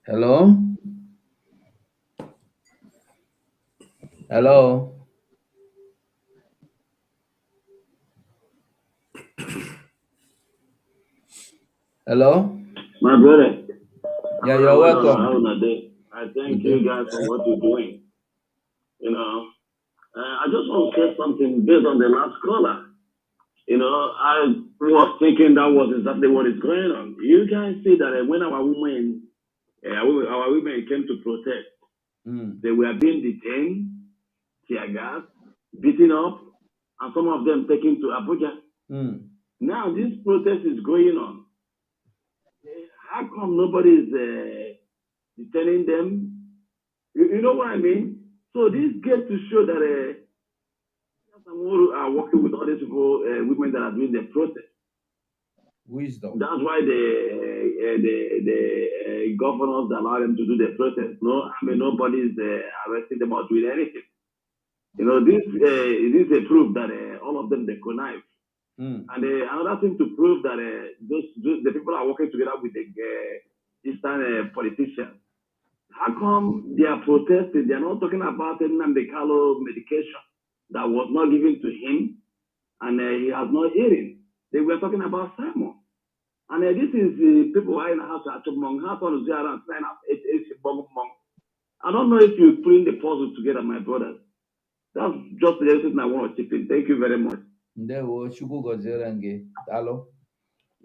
Hello? Hello? Hello? My brother. Yeah, you're welcome. I thank you guys for what you're doing. You know, I just want to say something based on the last caller. You know, I was thinking that was exactly what is going on. You guys see that when our women came to protest, they were being detained, tear gas, beaten up, and some of them taken to Abuja. Now this protest is going on. How come nobody is detaining them? You know what I mean? So this gets to show that some are working with all these people, women that are doing the protest. Wisdom. That's why the governors allow them to do the protest. No, I mean nobody is arresting them or doing anything. You know, this is a proof that all of them they connive. And another thing to prove that the people are working together with the Eastern politicians. How come they are protesting? They are not talking about Nnamdi Kanu medication that was not given to him, and he has not eaten. They were talking about Simon. And this is people who are in the house at Mong. I don't know if you're putting the puzzle together, my brothers. That's just the everything I want to chip in. Thank you very much. You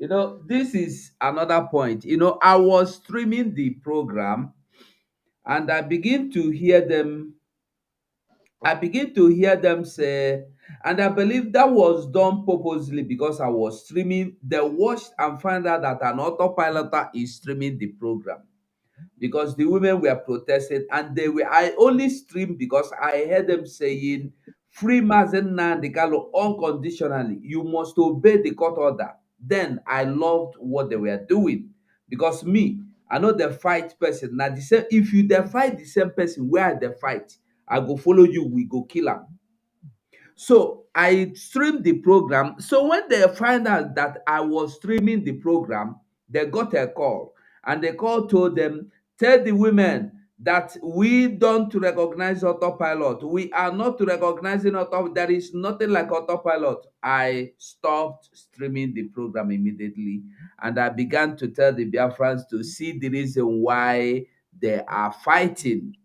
know, this is another point. You know, I was streaming the program and I begin to hear them say, and I believe that was done purposely because I was streaming. They watched and found out that an autopilot is streaming the program because the women were protesting and I only streamed because I heard them saying, free Mazen Nnamdi Kanu unconditionally. You must obey the court order. Then I loved what they were doing because me, I know the fight person. Now the same, if you fight the same person where they fight, I go follow you, we go kill him. So I streamed the program. So when they find out that I was streaming the program, they got a call. And the call told them, tell the women that we don't recognize autopilot. We are not recognizing autopilot. There is nothing like autopilot. I stopped streaming the program immediately, and I began to tell the Biafrans to see the reason why they are fighting.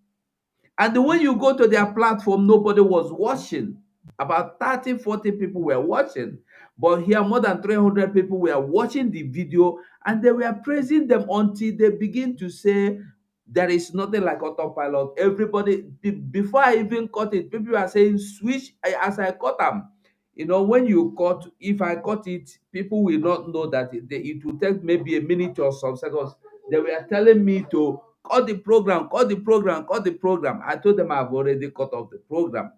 And when you go to their platform, nobody was watching. About 30, 40 people were watching. But here, more than 300 people were watching the video, and they were praising them until they begin to say, there is nothing like autopilot. Everybody, before I even cut it, people are saying, switch as I cut them. You know, when you cut, if I cut it, people will not know that it will take maybe a minute or some seconds. They were telling me to cut the program, cut the program, cut the program. I told them I've already cut off the program.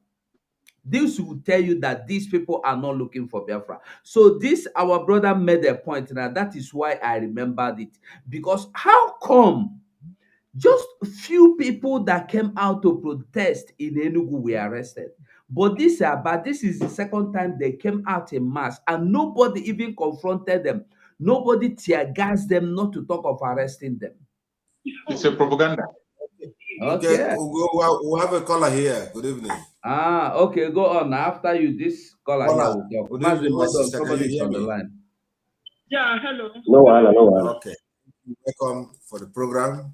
This will tell you that these people are not looking for Biafra. So this, our brother made a point now. That is why I remembered it. Because how come just few people that came out to protest in Enugu were arrested? But this is the second time they came out in mass and nobody even confronted them. Nobody tear gassed them, not to talk of arresting them. It's a propaganda. Okay. We'll have a caller here. Good evening. Okay, go on. After you, this caller here will talk. Good evening, my sister. Can Somebody you is hear on the me? line. Yeah, hello. No. Okay. Welcome for the program.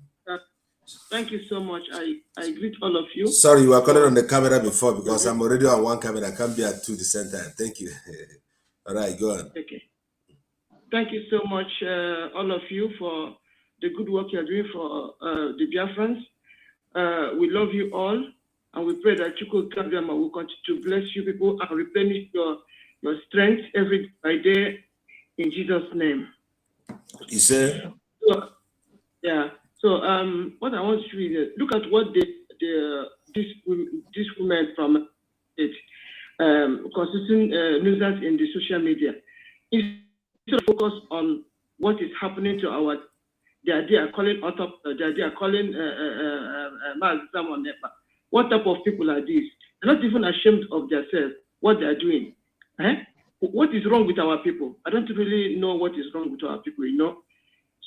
Thank you so much. I greet all of you. Sorry, you were calling on the camera before because I'm already on one camera. I can't be at two the same time. Thank you. All right, go on. Okay. Thank you so much, all of you, for the good work you're doing for the Biafrans. We love you all, and we pray that Chukwu Kagama will continue to bless you people and replenish your strength every day in Jesus' name. You say? So, yeah. So what I want to do is look at what this woman from it constituting nuisance in the social media. Instead of focus on what is happening to our, they are calling what type of people are these? They're not even ashamed of themselves, what they are doing. What is wrong with our people? I don't really know what is wrong with our people, you know.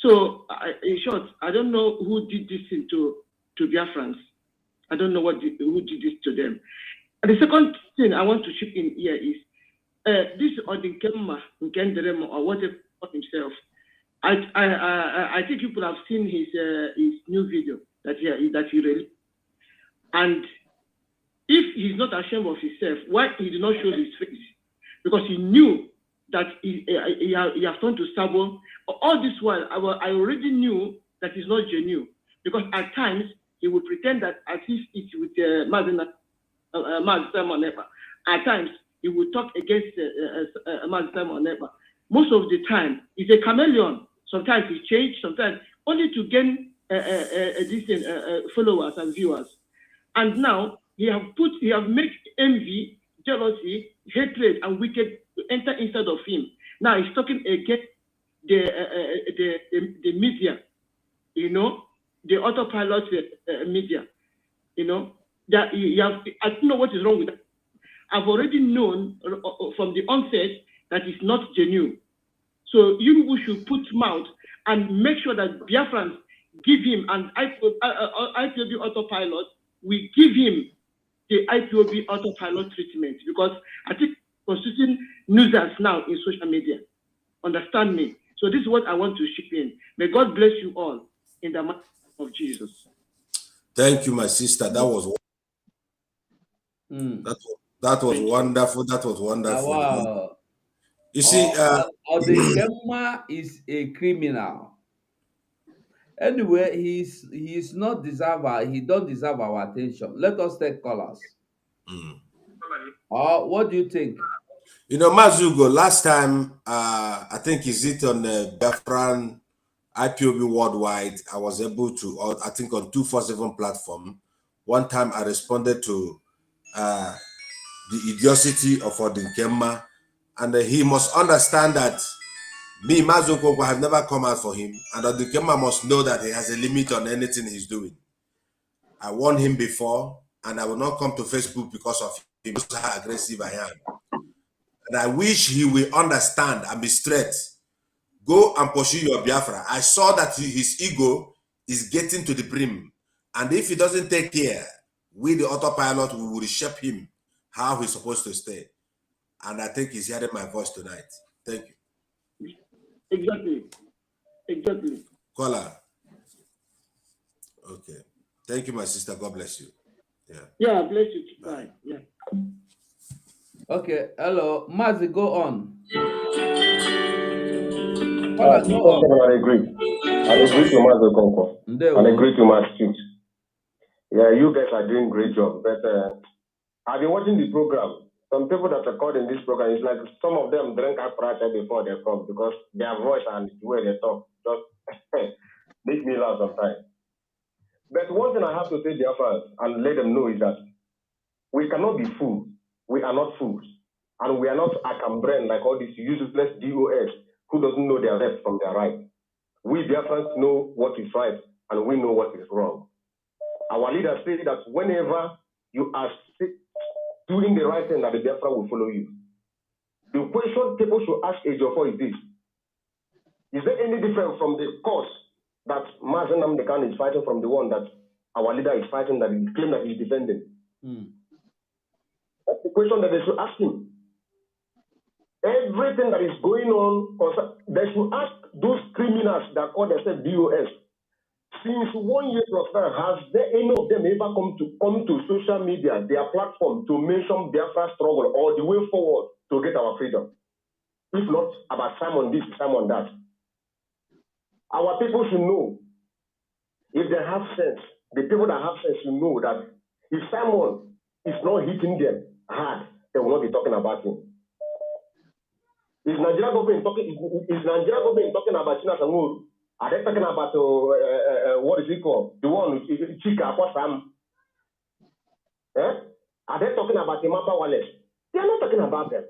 So, in short, I don't know who did this thing to Biafrans. I don't know who did this to them. And the second thing I want to chip in here is this Odinkemma Nkenderemo, or whatever himself. I think people have seen his new video that he released. And if he's not ashamed of himself, why he did not show his face? Because he knew that he has turned to Sabo. All this while, I already knew that he's not genuine. Because at times, he would pretend that as if it's with Mazda Monepa. At times, he would talk against Mazda Monepa. Most of the time, he's a chameleon. Sometimes he changes, sometimes only to gain decent followers and viewers. And now, he have made envy, jealousy, hatred, and wicked to enter inside of him. Now he's talking against the media, you know, the autopilot media, you know. That I don't know what is wrong with that. I've already known from the onset that it's not genuine. So you people should put mouth and make sure that Biafrans give him an IPOB autopilot. We give him the IPOB autopilot treatment, because I think constituting nuisance now in social media. Understand me? So this is what I want to chip in. May God bless you all in the name of Jesus. Thank you, my sister. That was that was wonderful. That was wonderful. Wow. You see, Odekemma is a criminal. Anyway, he's not deserve. He don't deserve our attention. Let us take callers. What do you think? You know, Mazugo, last time, I think is it on the Biafran IPOB Worldwide, I was able to, I think on 247 platform, one time I responded to the idiocy of Odinkemma, and he must understand that me, Mazugo, have never come out for him, and Odinkemma must know that he has a limit on anything he's doing. I warned him before, and I will not come to Facebook because of him, because how aggressive I am. And I wish he will understand and be straight. Go and pursue your Biafra. I saw that his ego is getting to the brim. And if he doesn't take care, we, the autopilot, we will reshape him how he's supposed to stay. And I think he's hearing my voice tonight. Thank you. Exactly. Exactly. Caller. Okay. Thank you, my sister. God bless you. Yeah. Yeah, bless you. Bye. Yeah. Okay. Hello, Mazi, go on. I agree. I agree to Mazi Konko. I agree to Mazi. Yeah, you guys are doing great job. But I've been watching the program. Some people that are called in this program, it's like some of them drink apparatus before they come because their voice and the way they talk just make me laugh sometimes. But one thing I have to say, dear friends, and let them know is that we cannot be fools. We are not fools. And we are not acambrain like all these useless DOS who doesn't know their left from their right. We Biafrans know what is right and we know what is wrong. Our leaders say that whenever you are doing the right thing, that the Biafra will follow you. The question people should ask Ejiofor is this: is there any difference from the cause that Mazen Namdekan is fighting from the one that our leader is fighting, that he claims that he's defending? That's the question that they should ask him. Everything that is going on, they should ask those criminals that call themselves DOS. Since 1 year plus now, has there any of them ever come to social media, their platform, to mention their first struggle or the way forward to get our freedom? If not about Simon this, Simon that. Our people should know, if they have sense, the people that have sense should know that if Simon is not hitting them hard, they will not be talking about him. Is Nigeria government talking about China Sanguru? Are they talking about what is it called? The one Chika Kwasam? Are they talking about Imapa Wallace? They are not talking about them.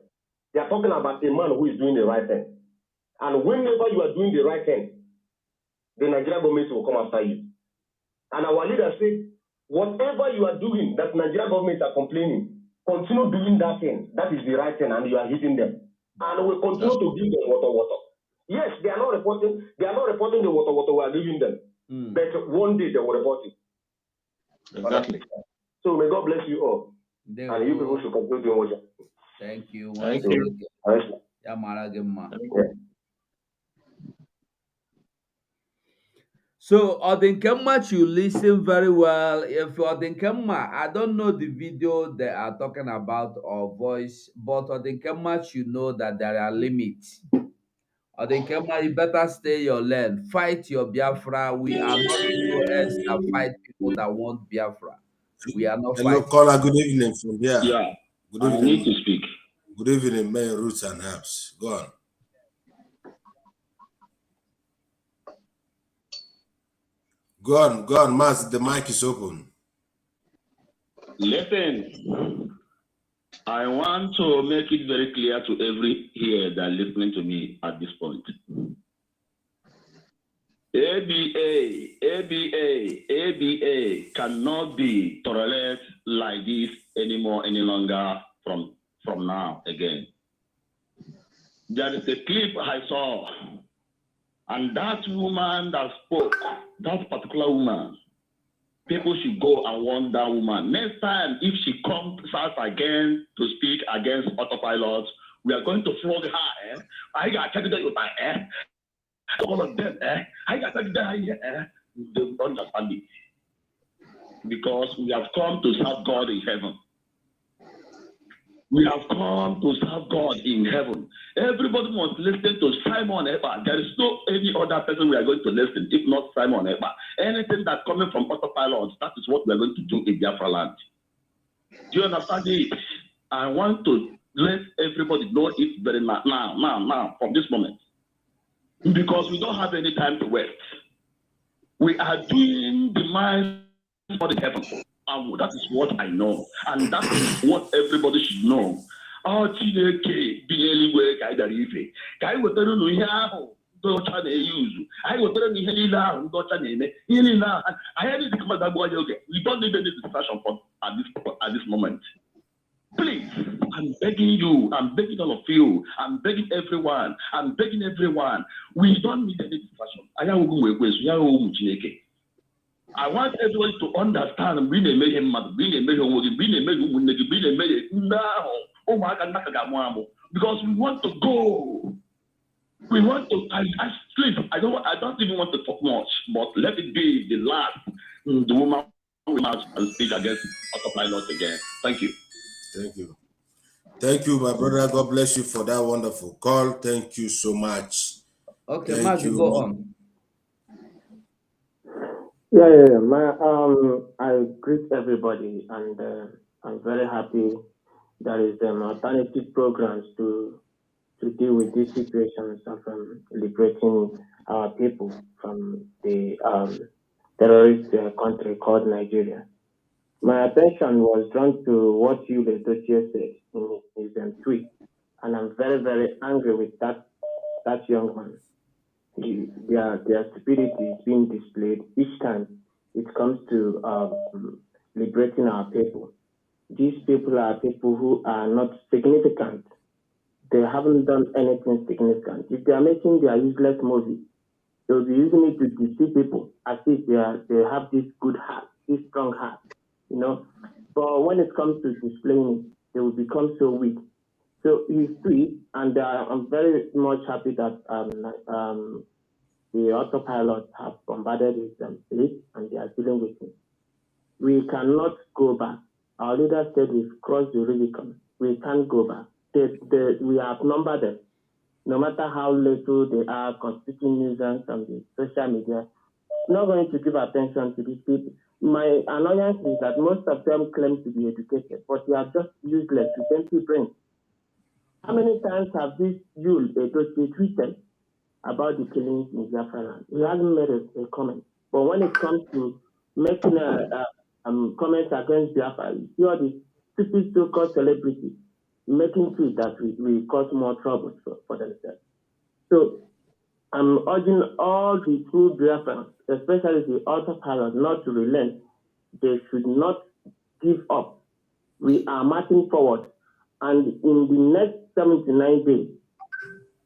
They are talking about a man who is doing the right thing. And whenever you are doing the right thing, the Nigerian government will come after you. And our leaders say, whatever you are doing that Nigerian government are complaining, continue doing that thing. That is the right thing, and you are hitting them. And we continue to give them water. Yes, they are not reporting the water we are giving them. But one day they will report it. Exactly. So may God bless you all. And you people should continue doing what you are. Thank you. Thank you. So Odinkemma, you listen very well. If Odinkemma, I don't know the video they are talking about or voice, but Odinkemma, you know that there are limits. Odinkemma, you better stay your lane. Fight your Biafra. We are not POS that fight people that want Biafra. We are not Hello, fighting. caller. Good evening from here. Yeah. Good evening. I need to speak. Good evening, Mayor Roots and Herbs. Go on. Go on, Maz. The mic is open. Listen, I want to make it very clear to every here that listening to me at this point. ABA cannot be tolerated like this anymore, any longer from now again. There is a clip I saw, and that woman that spoke, that particular woman, people should go and warn that woman. Next time, if she comes out again to speak against autopilots, we are going to flog her. I got to tell you that all of them. I got to tell you that they don't understand it. Because we have come to serve God in heaven. We have come to serve God in heaven. Everybody must listen to Simon Eber. There is no any other person we are going to listen, if not Simon Eber. Anything that's coming from autopilots, that is what we are going to do in Biafra land. Do you understand it? I want to let everybody know it very now, from this moment. Because we don't have any time to waste. We are doing the mind for the heaven. And that is what I know. And that is what everybody should know. Oh, Chineke, Bieliwe, Kaidarife. Kai wetara no ihe ahụ docha na-use. I wetara no ihe niile ahụ docha na-eme. Ihe niile ahụ. I need to come back boy. Okay. We don't need any discussion at this moment. Please, I'm begging you, I'm begging all of you, I'm begging everyone, We don't need any discussion. I want everybody to understand being a major man, being a major woman, being a major woman, being a major now. Oh my God, because we want to go. We want to. I sleep. I don't even want to talk much, but let it be the last. The woman will march and speak against autopilot again. Thank you. Thank you. Thank you, my brother. God bless you for that wonderful call. Thank you so much. Okay, Mark, you go on. Yeah. I greet everybody, and I'm very happy there is alternative programs to deal with these situations of liberating our people from the terrorist country called Nigeria. My attention was drawn to what Yule Dossier said in his tweet, and I'm very, very angry with that young man. Their stupidity is being displayed each time it comes to liberating our people. These people are people who are not significant. They haven't done anything significant. If they are making their useless movie, they will be using it to deceive people as if they have this good heart, this strong heart, you know. But when it comes to displaying it, they will become so weak. So he's free, and I'm very much happy that the autopilot have bombarded his place, and they are dealing with him. We cannot go back. Our leader said we've crossed the Rubicon. We can't go back. We have numbered them. No matter how little they are constituting nuisance on the social media, not going to give attention to these people. My annoyance is that most of them claim to be educated, but they are just useless with empty brains. How many times have this Yule tweeted about the killings in Biafra land? He hasn't made a comment. But when it comes to making comments against Biafra, you see all these stupid so-called celebrities making tweets that will cause more trouble for themselves. So I'm urging all the true Biafrans, especially the autopilot, not to relent. They should not give up. We are marching forward. And in the next 79 days,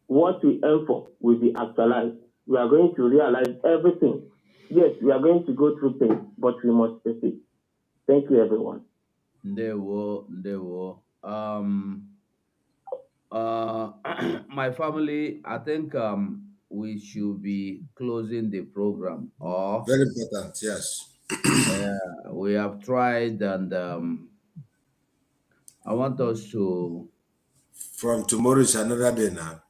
what we aim for will be actualized. We are going to realize everything. Yes, we are going to go through pain, but we must succeed. Thank you, everyone. They will. My family, I think we should be closing the program off. Very important, yes. We have tried, and I want us to. From tomorrow is another day now.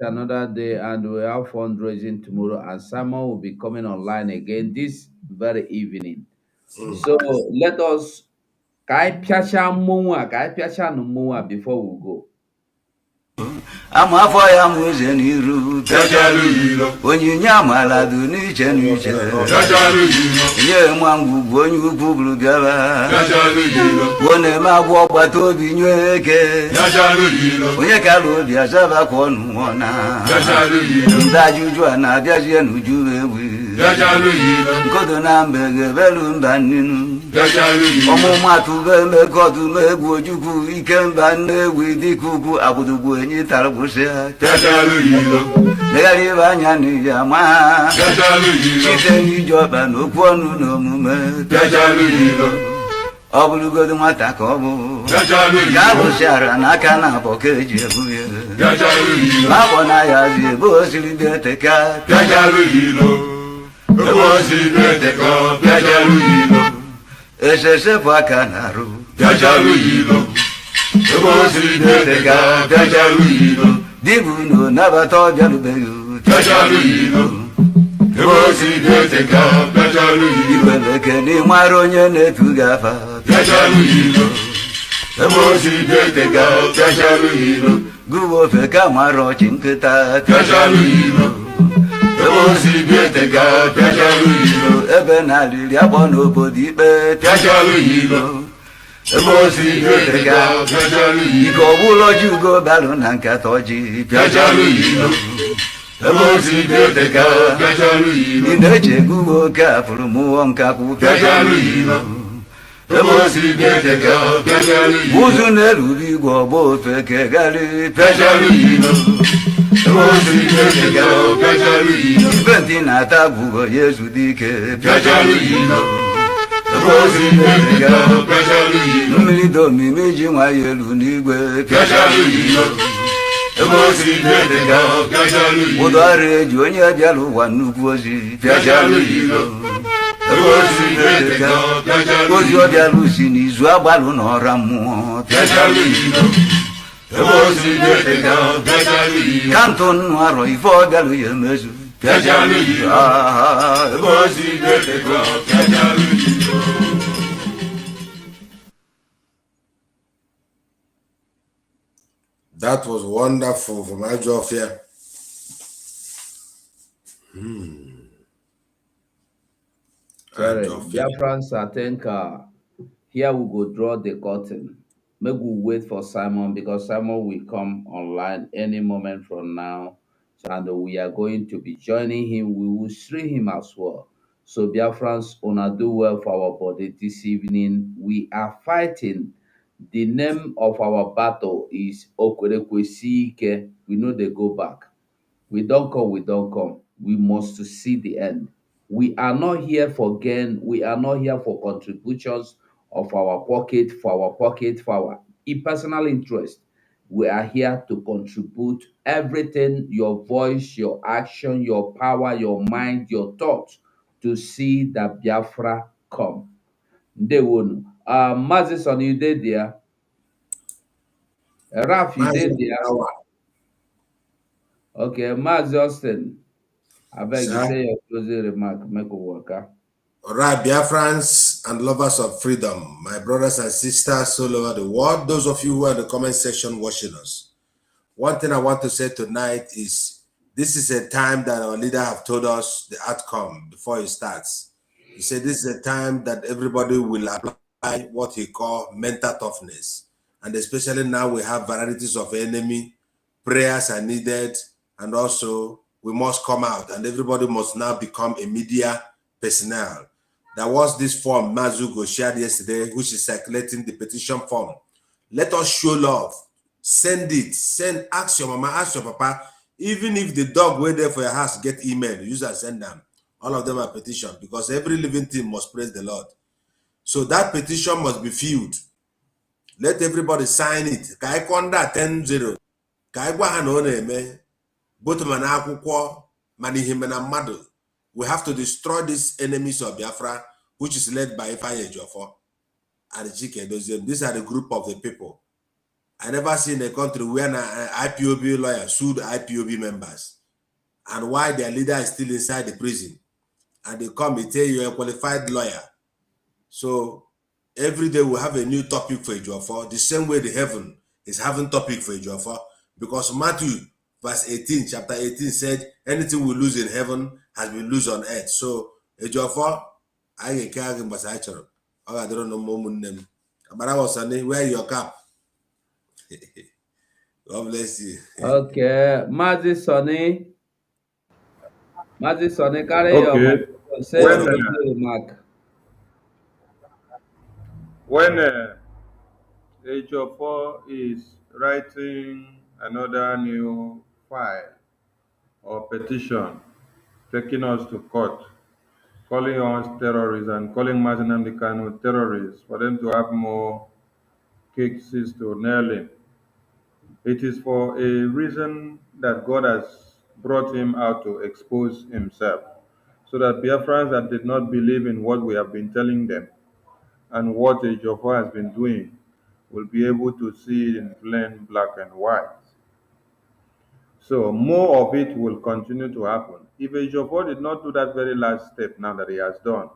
Another day, and we have fundraising tomorrow, and Simon will be coming online again this very evening. So let us before we go. Amafọ ya mweze n'iru onyinye amala dị n'iche n'iche nye mwangwugwu onye ukwu buru bịara ọ na-eme agwọ ọgbata obi nye eke onye kara obi azaba ka ọnụ nwụọna ndị ajụjụ a na-abịazie n'uju ewu nkodo na mbe ga-ebelu mba nninu ọmụmatụ be emekọdụ megwu ojukwu ike mba nnewu dịka ugwu agbụdogbu enyi tara gbụsịa legharị ebe anya n'iyi ama site n'iji ọkpa na okwu ọnụ na omume ọ bụrụgodo nwata ka ọ bụ ka abụsịara n'aka na abọ ka eji ebu ya akpọ na ya zi ebe o siri dị eteka esesepụ aka na-arụ dibụ na nabata ọbịarubeghị iweleke n'ịmara onye na-etu gị afa gụwa ofe ka mara ọchị nkịta ebe na-alịrị akpọ n'obodo ikpe ike ọbụla ji ugo balụ na nkata ọjị ị na-eche eguwe oke afụrụ mụọ nkakwụ Buzu n'eruru igwe ọgba ofe kegali pịacharụ ilo ibe ndị na-ata gwugo ya ezudike pịacharụ ilo mmiri dị omimi ji nwa ya elu n'igwe pịacharụ ilo ụdọ ọrụ eji onye bịara ụwa nnukwu ozi pịacharụ ilo ozi ọ bịara si n'izu agbalụ n'ọra mmụọ pịacharụ ilo kantụ nnụ arọ ife ọ bịalụ ya emezu pịacharụ ilo That was wonderful from Ajofia. Sorry, Biafrans, I think here we go draw the curtain. Maybe we'll wait for Simon because Simon will come online any moment from now. And we are going to be joining him. We will stream him as well. So Biafrans, una do well for our body this evening. We are fighting. The name of our battle is Okwerekwesike. We know they go back. We don't come, we don't come. We must see the end. We are not here for gain. We are not here for contributions of our pocket, for our personal interest. We are here to contribute everything, your voice, your action, your power, your mind, your thoughts, to see that Biafra come. They won't. Moses, on you did there. Raf, you did there. Okay, Maz Austin. I beg you, say your closing remark, make a worker. All right, Biafrans and lovers of freedom, my brothers and sisters all over the world, those of you who are in the comment section watching us. One thing I want to say tonight is this is a time that our leader have told us the outcome before it starts. He said this is a time that everybody will apply what he call mental toughness. And especially now we have varieties of enemy, prayers are needed, and also we must come out and everybody must now become a media personnel. There was this form Mazugo shared yesterday, which is circulating the petition form. Let us show love. Send it. Ask your mama, ask your papa. Even if the dog wait there for your house get email, use and send them. All of them are petition because every living thing must praise the Lord. So that petition must be filled. Let everybody sign it. Ka I conda 10-0. Ka I gwa ha na ọ na-eme. Both man akwụkwọ mana ihe na mmadụ. We have to destroy these enemies of Biafra, which is led by Ifeanyi Ejiofor and Chike Doziem. These are the group of the people. I never seen a country where an IPOB lawyer sued IPOB members and why their leader is still inside the prison. And they come and tell you you're a qualified lawyer. So every day we have a new topic for Ejiofor, the same way the heaven is having topic for Ejiofor, because Matthew verse 18, chapter 18 said, anything we lose in heaven has been lost on earth. So Ejiofor, I get carrying Basacharo. I don't know more name. But I was saying, wear your cap. God bless you. Okay, Mazi Sonny, carry your microphone. Say your closing remark. When Ejiofor is writing another new file or petition taking us to court, calling us terrorists and calling Mazi Nnamdi Kanu terrorists for them to have more cases to nail him, it is for a reason that God has brought him out to expose himself, so that Biafrans that did not believe in what we have been telling them and what Ejiofor has been doing will be able to see it in plain black and white. So more of it will continue to happen. If Ejiofor did not do that very last step now that he has done,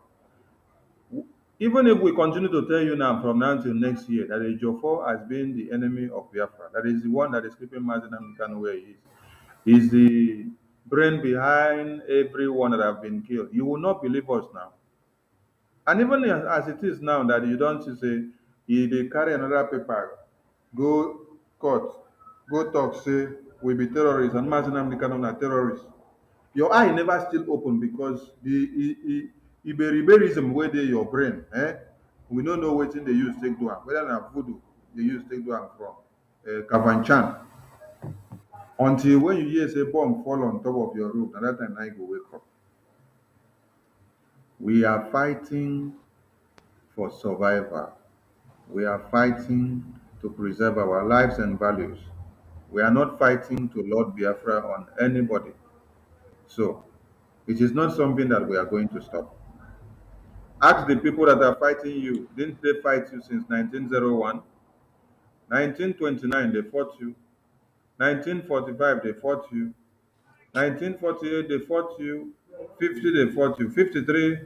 even if we continue to tell you now from now until next year that Ejiofor has been the enemy of Biafra, that is the one that is keeping Mazi Nnamdi Kanu where he is, he's the brain behind everyone that have been killed, you will not believe us now. And even as it is now that you don't say, they carry another paper, go court, go talk, say, we be terrorists, and Mazi Nnamdi Kanu are terrorists. Your eye never still open because the Iberiberism where they your brain, We don't know what they use take do am, whether na voodoo they use take do am from Kavanchan. Until when you hear say bomb fall on top of your roof, and that time now you go wake up. We are fighting for survival. We are fighting to preserve our lives and values. We are not fighting to Lord Biafra on anybody. So it is not something that we are going to stop. Ask the people that are fighting you, didn't they fight you since 1901? 1929, they fought you. 1945, they fought you. 1948, they fought you. 50, they fought you. 53,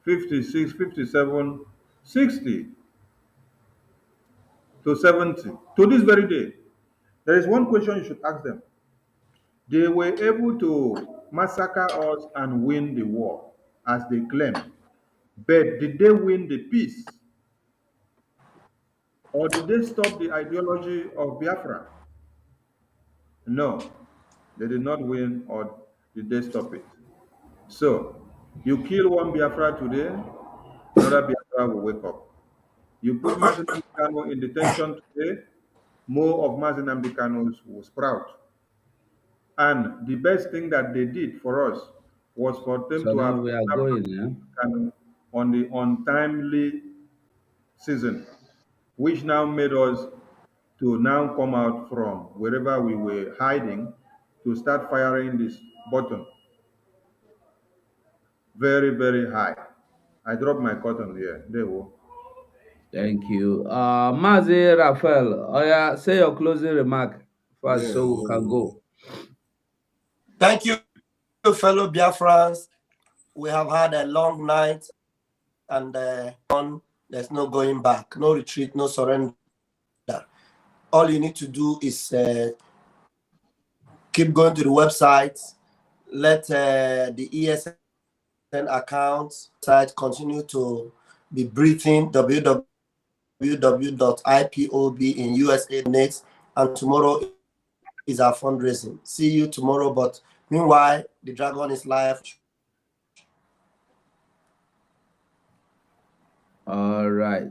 56, 57, 60 to 70. To this very day, there is one question you should ask them. They were able to massacre us and win the war, as they claim. But did they win the peace? Or did they stop the ideology of Biafra? No, they did not win, or did they stop it? So, you kill one Biafra today, another Biafra will wake up. You put Mazen Kano in detention today, more of Mazen Kano's will sprout. And the best thing that they did for us was for them So to now have we are going, yeah? Kano on the untimely season, which now made us to now come out from wherever we were hiding to start firing this button very, very high. I dropped my cotton here. There we go. Thank you. Mazi Raphael, say your closing remark first so we can go. Thank you, fellow Biafrans. We have had a long night, and there's no going back, no retreat, no surrender. All you need to do is keep going to the website, let the ESN account site continue to be breathing, www.IPOB in USA next, and tomorrow is our fundraising. See you tomorrow, but meanwhile, the dragon is live. All right.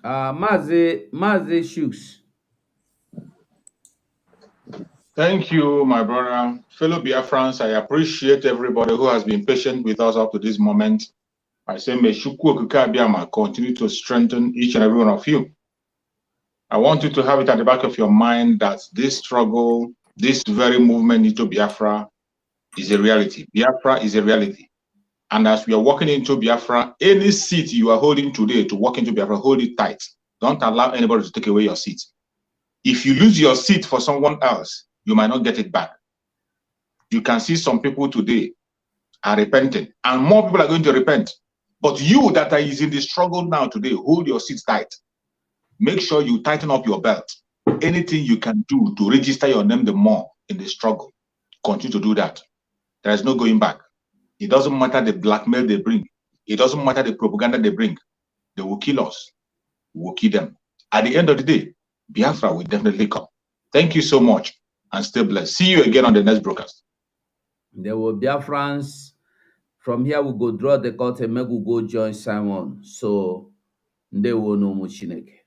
Mazi Shooks. Thank you, my brother. Fellow Biafrans, I appreciate everybody who has been patient with us up to this moment. I say, may Shukwu Okuka Abiyama continue to strengthen each and every one of you. I want you to have it at the back of your mind that this struggle, this very movement into Biafra is a reality. Biafra is a reality. And as we are walking into Biafra, any seat you are holding today to walk into Biafra, hold it tight. Don't allow anybody to take away your seat. If you lose your seat for someone else, you might not get it back. You can see some people today are repenting, and more people are going to repent. But you that are in the struggle now today, hold your seat tight. Make sure you tighten up your belt. Anything you can do to register your name the more in the struggle, continue to do that. There is no going back. It doesn't matter the blackmail they bring. It doesn't matter the propaganda they bring. They will kill us. We will kill them. At the end of the day, Biafra will definitely come. Thank you so much, and stay blessed. See you again on the next broadcast. There will be Biafrans. From here, we go draw the curtain, make we go join Simon. So, they will know Chineke.